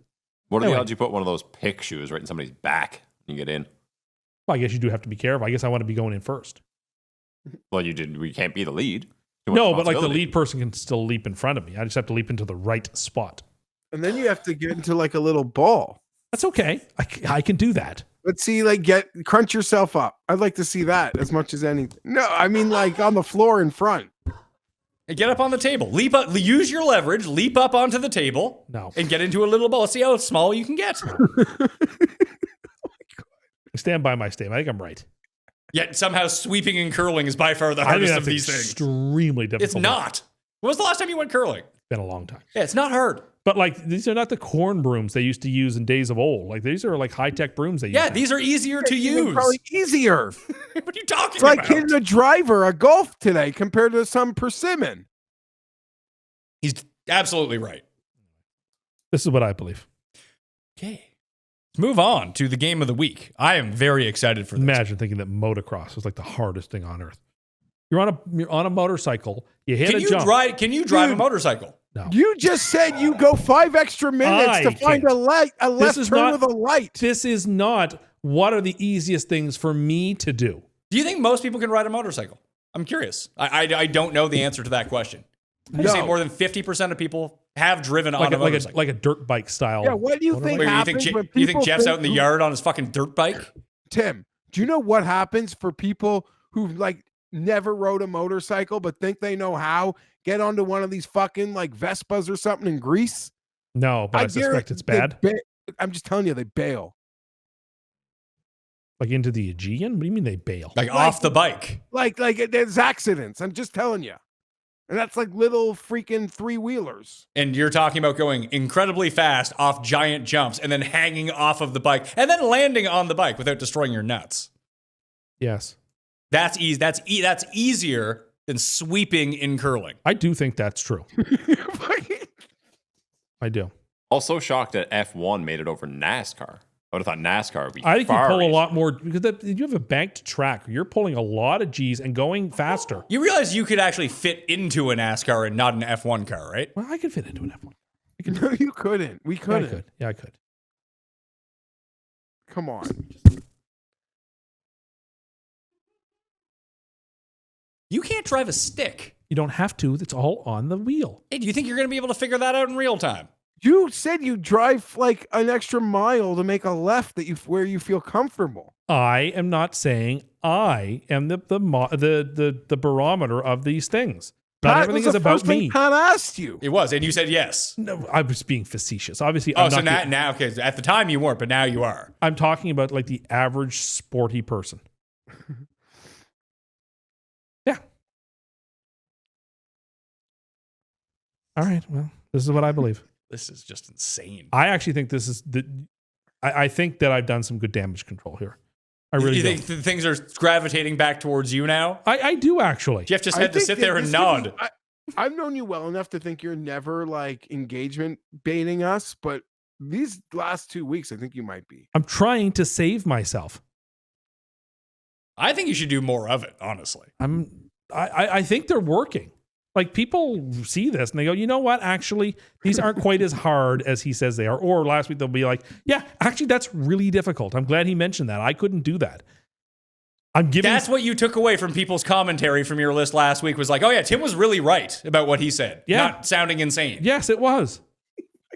What are the odds you put one of those pick shoes right in somebody's back and you get in? Well, I guess you do have to be careful. I guess I want to be going in first. Well, we can't be the lead. No, but like the lead person can still leap in front of me. I just have to leap into the right spot. And then you have to get into like a little ball. That's okay. I can do that. Let's see, like crunch yourself up. I'd like to see that as much as anything. No, I mean like on the floor in front. And get up on the table. Leap up. Use your leverage. Leap up onto the table. No. And get into a little ball. See how small you can get. I stand by my statement. I think I'm right. Yet somehow sweeping and curling is by far the hardest of these things. Extremely difficult. It's not. When was the last time you went curling? It's been a long time. Yeah, it's not hard. But like these are not the corn brooms they used to use in days of old. Like these are like high-tech brooms they use. Yeah, these are easier to use. Probably easier. What are you talking It's like about? hitting a driver a golf today compared to some persimmon. He's absolutely right. This is what I believe. Okay. Let's move on to the game of the week. I am very excited for this. Imagine thinking that motocross was like the hardest thing on earth. You're on a motorcycle. You hit a jump. Can you drive a motorcycle? No. You just said you go 5 extra minutes to find a left turn with a light. This is not what are the easiest things for me to do. Do you think most people can ride a motorcycle? I'm curious. I don't know the answer to that question. You say more than 50% of people have driven on a motorcycle. Like a dirt bike style. Yeah, what do you think happens when people you think Jeff's out in the yard on his fucking dirt bike? Tim, do you know what happens for people who like never rode a motorcycle but think they know how? Get onto one of these fucking like Vespas or something in Greece? No, but I suspect it's bad. I'm just telling you, they bail. Like into the Aegean? What do you mean they bail? Like off the bike? Like there's accidents. I'm just telling you. And that's like little freaking 3-wheelers. And you're talking about going incredibly fast off giant jumps and then hanging off of the bike and then landing on the bike without destroying your nuts. Yes. That's easy. That's easier than sweeping in curling. I do think that's true. I do. Also shocked that F1 made it over NASCAR. I would have thought NASCAR would be I think you pull easier. a lot more because you have a banked track. You're pulling a lot of G's and going faster. You realize you could actually fit into a NASCAR and not an F1 car, right? Well, I could fit into an F1. No, you couldn't. We couldn't. Yeah, I could. Yeah, I could. Come on. You can't drive a stick. You don't have to. It's all on the wheel. Hey, do you think you're going to be able to figure that out in real time? You said you drive like an extra mile to make a left where you feel comfortable. I am not saying I am the barometer of these things. Not everything is about me. Pat asked you. It was, and you said yes. No, I was being facetious. Obviously, now, okay. At the time you weren't, but now you are. I'm talking about like the average sporty person. Yeah. All right. Well, this is what I believe. This is just insane. I actually think this is I think that I've done some good damage control here. I really do. You think things are gravitating back towards you now? I do actually. Jeff just had to sit there and nod. I've known you well enough to think you're never like engagement baiting us, but these last 2 weeks, I think you might be. I'm trying to save myself. I think you should do more of it, honestly. I think they're working. Like people see this and they go, you know what? Actually, these aren't quite as hard as he says they are. Or last week they'll be like, yeah, actually that's really difficult. I'm glad he mentioned that. I couldn't do that. I'm giving. That's what you took away from people's commentary from your list last week was like, oh yeah, Tim was really right about what he said. Yeah. Not sounding insane. Yes, it was.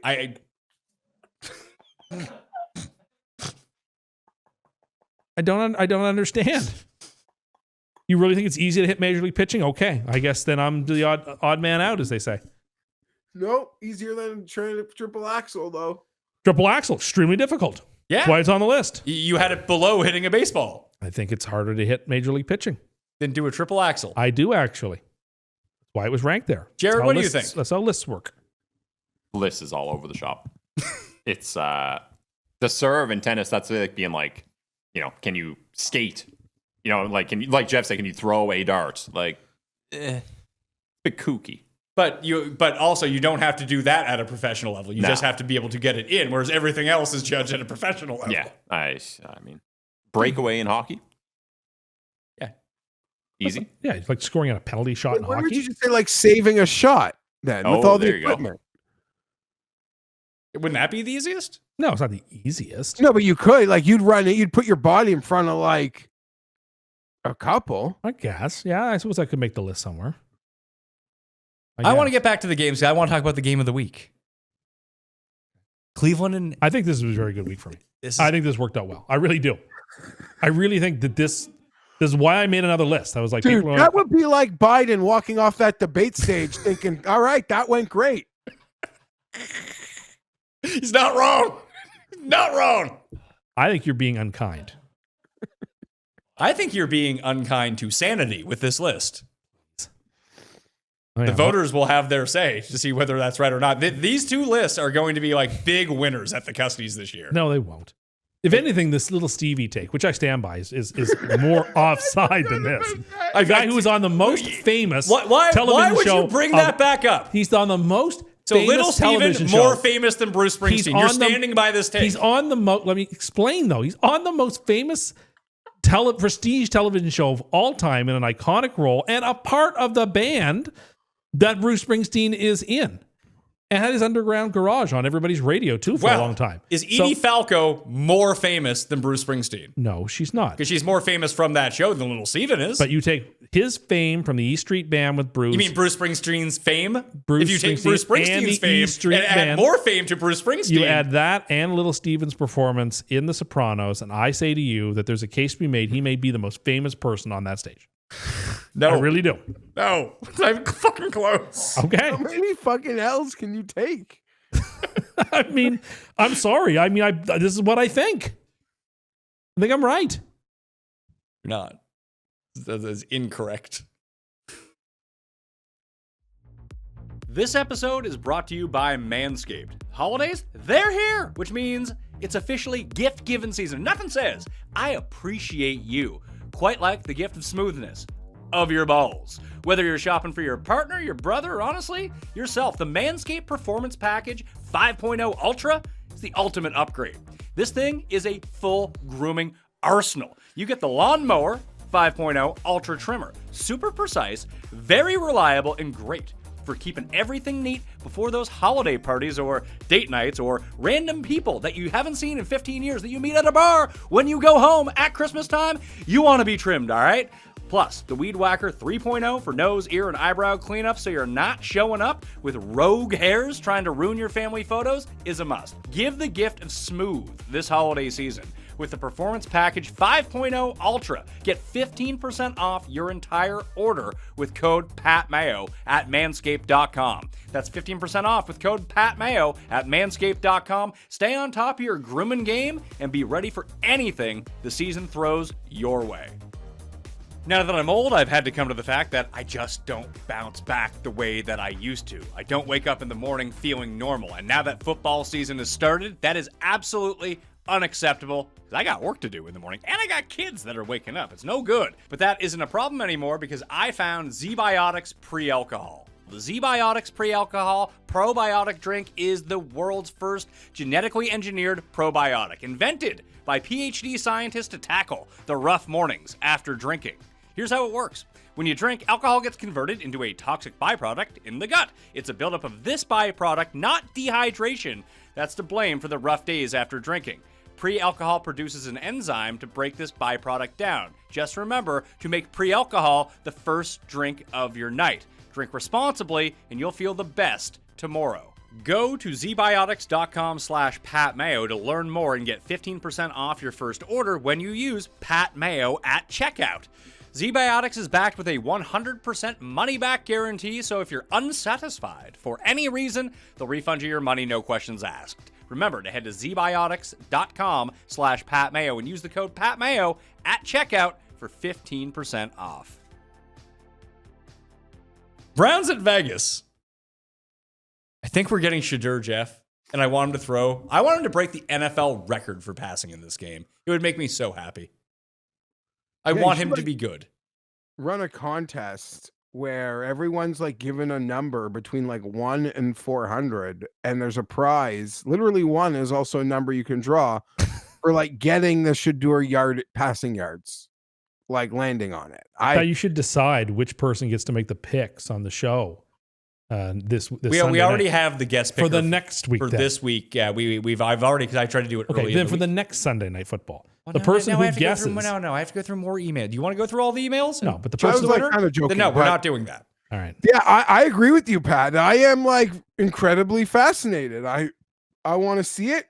I don't understand. You really think it's easy to hit major league pitching? Okay, I guess then I'm the odd man out, as they say. Nope, easier than trying to triple axle though. Triple axle, extremely difficult. Yeah. That's why it's on the list. You had it below hitting a baseball. I think it's harder to hit major league pitching. Then do a triple axle. I do actually. That's why it was ranked there. Jared, what do you think? That's how lists work. List is all over the shop. It's the serve in tennis. That's like being like, can you skate? Like like Geoff said, can you throw a dart? Like, a bit kooky. But also you don't have to do that at a professional level. You just have to be able to get it in, whereas everything else is judged at a professional level. Yeah, I mean, breakaway in hockey. Yeah, easy. Yeah, it's like scoring on a penalty shot in Why hockey. would you just say like saving a shot then with all the there you go. equipment? Wouldn't that be the easiest? No, it's not the easiest. No, but you could like you'd run it. You'd put your body in front of like a couple. I guess. Yeah, I suppose I could make the list somewhere. I want to get back to the games. I want to talk about the game of the week. Cleveland and I think this was a very good week for me. I think this worked out well. I really do. I really think that this is why I made another list. I was like, Dude, people are that would be like Biden walking off that debate stage thinking, all right, that went great. He's not wrong. Not wrong. I think you're being unkind. I think you're being unkind to sanity with this list. Oh, yeah. The voters will have their say to see whether that's right or not. These two lists are going to be like big winners at the Custies this year. No, they won't. If anything, this little Stevie take, which I stand by, is more offside than this. A guy who was on the most famous television show. Why would you bring that back up? He's on the most So famous Little television Steven, more show. famous than Bruce Springsteen. You're standing by this take. He's on the let me explain though. He's on the most famous prestige television show of all time in an iconic role and a part of the band that Bruce Springsteen is in. And had his underground garage on everybody's radio too for a long time. Is Edie Falco more famous than Bruce Springsteen? No, she's not. Because she's more famous from that show than Little Steven is. But you take his fame from the E Street Band with Bruce. You mean Bruce Springsteen's fame? Bruce if you take Springsteen Bruce and Springsteen's the E fame Street and add Band, more fame to Bruce Springsteen. You add that and Little Steven's performance in The Sopranos, and I say to you that there's a case to be made. He may be the most famous person on that stage. No. I really do. No. It's not even fucking close. Okay. How many fucking L's can you take? I mean, I'm sorry. I mean, this is what I think. I think I'm right. You're not. That is incorrect. This episode is brought to you by Manscaped. Holidays, they're here, which means it's officially gift-giving season. Nothing says, I appreciate you, quite like the gift of smoothness of your balls. Whether you're shopping for your partner, your brother, or honestly, yourself, the Manscaped Performance Package 5.0 Ultra is the ultimate upgrade. This thing is a full grooming arsenal. You get the Lawnmower 5.0 Ultra Trimmer. Super precise, very reliable, and great for keeping everything neat before those holiday parties or date nights or random people that you haven't seen in 15 years that you meet at a bar when you go home at Christmas time. You want to be trimmed, all right? Plus, the Weed Whacker 3.0 for nose, ear, and eyebrow cleanup so you're not showing up with rogue hairs trying to ruin your family photos is a must. Give the gift of smooth this holiday season with the Performance Package 5.0 Ultra. Get 15% off your entire order with code PATMAYO at manscaped.com. That's 15% off with code PATMAYO at manscaped.com. Stay on top of your grooming game and be ready for anything the season throws your way. Now that I'm old, I've had to come to the fact that I just don't bounce back the way that I used to. I don't wake up in the morning feeling normal. And now that football season has started, that is absolutely unacceptable. I got work to do in the morning, and I got kids that are waking up. It's no good. But that isn't a problem anymore because I found ZBiotics Pre-Alcohol. The ZBiotics Pre-Alcohol probiotic drink is the world's first genetically engineered probiotic, invented by PhD scientists to tackle the rough mornings after drinking. Here's how it works. When you drink, alcohol gets converted into a toxic byproduct in the gut. It's a buildup of this byproduct, not dehydration, that's to blame for the rough days after drinking. pre-alcohol produces an enzyme to break this byproduct down. Just remember to make pre-alcohol the first drink of your night. Drink responsibly, and you'll feel the best tomorrow. Go to zbiotics.com/PatMayo to learn more and get 15% off your first order when you use Pat Mayo at checkout. ZBiotics is backed with a 100% money-back guarantee, so if you're unsatisfied for any reason, they'll refund you your money, no questions asked. Remember to head to zbiotics.com/PatMayo and use the code PatMayo at checkout for 15% off. Browns at Vegas. I think we're getting Shadur, Geoff, and I want him to break the NFL record for passing in this game. It would make me so happy. I want him to be good. Run a contest where everyone's like given a number between like 1 and 400, and there's a prize. Literally, 1 is also a number you can draw for like getting the Shadur passing yards, like landing on it. Now you should decide which person gets to make the picks on the show. This we Sunday already night. have the guest picker for the next week. For this week, yeah, I've already, because I tried to do it okay. early. Then for the next Sunday night football, well, the person who guesses. I have to go through more email. Do you want to go through all the emails? No, but the I was person. like kind of joking. Then no, we're but- not doing that. All right. Yeah, I agree with you, Pat. I am like incredibly fascinated. I want to see it.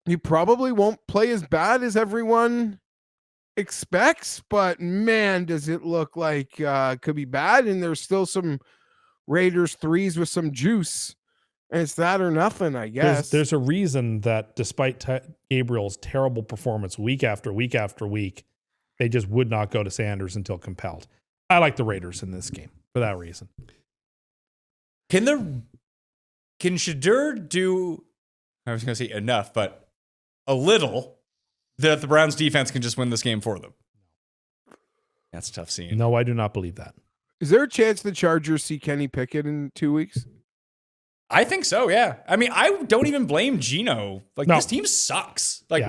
You probably won't play as bad as everyone expects, but man, does it look like could be bad. And there's still some Raiders threes with some juice. And it's that or nothing, I guess. There's a reason that despite Gabriel's terrible performance week after week after week, they just would not go to Sanders until compelled. I like the Raiders in this game for that reason. Can Shadur do, I was going to say enough, but a little, that the Browns defense can just win this game for them? That's a tough scene. No, I do not believe that. Is there a chance the Chargers see Kenny Pickett in 2 weeks? I think so, yeah. I mean, I don't even blame Geno. Like, this team sucks. Like,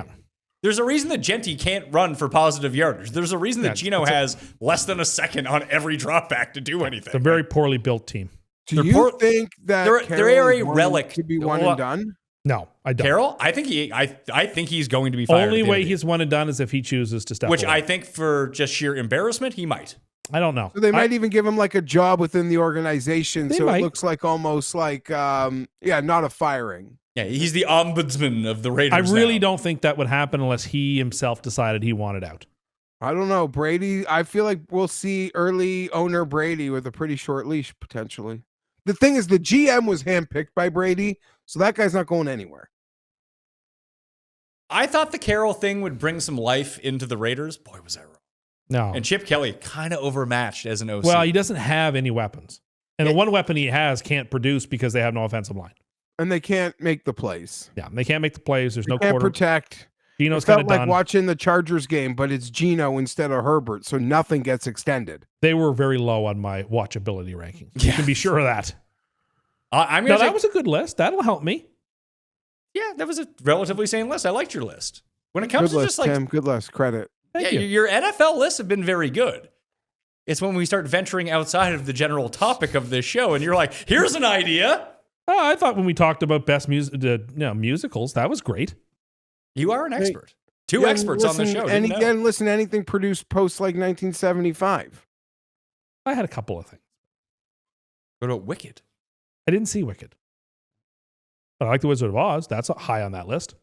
there's a reason that Genty can't run for positive yardage. There's a reason that Geno has less than a second on every drop back to do anything. It's a very poorly built team. Do you think that they're a relic to be one and done? No, I don't. Carroll, I think he's going to be fired. Only way he's one and done is if he chooses to step away. I think for just sheer embarrassment, he might. I don't know. So they might even give him like a job within the organization. So might. it looks like almost like, not a firing. Yeah, he's the ombudsman of the Raiders. I really don't think that would happen unless he himself decided he wanted out. I don't know. Brady, I feel like we'll see early owner Brady with a pretty short leash potentially. The thing is, the GM was handpicked by Brady, so that guy's not going anywhere. I thought the Carroll thing would bring some life into the Raiders. Boy, was I wrong. No. And Chip Kelly kind of overmatched as an OC. Well, he doesn't have any weapons. And the one weapon he has can't produce because they have no offensive line. And they can't make the plays. Yeah, they can't make the plays. There's no can't quarter. protect. Geno's It felt kind of like done. watching the Chargers game, but it's Geno instead of Herbert, so nothing gets extended. They were very low on my watchability rankings. You can be sure of that. That was a good list. That'll help me. Yeah, that was a relatively sane list. I liked your list. When it comes Good to list, just like Tim. Good list. Credit. Thank you. your NFL lists have been very good. It's when we start venturing outside of the general topic of this show, and you're like, "Here's an idea." Oh, I thought when we talked about best musicals, that was great. You are an expert. Two experts on the show. And Didn't know. again, listen to anything produced post like 1975. I had a couple of things. What about Wicked? I didn't see Wicked. But I like The Wizard of Oz. That's high on that list.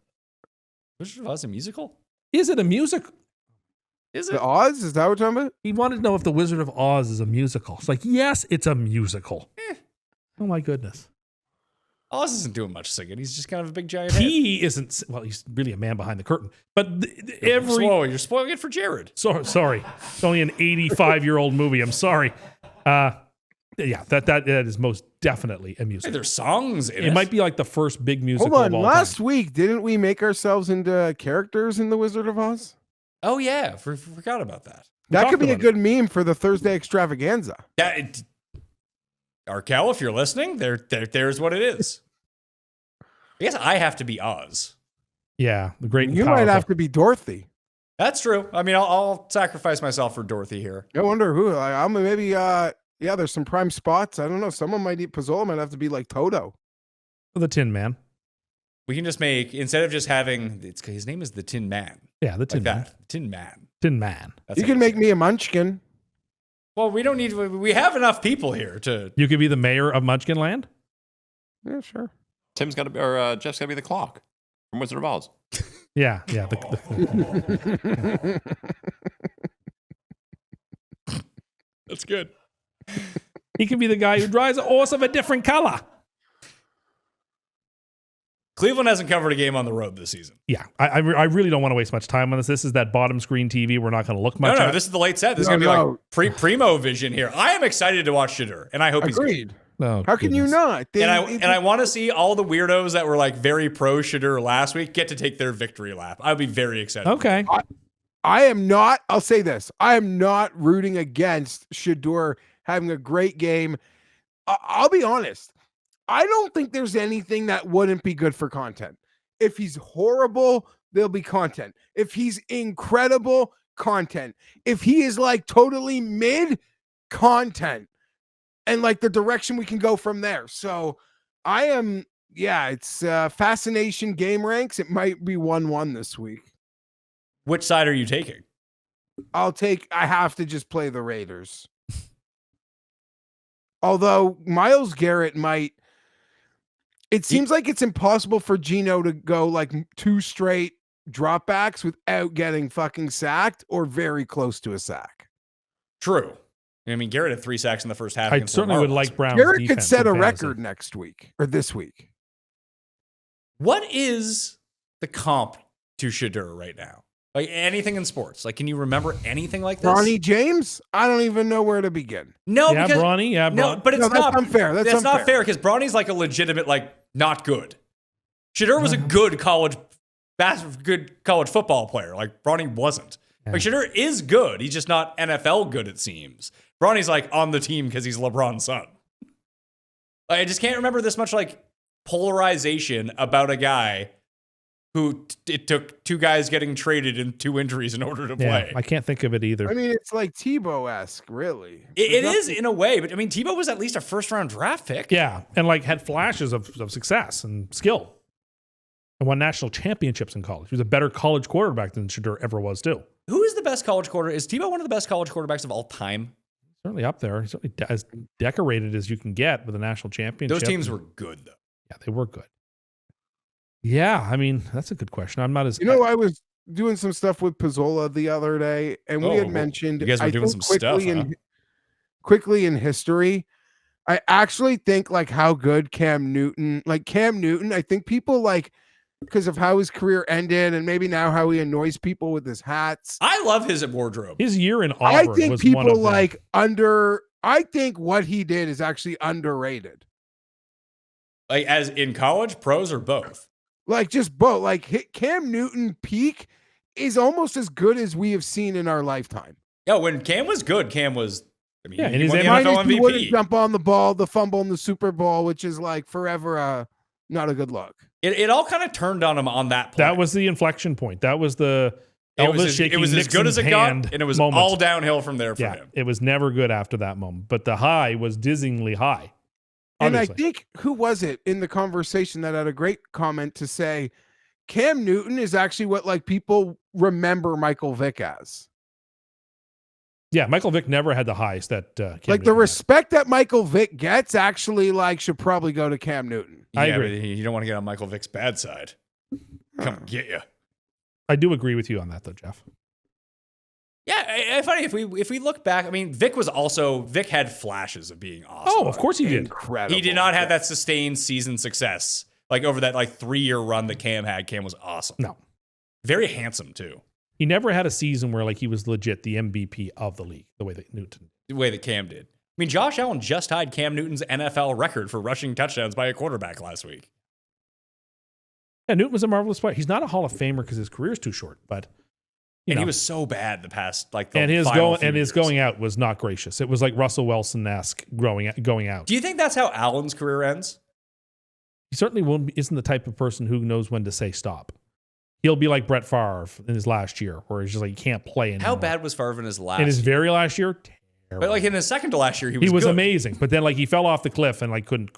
Wizard of Oz a musical? Is it a musical? Is The Oz? Is that what we're talking about? He wanted to know if The Wizard of Oz is a musical. It's like, yes, it's a musical. Oh, my goodness. Oz isn't doing much singing. He's just kind of a big giant head. He isn't, well, he's really a man behind the curtain. But You're spoiling it for Jared. Sorry. It's only an 85-year-old movie. I'm sorry. Yeah, that is most definitely a musical. Hey, there's songs in it. It might be like the first big musical Hold on. of all Last time. week, didn't we make ourselves into characters in The Wizard of Oz? Oh, yeah. Forgot about that. That could be a about good meme for the Thursday extravaganza. Arkel, if you're listening, there's what it is. I guess I have to be Oz. Yeah, the great and You powerful. might have to be Dorothy. That's true. I mean, I'll sacrifice myself for Dorothy here. I wonder who. I'm maybe. There's some prime spots. I don't know. Someone might eat Pizzola. Might have to be like Toto. The Tin Man. We can just make, instead of just having, his name is the Tin Man. Yeah, the Tin Man. That. Tin Man. Tin Man. That's You how can make me a munchkin. Well, we don't need, we have enough people here to. You could be the mayor of Munchkin Land? Yeah, sure. Tim's got to be, or Jeff's got to be the clock from Wizard of Oz. Yeah. That's good. He could be the guy who drives a horse of a different color. Cleveland hasn't covered a game on the road this season. Yeah, I really don't want to waste much time on this. This is that bottom screen TV. We're not going to look much No, at. this is the late set. This is going to be like primo vision here. I am excited to watch Shedeur, and I hope he's Agreed. good. Oh, How can you not? And I want to see all the weirdos that were like very pro Shedeur last week get to take their victory lap. I'll be very excited. Okay. I am not, I'll say this. I am not rooting against Shedeur having a great game. I'll be honest. I don't think there's anything that wouldn't be good for content. If he's horrible, there'll be content. If he's incredible, content. If he is like totally mid, content. And like the direction we can go from there. So I am, it's Fascination Game Ranks. It might be 1-1 this week. Which side are you taking? I have to just play the Raiders. Although Myles Garrett might, it seems like it's impossible for Geno to go like 2 straight dropbacks without getting fucking sacked or very close to a sack. True. I mean, Garrett had 3 sacks in the first half. I certainly would like Brown's Garrett defense could set a in fantasy. record next week or this week. What is the comp to Shedeur right now? Like anything in sports? Like, can you remember anything like this? Bronny James? I don't even know where to begin. No, Yeah, because Bronny. Yeah, no, Bronny. but it's No, that's not unfair. That's not fair because Bronny's like a legitimate, like, not good. Shedeur was a good college football player. Like Bronny wasn't. Like Shedeur is good. He's just not NFL good, it seems. Bronny's like on the team because he's LeBron's son. Like, I just can't remember this much like polarization about a guy who it took 2 guys getting traded and 2 injuries in order to play. I can't think of it either. I mean, it's like Tebow-esque, really. It is in a way, but I mean, Tebow was at least a first-round draft pick. Yeah, and like had flashes of success and skill. And won national championships in college. He was a better college quarterback than Shedeur ever was, too. Who is the best college quarterback? Is Tebow one of the best college quarterbacks of all time? Certainly up there. He's certainly as decorated as you can get with a national championship. Those teams were good, though. Yeah, they were good. Yeah, I mean, that's a good question. I'm not as... I was doing some stuff with Pizzola the other day, and we had mentioned... You guys were doing some stuff, quickly in history, I actually think, like, how good Cam Newton... Like, Cam Newton, I think people, like... because of how his career ended and maybe now how he annoys people with his hats. I love his wardrobe. His year in Auburn I think was people one of like I think what he did is actually underrated. Like as in college, pros or both? Like just both. Like Cam Newton peak is almost as good as we have seen in our lifetime. Yeah, when Cam was good, Cam was in he his won the minus NFL He wouldn't MVP. jump on the ball, the fumble in the Super Bowl, which is like forever not a good look. It all kind of turned on him on that play. That was the inflection point. That was the Elvis shaking it was as good as Nixon's it got, hand and it was moment. all downhill from there for him. It was never good after that moment. But the high was dizzyingly high. And Obviously. I think, who was it in the conversation that had a great comment to say, Cam Newton is actually what like people remember Michael Vick as. Yeah, Michael Vick never had the highs that Cam Like the Newton respect that Michael Vick gets actually like should probably go to Cam Newton. I Yeah, agree. but you don't want to get on Michael Vick's bad side. Come get you. had. I do agree with you on that, though, Jeff. Yeah, funny if we look back. I mean, Vic had flashes of being awesome. Oh, of course he did. Incredible. He did not have that sustained season success like over that like 3-year run that Cam had. Cam was awesome. No. Very handsome too. He never had a season where like he was legit the MVP of the league, the way that Newton. The way that Cam did. I mean, Josh Allen just tied Cam Newton's NFL record for rushing touchdowns by a quarterback last week. Yeah, Newton was a marvelous player. He's not a Hall of Famer because his career's too short, but And he was so bad the past like the and his final going few his years. going out was not gracious. It was like Russell Wilson-esque going out. Do you think that's how Allen's career ends? He certainly isn't the type of person who knows when to say stop. He'll be like Brett Favre in his last year, where he's just like he can't play anymore. How bad was Favre in his last? In his very last year, But like in his second to last year, he was good. amazing. But then like he fell off the cliff and like couldn't.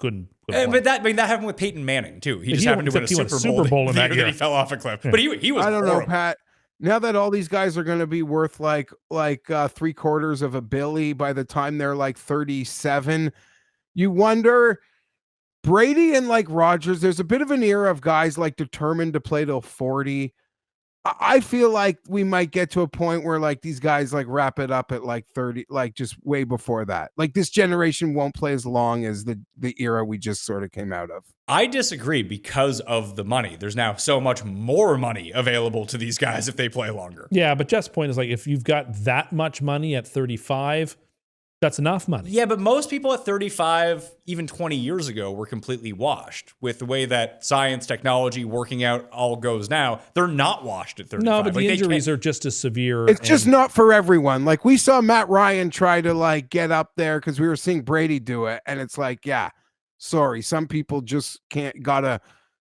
But that happened with Peyton Manning too. He just happened to win a Super Bowl in that year. That he fell off a cliff. But he was. I don't horrible. know, Pat. Now that all these guys are going to be worth like 3/4 of a billy by the time they're like 37, you wonder. Brady and like Rodgers, there's a bit of an era of guys like determined to play till 40. I feel like we might get to a point where like these guys like wrap it up at like 30, like just way before that. Like this generation won't play as long as the era we just sort of came out of. I disagree because of the money. There's now so much more money available to these guys if they play longer. Yeah, but Jeff's point is like if you've got that much money at 35, that's enough money. Yeah, but most people at 35, even 20 years ago, were completely washed. With the way that science, technology, working out all goes now, they're not washed at 35. No, but the injuries are just as severe. It's just not for everyone. Like we saw Matt Ryan try to like get up there because we were seeing Brady do it. And it's like, yeah, sorry. Some people just gotta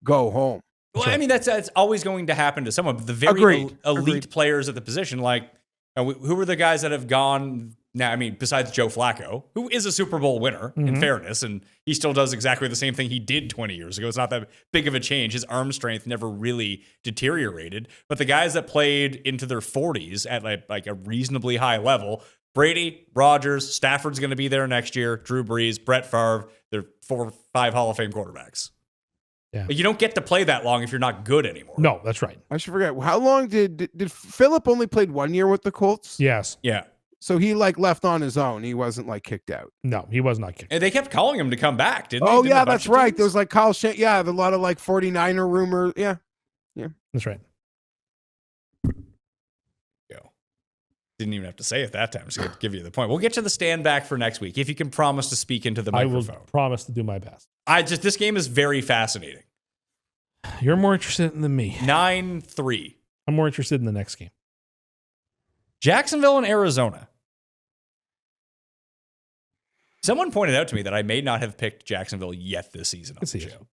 go home. Well, I mean, that's always going to happen to someone. But the very elite players at the position, like who are the guys that have gone now? I mean, besides Joe Flacco, who is a Super Bowl winner, in fairness, and he still does exactly the same thing he did 20 years ago. It's not that big of a change. His arm strength never really deteriorated. But the guys that played into their 40s at like a reasonably high level, Brady, Rodgers, Stafford's going to be there next year, Drew Brees, Brett Favre, they're 4 or 5 Hall of Fame quarterbacks. Yeah. You don't get to play that long if you're not good anymore. No, that's right. I should forget. How long did Phillip only played 1 year with the Colts? Yes. Yeah. So he like left on his own. He wasn't like kicked out. No, he was not kicked. And they kept calling him to come back, didn't they? Oh, Didn't yeah, a bunch that's of right. teams? There was like Kyle yeah, a lot of like 49er rumors. Yeah. That's right. Didn't even have to say it that time. Just going to give you the point. We'll get to the stand back for next week if you can promise to speak into the microphone. I will promise to do my best. This game is very fascinating. You're more interested than me. 9-3. I'm more interested in the next game. Jacksonville and Arizona. Someone pointed out to me that I may not have picked Jacksonville yet this season on the show.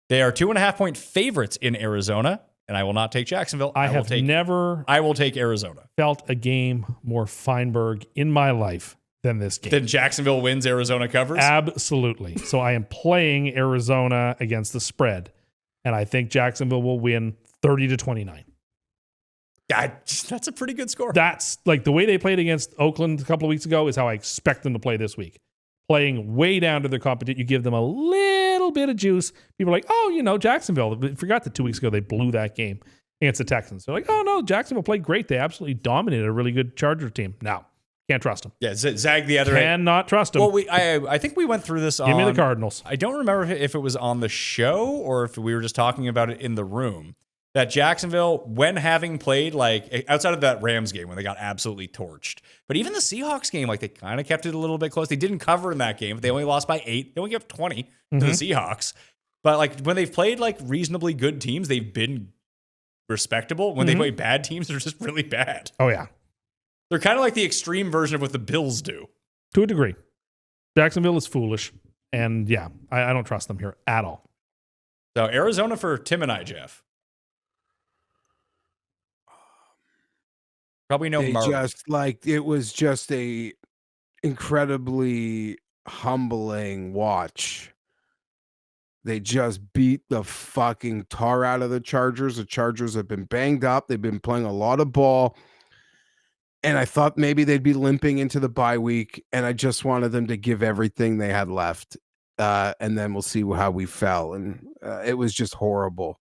They are 2.5-point favorites in Arizona, and I will not take Jacksonville. I will take Arizona. Felt a game more Fienberg in my life than this game. Then Jacksonville wins, Arizona covers? Absolutely. So I am playing Arizona against the spread, and I think Jacksonville will win 30-29. That's a pretty good score. That's like the way they played against Oakland a couple of weeks ago is how I expect them to play this week. Playing way down to their competition. You give them a little bit of juice. People are like, oh, Jacksonville. I forgot that 2 weeks ago they blew that game against the Texans. They're like, oh, no, Jacksonville played great. They absolutely dominated a really good Charger team. No, can't trust them. Yeah, zag the other. Cannot trust them. Well, I think we went through this on... Give me the Cardinals. I don't remember if it was on the show or if we were just talking about it in the room. That Jacksonville, when having played, like, outside of that Rams game when they got absolutely torched, but even the Seahawks game, like, they kind of kept it a little bit close. They didn't cover in that game. They only lost by 8. They only gave 20 to the Seahawks. But, like, when they've played, like, reasonably good teams, they've been respectable. When they play bad teams, they're just really bad. Oh, yeah. They're kind of like the extreme version of what the Bills do. To a degree. Jacksonville is foolish. And, yeah, I don't trust them here at all. So, Arizona for Tim and I, Geoff. Probably no Murray. It was just a incredibly humbling watch. They just beat the fucking tar out of the Chargers. The Chargers have been banged up. They've been playing a lot of ball. And I thought maybe they'd be limping into the bye week. And I just wanted them to give everything they had left. And then we'll see how we fell. And it was just horrible.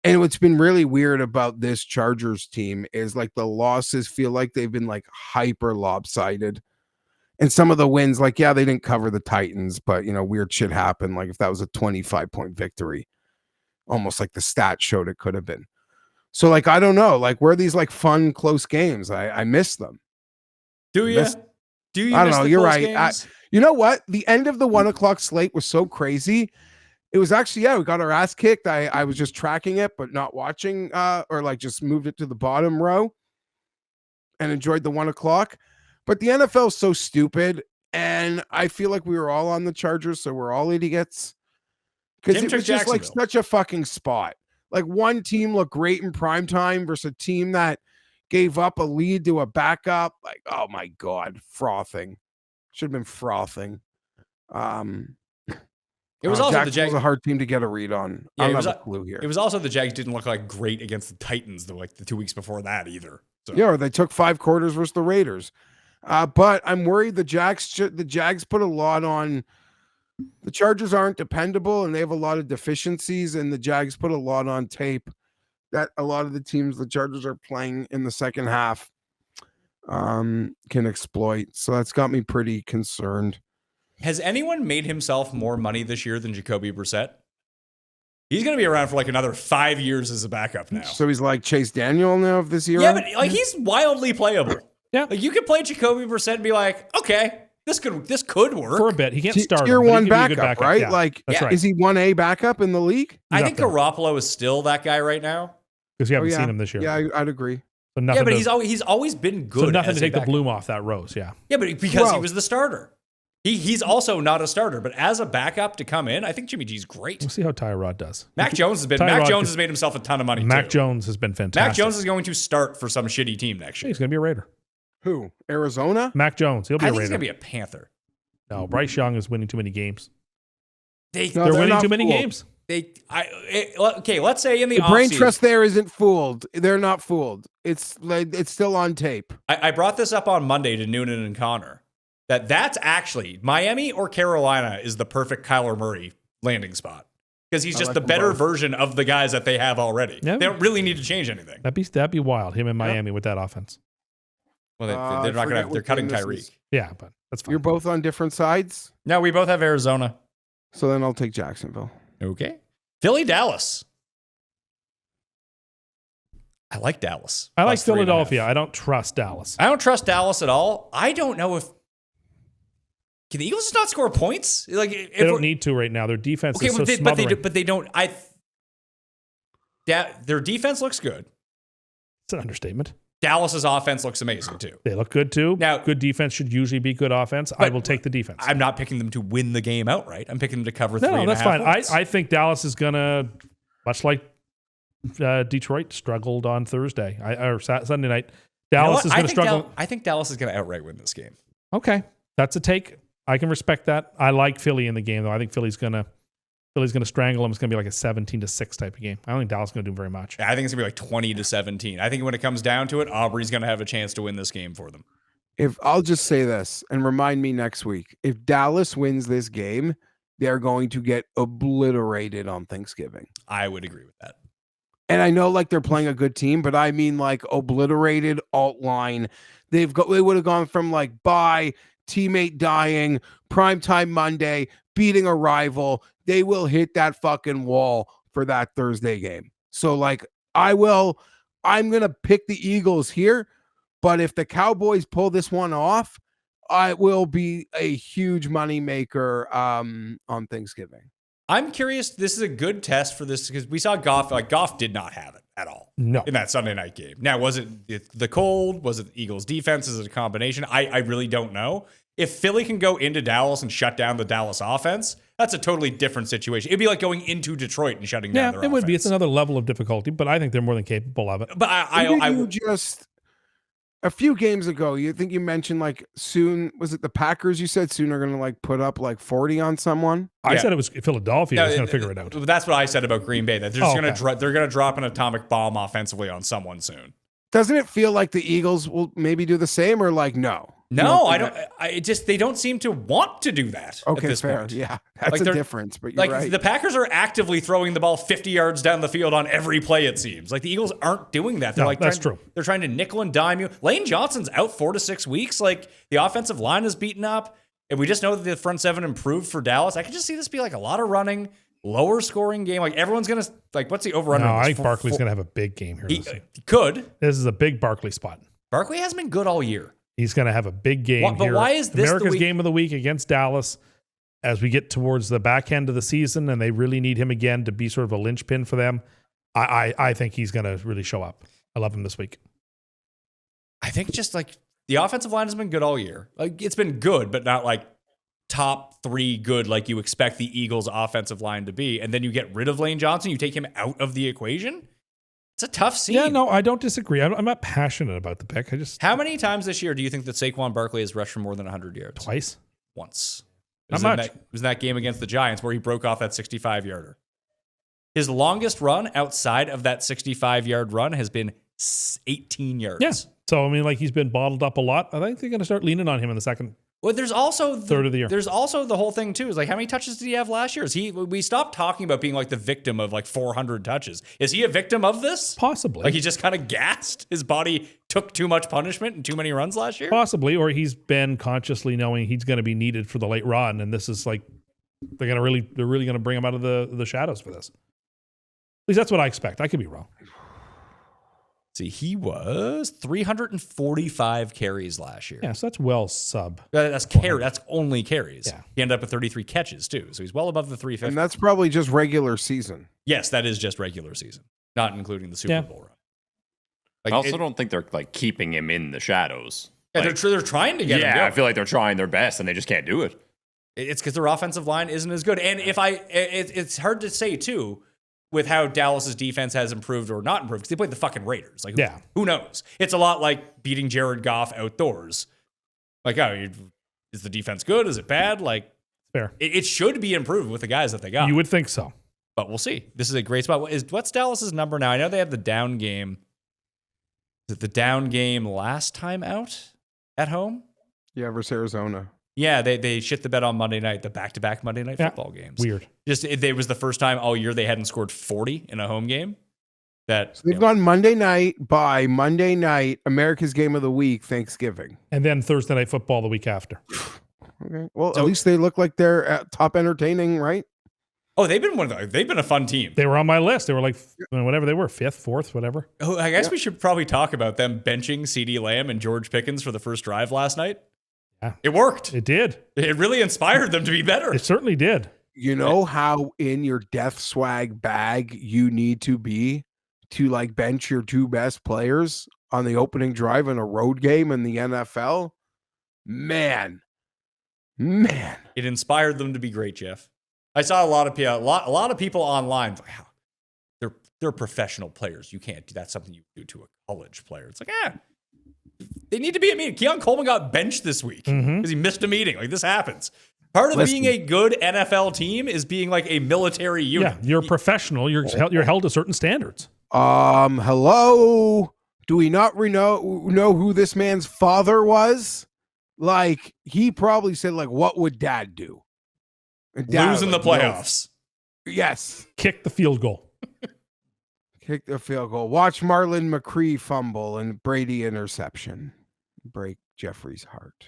And what's been really weird about this Chargers team is like the losses feel like they've been like hyper lopsided. And some of the wins, like, yeah, they didn't cover the Titans, but, weird shit happened. Like if that was a 25-point victory, almost like the stats showed it could have been. So like, I don't know, like where are these like fun, close games? I miss them. Do you? Do you? I don't know. You're right. You know what? The end of the 1 o'clock slate was so crazy. It was actually, we got our ass kicked. I was just tracking it, but not watching, or like just moved it to the bottom row and enjoyed the 1 o'clock. But the NFL is so stupid. And I feel like we were all on the Chargers, so we're all idiots. Because it was just like such a fucking spot. Like one team looked great in prime time versus a team that gave up a lead to a backup. Like, oh my God, frothing. Should have been frothing. It was also the Jacksonville's Jags. a hard team to get a read on. Yeah, I it don't was have a clue here. It was also the Jags didn't look like great against the Titans the 2 weeks before that either. So. Yeah, or they took 5 quarters versus the Raiders. But I'm worried the Jags put a lot on. The Chargers aren't dependable and they have a lot of deficiencies, and the Jags put a lot on tape that a lot of the teams the Chargers are playing in the second half can exploit. So that's got me pretty concerned. Has anyone made himself more money this year than Jacoby Brissett? He's going to be around for another 5 years as a backup now. So he's like Chase Daniel now of this year. Yeah, but he's wildly playable. Yeah. You could play Jacoby Brissett and be like, okay, this could work. For a bit. He can't start Tier him, but he 1 could be a good backup, right? Yeah, that's right. Is he 1A backup in the league? I think Garoppolo is still that guy right now. Because you haven't seen him this year. Yeah, I'd agree. So Yeah, but he's always been good. So nothing as to a take the backup. bloom off that rose, yeah. Yeah, but because he was the starter. He's also not a starter, but as a backup to come in, I think Jimmy G's great. We'll see how Tyrod does. Mac Jones has made himself a ton of money Mac too. Jones has been fantastic. Mac Jones is going to start for some shitty team next year. He's going to be a Raider. Who? Arizona? Mac Jones. He'll be I a think Raider. he's going to be a Panther. No, Bryce Young is winning too many games. They're They're winning too many games. Okay, let's say in the brain offseason- trust there isn't fooled. They're not fooled. It's still on tape. I brought this up on Monday to Noonan and Connor. That's actually Miami or Carolina is the perfect Kyler Murray landing spot because he's just the better version of the guys that they have already. Yeah. They don't really need to change anything. That'd be wild. Him in Miami with that offense. Well, they're not going to. They're cutting Tyreek. Yeah, but that's fine. You're both on different sides. No, we both have Arizona. So then I'll take Jacksonville. Okay, Philly, Dallas. I like Dallas. I like Plus 3.5. Philadelphia. I don't trust Dallas. I don't trust Dallas at all. I don't know if can the Eagles just not score points. Like They don't need to right now. Their defense is so smothering. but they don't. Their defense looks good. It's an understatement. Dallas's offense looks amazing too. They look good too. Now, good defense should usually be good offense. I will take the defense. I'm not picking them to win the game outright. I'm picking them to cover 3.5 No, that's fine. points. I think Dallas is gonna, much like Detroit struggled on Thursday or Sunday night. Dallas is going to struggle. I think Dallas is going to outright win this game. Okay, that's a take. I can respect that. I like Philly in the game though. I think Philly's going to strangle them. It's going to be like a 17-6 type of game. I don't think Dallas is going to do very much. I think it's going to be like 20-17. I think when it comes down to it, Aubrey's going to have a chance to win this game for them. If I'll just say this and remind me next week, if Dallas wins this game, they're going to get obliterated on Thanksgiving. I would agree with that. And I know like they're playing a good team, but I mean like obliterated alt line. They would have gone from like bye, teammate dying, primetime Monday, beating a rival. They will hit that fucking wall for that Thursday game. So like I'm going to pick the Eagles here, but if the Cowboys pull this one off, it will be a huge moneymaker on Thanksgiving. I'm curious. This is a good test for this because we saw Geoff. Like Geoff did not have it at all. No. In that Sunday night game. Now, was it the cold? Was it the Eagles' defense? Is it a combination? I really don't know. If Philly can go into Dallas and shut down the Dallas offense, that's a totally different situation. It'd be like going into Detroit and shutting down their offense. It would be. It's another level of difficulty, but I think they're more than capable of it. But I just a few games ago, you think you mentioned like soon, was it the Packers? You said soon are going to like put up like 40 on someone. I said it was Philadelphia was going to figure it out. That's what I said about Green Bay. That they're just they're going to drop an atomic bomb offensively on someone soon. Doesn't it feel like the Eagles will maybe do the same or like no? No, I don't. They don't seem to want to do that. Okay, at this fair. point. Yeah, that's a difference. But you're right. The Packers are actively throwing the ball 50 yards down the field on every play. It seems like the Eagles aren't doing that. They're that's true. They're trying to nickel and dime you. Lane Johnson's out 4 to 6 weeks. Like the offensive line is beaten up, and we just know that the front seven improved for Dallas. I could just see this be like a lot of running, lower scoring game. Like everyone's gonna like. What's the over under? No, I think Barkley's going to have a big game here. He could. This is a big Barkley spot. Barkley hasn't been good all year. He's going to have a big game here. But why is this America's game of the week against Dallas as we get towards the back end of the season and they really need him again to be sort of a linchpin for them? I think he's going to really show up. I love him this week. I think just like the offensive line has been good all year. Like it's been good, but not like top 3 good like you expect the Eagles offensive line to be. And then you get rid of Lane Johnson, you take him out of the equation. It's a tough scene. Yeah, no, I don't disagree. I'm not passionate about the pick. I just How many times this year do you think that Saquon Barkley has rushed for more than 100 yards? twice. Once. Not much. It was in that game against the Giants where he broke off that 65-yarder. His longest run outside of that 65-yard run has been 18 yards. Yeah. So I mean, like he's been bottled up a lot. I think they're going to start leaning on him in the second. Well, there's also third of the year. There's also the whole thing too. Is like how many touches did he have last year? We stopped talking about being like the victim of like 400 touches. Is he a victim of this? Possibly. Like he just kind of gassed. His body took too much punishment and too many runs last year. Possibly, or he's been consciously knowing he's going to be needed for the late run, and this is like they're really going to bring him out of the shadows for this. At least that's what I expect. I could be wrong. See, he was 345 carries last year. Yeah, so that's well sub. That's only carries. Yeah. He ended up with 33 catches too, so he's well above the 350. And that's probably just regular season. Yes, that is just regular season, not including the Super Bowl run. Like, I also don't think they're like keeping him in the shadows. Yeah, Like, they're trying to get him. I feel like they're trying their best and they just can't do it. It's because their offensive line isn't as good. And it's hard to say too with how Dallas's defense has improved or not improved because they played the fucking Raiders. Like, who knows? It's a lot like beating Jared Goff outdoors. Like, is the defense good? Is it bad? Like, fair. It should be improved with the guys that they got. You would think so, but we'll see. This is a great spot. What's Dallas's number now? I know they have the down game. Is it the down game last time out at home? Yeah, versus Arizona. Yeah, they shit the bed on Monday night, the back-to-back Monday night football games. Weird. It was the first time all year they hadn't scored 40 in a home game. So they've gone Monday night by Monday night, America's Game of the Week, Thanksgiving. And then Thursday Night Football the week after. Okay. Well, at least they look like they're top entertaining, right? Oh, they've been a fun team. They were on my list. They were like, whatever they were, 5th, 4th, whatever. Oh, I guess we should probably talk about them benching CeeDee Lamb and George Pickens for the first drive last night. Yeah. It worked. It did. It really inspired them to be better. It certainly did. You know how in your death swag bag you need to be to like bench your two best players on the opening drive in a road game in the NFL? Man. It inspired them to be great, Geoff. I saw a lot of people online. Like, they're professional players. You can't do that. Something you do to a college player. It's like, they need to be at meeting. Keon Coleman got benched this week because he missed a meeting. Like, this happens. Part of being a good NFL team is being like a military unit. Yeah, you're professional. You're held to certain standards. Hello. Do we not know who this man's father was? Like, he probably said, like, what would dad do? And dad, Losing the playoffs. Yes. Kick the field goal. Kick the field goal. Watch Marlon McCree fumble and Brady interception. Break Jeffrey's heart.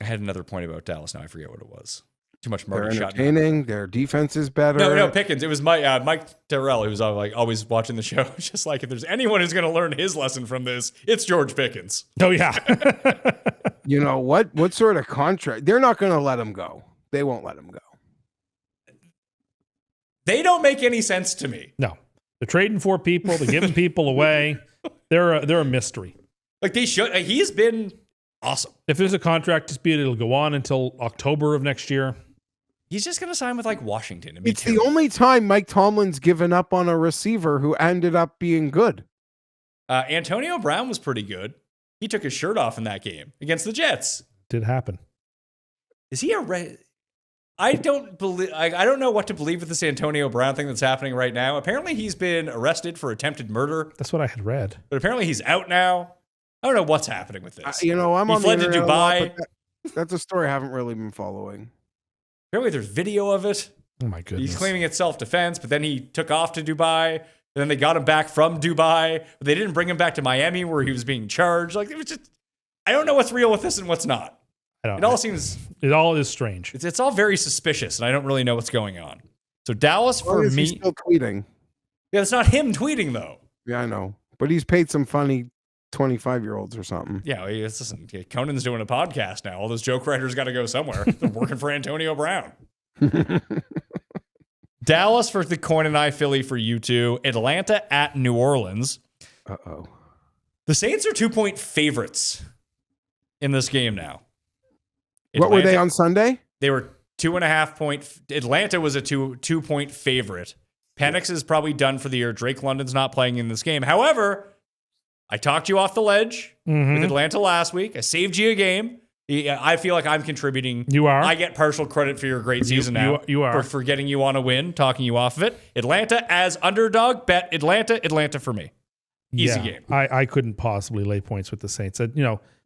I had another point about Dallas. Now I forget what it was. Too much They're Marty shot. entertaining. Their Defense is better. No, Pickens. It was Mike Terrell, who's always watching the show. Just like, if there's anyone who's going to learn his lesson from this, it's George Pickens. Oh, yeah. You know what? What sort of contract? They're not going to let him go. They won't let him go. They don't make any sense to me. No. They're trading for people. They're giving people away. They're a mystery. Like, they should. He's been awesome. If there's a contract dispute, it'll go on until October of next year. He's just going to sign with like Washington. It's the only time Mike Tomlin's given up on a receiver who ended up being good. Antonio Brown was pretty good. He took his shirt off in that game against the Jets. Did happen. Is he I don't know what to believe with this Antonio Brown thing that's happening right now. Apparently he's been arrested for attempted murder. That's what I had read. But apparently he's out now. I don't know what's happening with this. I'm he on fled the to internet a lot, Dubai. but that's a story I haven't really been following. Apparently there's video of it. Oh my goodness. He's claiming it's self-defense, but then he took off to Dubai. And then they got him back from Dubai, but they didn't bring him back to Miami where he was being charged. Like, it was just, I don't know what's real with this and what's not. It all is strange. It's It's all very suspicious, and I don't really know what's going on. So Dallas for me, He's still tweeting. Yeah, it's not him tweeting though. Yeah, I know, but he's paid some funny 25-year-olds or something. Yeah, listen, Conan's doing a podcast now. All those joke writers got to go somewhere. They're working for Antonio Brown. Dallas for the Coin and I, Philly for you two. Atlanta at New Orleans. Uh-oh. The Saints are 2-point favorites in this game now. What were they on Sunday? They were 2.5 point. Atlanta was a 2-point favorite Penix is probably done for the year. Drake London's not playing in this game. However, I talked you off the ledge with Atlanta last week. I saved you a game. I feel like I'm contributing. You are. I get partial credit for your great season now. You are. For getting you on a win, talking you off of it. Atlanta as underdog. Bet Atlanta for me. Easy game. I couldn't possibly lay points with the Saints.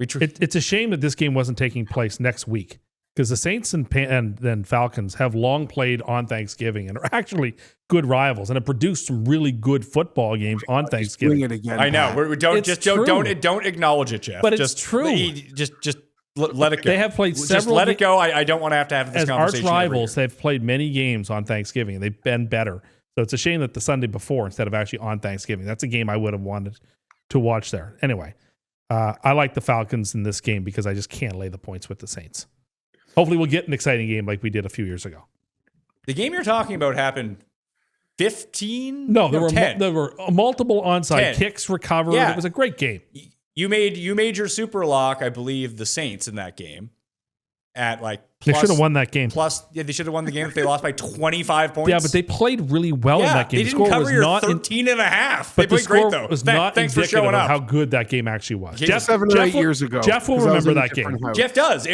It's a shame that this game wasn't taking place next week because the Saints and then Falcons have long played on Thanksgiving and are actually good rivals and have produced some really good football games on Thanksgiving. Bring it again. I know. Don't acknowledge it, Geoff. But it's true. Just let it go. They have played several. Just let it go. I don't want to have this as conversation. As arch rivals, they've played many games on Thanksgiving and they've been better. So it's a shame that the Sunday before instead of actually on Thanksgiving. That's a game I would have wanted to watch there. Anyway, I like the Falcons in this game because I just can't lay the points with the Saints. Hopefully we'll get an exciting game like we did a few years ago. The game you're talking about happened 15? No, there were 10. There were multiple onside 10. kicks recovered. Yeah. It was a great game. You made your super lock, I believe, the Saints in that game at like They should have won that game. They should have won the game if they lost by 25 points. Yeah, but they played really well in that game. They didn't cover your 13 and a half. They played great, though. Thanks for showing up. How good that game actually was. Jeff, 7 or 8 years ago. Jeff will remember that game. Jeff does.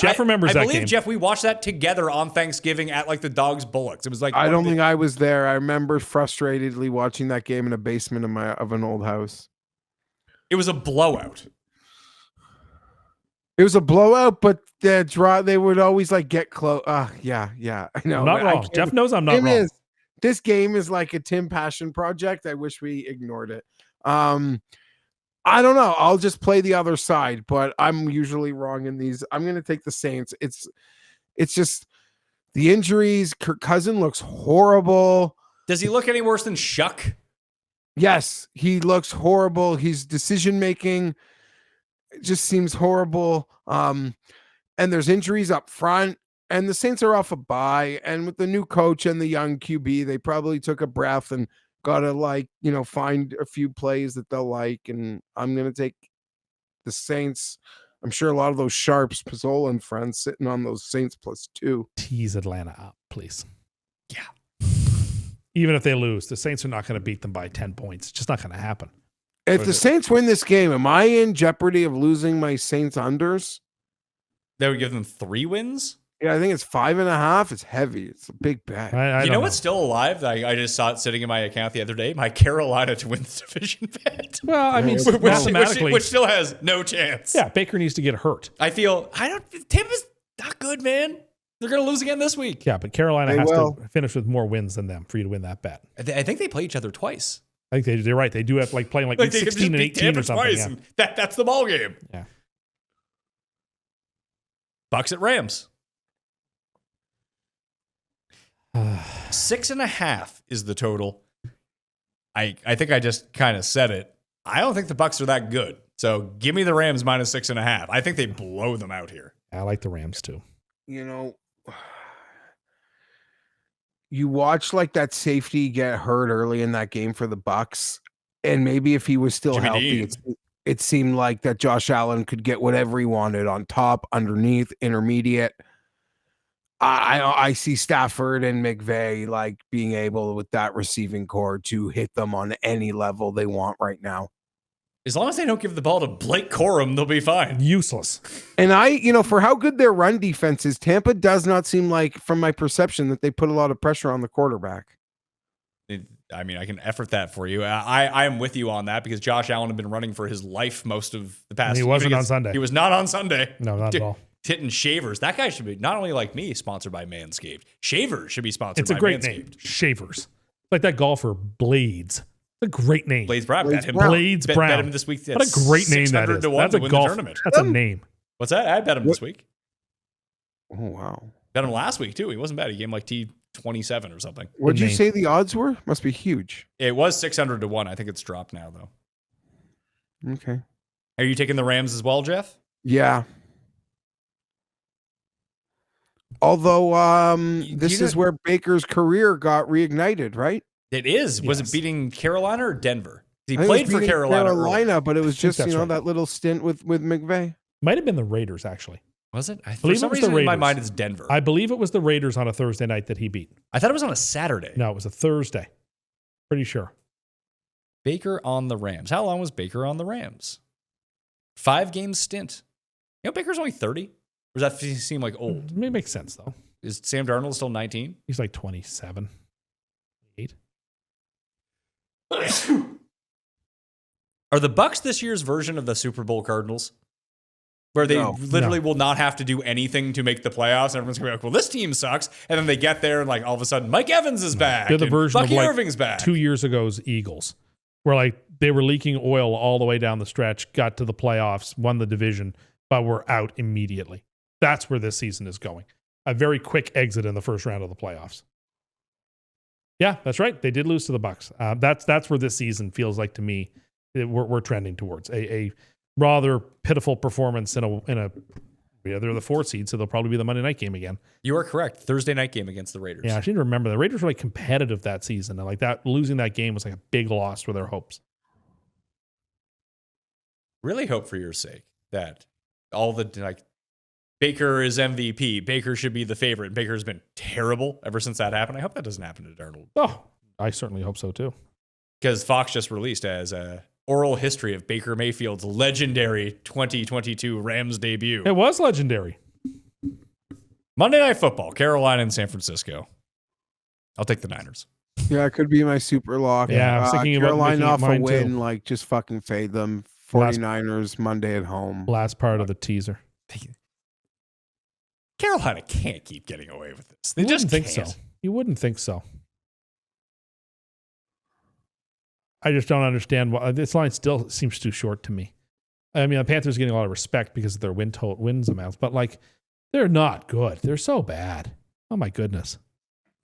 Jeff remembers that game. I believe, Jeff, we watched that together on Thanksgiving at like the Dogs Bullocks. It was like I don't think I was there. I remember frustratedly watching that game in a basement of an old house. It was a blowout. It was a blowout, but they would always like get close. Yeah, I know. I'm not wrong. Jeff knows I'm not wrong. This game is like a Tim Passion project. I wish we ignored it. I don't know. I'll just play the other side, but I'm usually wrong in these. I'm going to take the Saints. It's just the injuries. Kirk Cousins looks horrible. Does he look any worse than Shuck? Yes, he looks horrible. His decision making just seems horrible. And there's injuries up front, and the Saints are off a bye. And with the new coach and the young QB, they probably took a breath and got to find a few plays that they'll like. And I'm going to take the Saints. I'm sure a lot of those sharps, Pizzola and friends, sitting on those Saints +2. Tease Atlanta up, please. Yeah. Even if they lose, the Saints are not going to beat them by 10 points. It's just not going to happen. If the Saints win this game, am I in jeopardy of losing my Saints unders? That would give them 3 wins? Yeah, I think it's 5.5. It's heavy. It's a big bet. You know what's still alive? I just saw it sitting in my account the other day. My Carolina to win the division bet. Well, I mean, mathematically, which still has no chance. Yeah, Baker needs to get hurt. Tampa's not good, man. They're going to lose again this week. Yeah, but Carolina has to finish with more wins than them for you to win that bet. I think they play each other twice. I think they're right. They do have playing like 16 and 18 or something. Twice, and that's the ball game. Yeah. Bucks at Rams. 6.5 is the total. I think I just kind of said it. I don't think the Bucks are that good. So give me the Rams -6.5. I think they blow them out here. I like the Rams too. You watch like that safety get hurt early in that game for the Bucks, and maybe if he was still Jimmy healthy, Dean. it seemed like that Josh Allen could get whatever he wanted on top, underneath, intermediate. I see Stafford and McVay like being able with that receiving core to hit them on any level they want right now. As long as they don't give the ball to Blake Corum, they'll be fine. Useless. And for how good their run defense is, Tampa does not seem like, from my perception, that they put a lot of pressure on the quarterback. I mean, I can effort that for you. I am with you on that because Josh Allen had been running for his life most of the past. And he wasn't on Sunday. He was not on Sunday. No, not at all. Hitting Shavers. That guy should be, not only like me, sponsored by Manscaped. Shavers should be sponsored by Manscaped. It's a great name. Shavers. Like that golfer, Blades. It's a great name. Blades Brown. Blades Brown. Bet him this week. What a great name that is. That's a golf. That's a name. What's that? I bet him this week. Oh, wow. Bet him last week, too. He wasn't bad. He gave him like T27 or something. What did you say the odds were? Must be huge. It was 600 to 1. I think it's dropped now, though. Okay. Are you taking the Rams as well, Jeff? Yeah. Although this is where Baker's career got reignited, right? It is. Yes. Was it beating Carolina or Denver? He I think played it was for beating Carolina, but it was just that's right. that little stint with McVay. Might have been the Raiders, actually. Was it? For believe it some was the reason in my Raiders. mind, it's Denver. I believe it was the Raiders on a Thursday night that he beat. I thought it was on a Saturday. No, it was a Thursday. Pretty sure. Baker on the Rams. How long was Baker on the Rams? 5-game stint. You know, Baker's only 30. Or does that seem like old? It makes sense, though. Is Sam Darnold still 19? He's like 27. 8. Are the Bucks this year's version of the Super Bowl Cardinals? Where they literally will not have to do anything to make the playoffs. And everyone's going to be like, well, this team sucks. And then they get there and like all of a sudden, Mike Evans is back. They're the version Bucky of like Irving's back. 2 years ago's Eagles, where like they were leaking oil all the way down the stretch, got to the playoffs, won the division, but were out immediately. That's where this season is going. A very quick exit in the first round of the playoffs. Yeah, that's right. They did lose to the Bucks. That's where this season feels like to me. We're trending towards a rather pitiful performance in a they're the 4th seed, so they'll probably be the Monday night game again. You are correct. Thursday night game against the Raiders. Yeah, I seem to remember the Raiders were like competitive that season, and like that losing that game was like a big loss for their hopes. Really hope for your sake that all the like Baker is MVP. Baker should be the favorite. Baker's been terrible ever since that happened. I hope that doesn't happen to Darnold. Oh, I certainly hope so too. Because Fox just released as a oral history of Baker Mayfield's legendary 2022 Rams debut. It was legendary. Monday Night Football, Carolina and San Francisco. I'll take the Niners. Yeah, it could be my super lock. Yeah, I was thinking about Carolina making it off a mine, win, too. like just fucking fade them. Last- 49ers Monday at home. Last part of the teaser. Carolina can't keep getting away with this. They You just wouldn't think can't. so. You wouldn't think so. I just don't understand why this line still seems too short to me. I mean, the Panthers are getting a lot of respect because of their wins amounts, but like they're not good. They're so bad. Oh my goodness.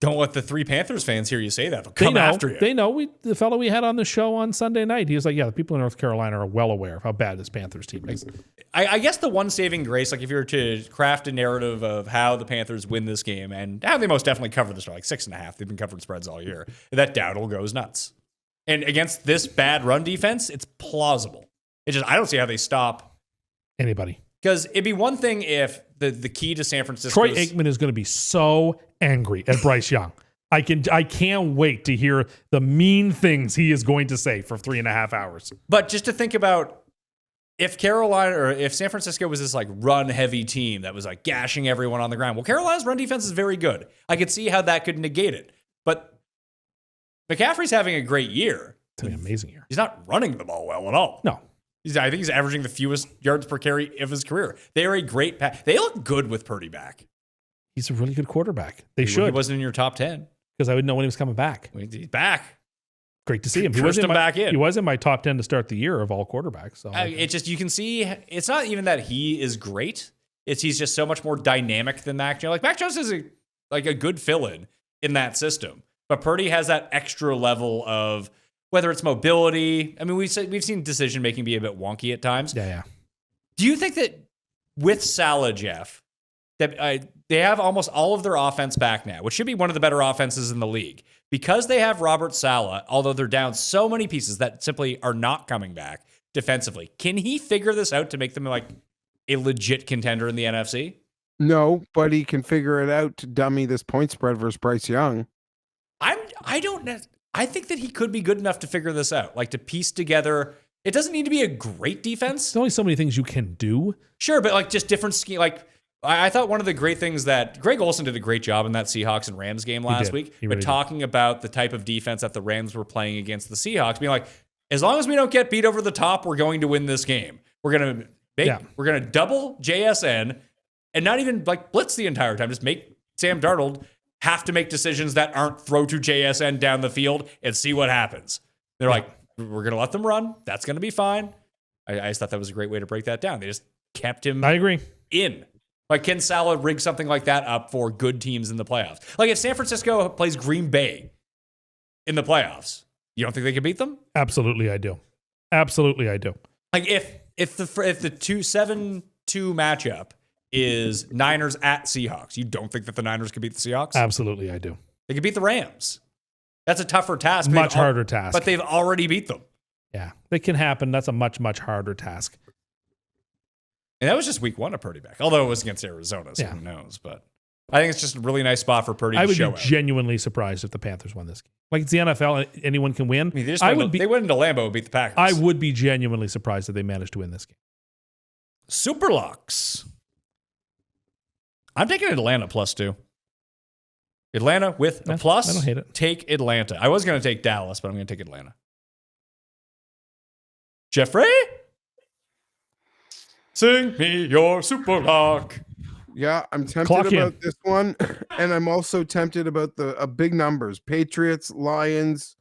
Don't let the 3 Panthers fans hear you say that. They'll They come know. after you. They know. The fellow we had on the show on Sunday night, he was like, "Yeah, the people in North Carolina are well aware of how bad this Panthers team is." I guess the one saving grace, like if you were to craft a narrative of how the Panthers win this game and how they most definitely cover the spread, like 6.5, they've been covering spreads all year, that Dowdle goes nuts. And against this bad run defense, it's plausible. It's just, I don't see how they stop. Anybody? Because it'd be one thing if the key to San Francisco. Troy Aikman is going to be so angry at Bryce Young. I can't wait to hear the mean things he is going to say for 3.5 hours. But just to think about if Carolina or if San Francisco was this like run heavy team that was like gashing everyone on the ground. Well, Carolina's run defense is very good. I could see how that could negate it. But McCaffrey's having a great year. It's an amazing year. He's not running the ball well at all. No. I think he's averaging the fewest yards per carry of his career. They are a great pass. They look good with Purdy back. He's a really good quarterback. They He should. wasn't in your top 10. Because I would know when he was coming back. He's back. Great to see him. Cursed him back in. He was in my top 10 to start the year of all quarterbacks. So It just, you can see, it's not even that he is great. He's just so much more dynamic than Mac Jones. Like Mac Jones is a good fill-in in that system. But Purdy has that extra level of whether it's mobility. I mean, we've seen decision-making be a bit wonky at times. yeah. Do you think that with Salah, Geoff, that they have almost all of their offense back now, which should be one of the better offenses in the league, because they have Robert Salah, although they're down so many pieces that simply are not coming back defensively. Can he figure this out to make them like a legit contender in the NFC? No, but he can figure it out to dummy this point spread versus Bryce Young. I don't know. I think that he could be good enough to figure this out, like to piece together. It doesn't need to be a great defense. There's only so many things you can do. Sure, but like just different scheme. Like I thought one of the great things that Greg Olsen did a great job in that Seahawks and Rams game last week, He really but talking about the type of defense that the Rams were playing against the Seahawks, being like, as long as we don't get beat over the top, we're going to win this game. We're gonna double JSN and not even like blitz the entire time. Just make Sam Darnold have to make decisions that aren't throw to JSN down the field and see what happens. They're like, we're going to let them run. That's going to be fine. I just thought that was a great way to break that down. They just kept him I agree. in. Like, can Salah rig something like that up for good teams in the playoffs? Like, if San Francisco plays Green Bay in the playoffs, you don't think they can beat them? Absolutely, I do. Absolutely, I do. Like, if the 7-2 matchup is Niners at Seahawks, you don't think that the Niners could beat the Seahawks? Absolutely, I do. They could beat the Rams. That's a tougher task. Much harder task. But they've already beat them. Yeah, it can happen. That's a much, much harder task. And that was just week 1 of Purdy back. Although it was against Arizona, so who knows? But I think it's just a really nice spot for Purdy to show I would be genuinely surprised if the Panthers won this game. Like, it's the NFL, anyone can win. I mean, they went into Lambeau and beat the Packers. I would be genuinely surprised if they managed to win this game. Superlocks. I'm taking Atlanta +2. Atlanta with a plus. I don't hate it. Take Atlanta. I was going to take Dallas, but I'm going to take Atlanta. Jeffrey? Sing me your Superlock. Yeah, I'm tempted Clock in. about this one, and I'm also tempted about the big numbers. Patriots, Lions.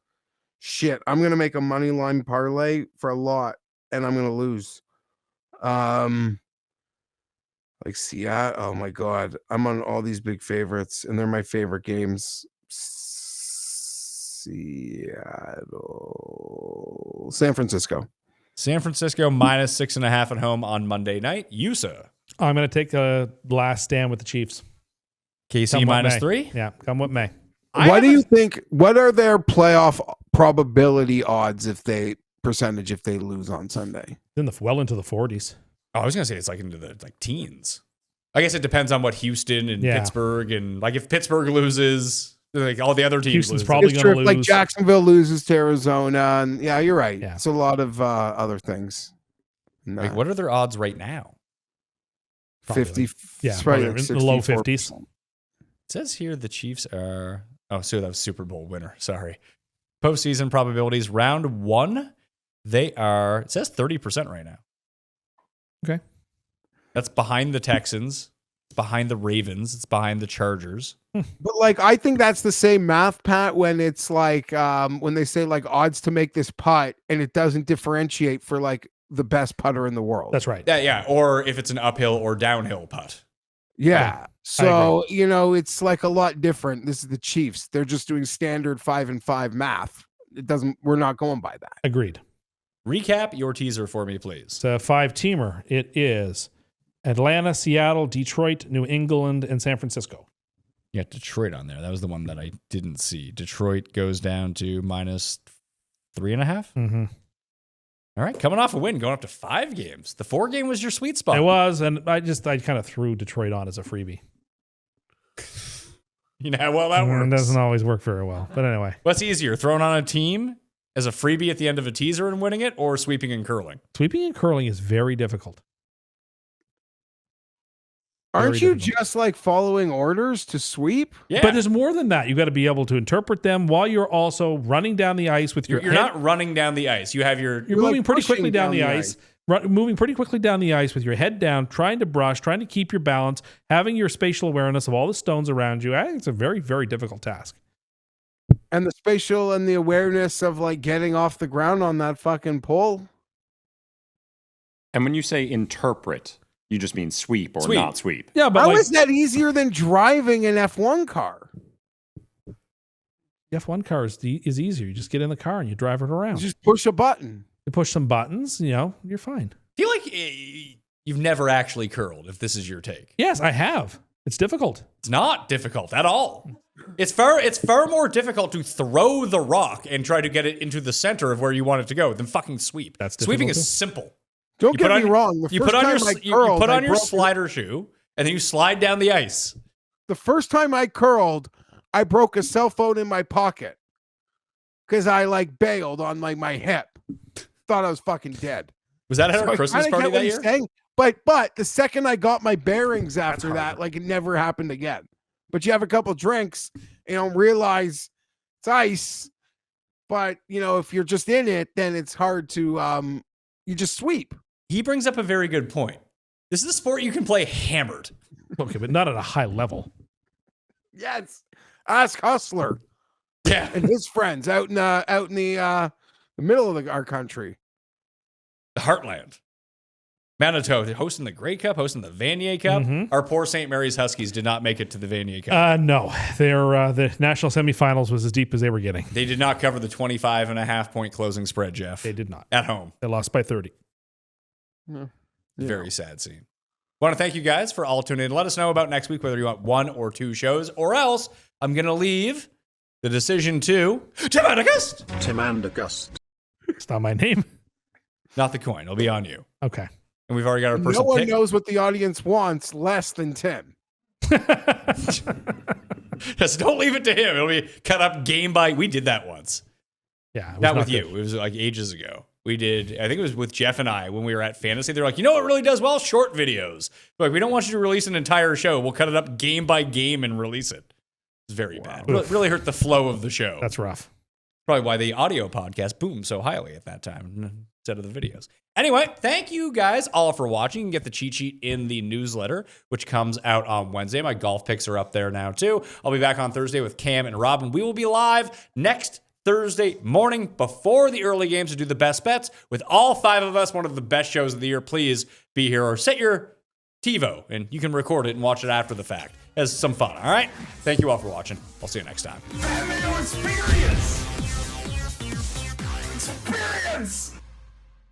Shit, I'm gonna make a money line parlay for a lot, and I'm gonna lose. Like Seattle. Oh my god, I'm on all these big favorites, and they're my favorite games. Seattle, San Francisco. San Francisco -6.5 at home on Monday night. USA. I'm going to take a last stand with the Chiefs. KC -3. Yeah, come what may. What do you think? What are their playoff probability odds if they lose on Sunday? Well into the 40s. Oh, I was gonna say it's like into the teens. I guess it depends on what Houston and Pittsburgh and like if Pittsburgh loses, like all the other teams. Houston's lose. probably going to lose. Like Jacksonville loses to Arizona, and yeah, you're right. Yeah. It's a lot of other things. Like, what are their odds right now? 50. Yeah, probably in like the low 64%. 50s. It says here the Chiefs are. Oh, so that was Super Bowl winner. Sorry. Postseason probabilities round 1. They are. It says 30% right now. Okay. That's behind the Texans, behind the Ravens, it's behind the Chargers. But like, I think that's the same math, Pat, when it's like when they say like odds to make this putt, and it doesn't differentiate for like the best putter in the world. That's right. Yeah. Or if it's an uphill or downhill putt. Yeah. So, it's like a lot different. This is the Chiefs. They're just doing standard 5-5 math. We're not going by that. Agreed. Recap your teaser for me, please. It's a 5-teamer. It is Atlanta, Seattle, Detroit, New England, and San Francisco. You got Detroit on there. That was the one that I didn't see. Detroit goes down to -3.5. Mm-hmm. All right, coming off a win, going up to 5 games. The 4 game was your sweet spot. It was, and I kind of threw Detroit on as a freebie. You know how well that works. It doesn't always work very well, but anyway. What's easier, throwing on a team as a freebie at the end of a teaser and winning it, or sweeping and curling? Sweeping and curling is very difficult. Aren't you just like following orders to sweep? Yeah. But there's more than that. You got to be able to interpret them while you're also running down the ice with your You're head. not running down the ice. You have your... You're moving like pretty pushing quickly down the ice. Moving pretty quickly down the ice with your head down, trying to brush, trying to keep your balance, having your spatial awareness of all the stones around you. I think it's a very, very difficult task. And the spatial and the awareness of like getting off the ground on that fucking pole. And when you say interpret, you just mean sweep or not sweep. Yeah, but How is that easier than driving an F1 car? The F1 car is easier. You just get in the car and you drive it around. You just push a button. You push some buttons, you're fine. I feel like you've never actually curled, if this is your take. Yes, I have. It's difficult. It's not difficult at all. It's far more difficult to throw the rock and try to get it into the center of where you want it to go than fucking sweep. That's Sweeping difficult is simple. Don't get me wrong. The You first put on time your I curled, I your broke slider shoe and then you slide down the ice. The first time I curled, I broke a cell phone in my pocket because I like bailed on like my hip. Thought I was fucking dead. Was that at So our I Christmas kinda party get what that he's year? saying, but the second I got my bearings after that, like it never happened again. But you have a couple drinks, realize it's ice. But if you're just in it, then it's hard to you just sweep. He brings up a very good point. This is a sport you can play hammered. Okay, but not at a high level. Yes. Ask Hustler. Yeah. And his friends out in the middle of our country. The Heartland. Manitoba hosting the Grey Cup, hosting the Vanier Cup. Mhm. Our poor St. Mary's Huskies did not make it to the Vanier Cup. No. The national semifinals was as deep as they were getting. They did not cover the 25.5 point closing spread, Jeff. They did not. At home. They lost by 30. Yeah. Very sad scene. Want to thank you guys for all tuning in. Let us know about next week, whether you want 1 or 2 shows, or else I'm going to leave the decision to Tim and Cust. Tim and Cust. It's not my name. Not the coin. It'll be on you. Okay. And we've already got our person No one picked. knows what the audience wants less than Tim. Just don't leave it to him. It'll be cut up game by. We did that once. Yeah, it was Not with good. you. It was like ages ago. We did. I think it was with Geoff and I when we were at Fantasy. They're like, you know what really does well? Short videos. Like, we don't want you to release an entire show. We'll cut it up game by game and release it. It's very bad. Really hurt the flow of the show. That's rough. Probably why the audio podcast boomed so highly at that time instead of the videos. Anyway, thank you guys all for watching. You can get the cheat sheet in the newsletter, which comes out on Wednesday. My golf picks are up there now, too. I'll be back on Thursday with Cam and Robin. We will be live next Thursday morning before the early games to do the best bets with all 5 of us. One of the best shows of the year. Please be here or set your TiVo and you can record it and watch it after the fact. It's some fun, all right? Thank you all for watching. I'll see you next time. Mayo experience. Experience.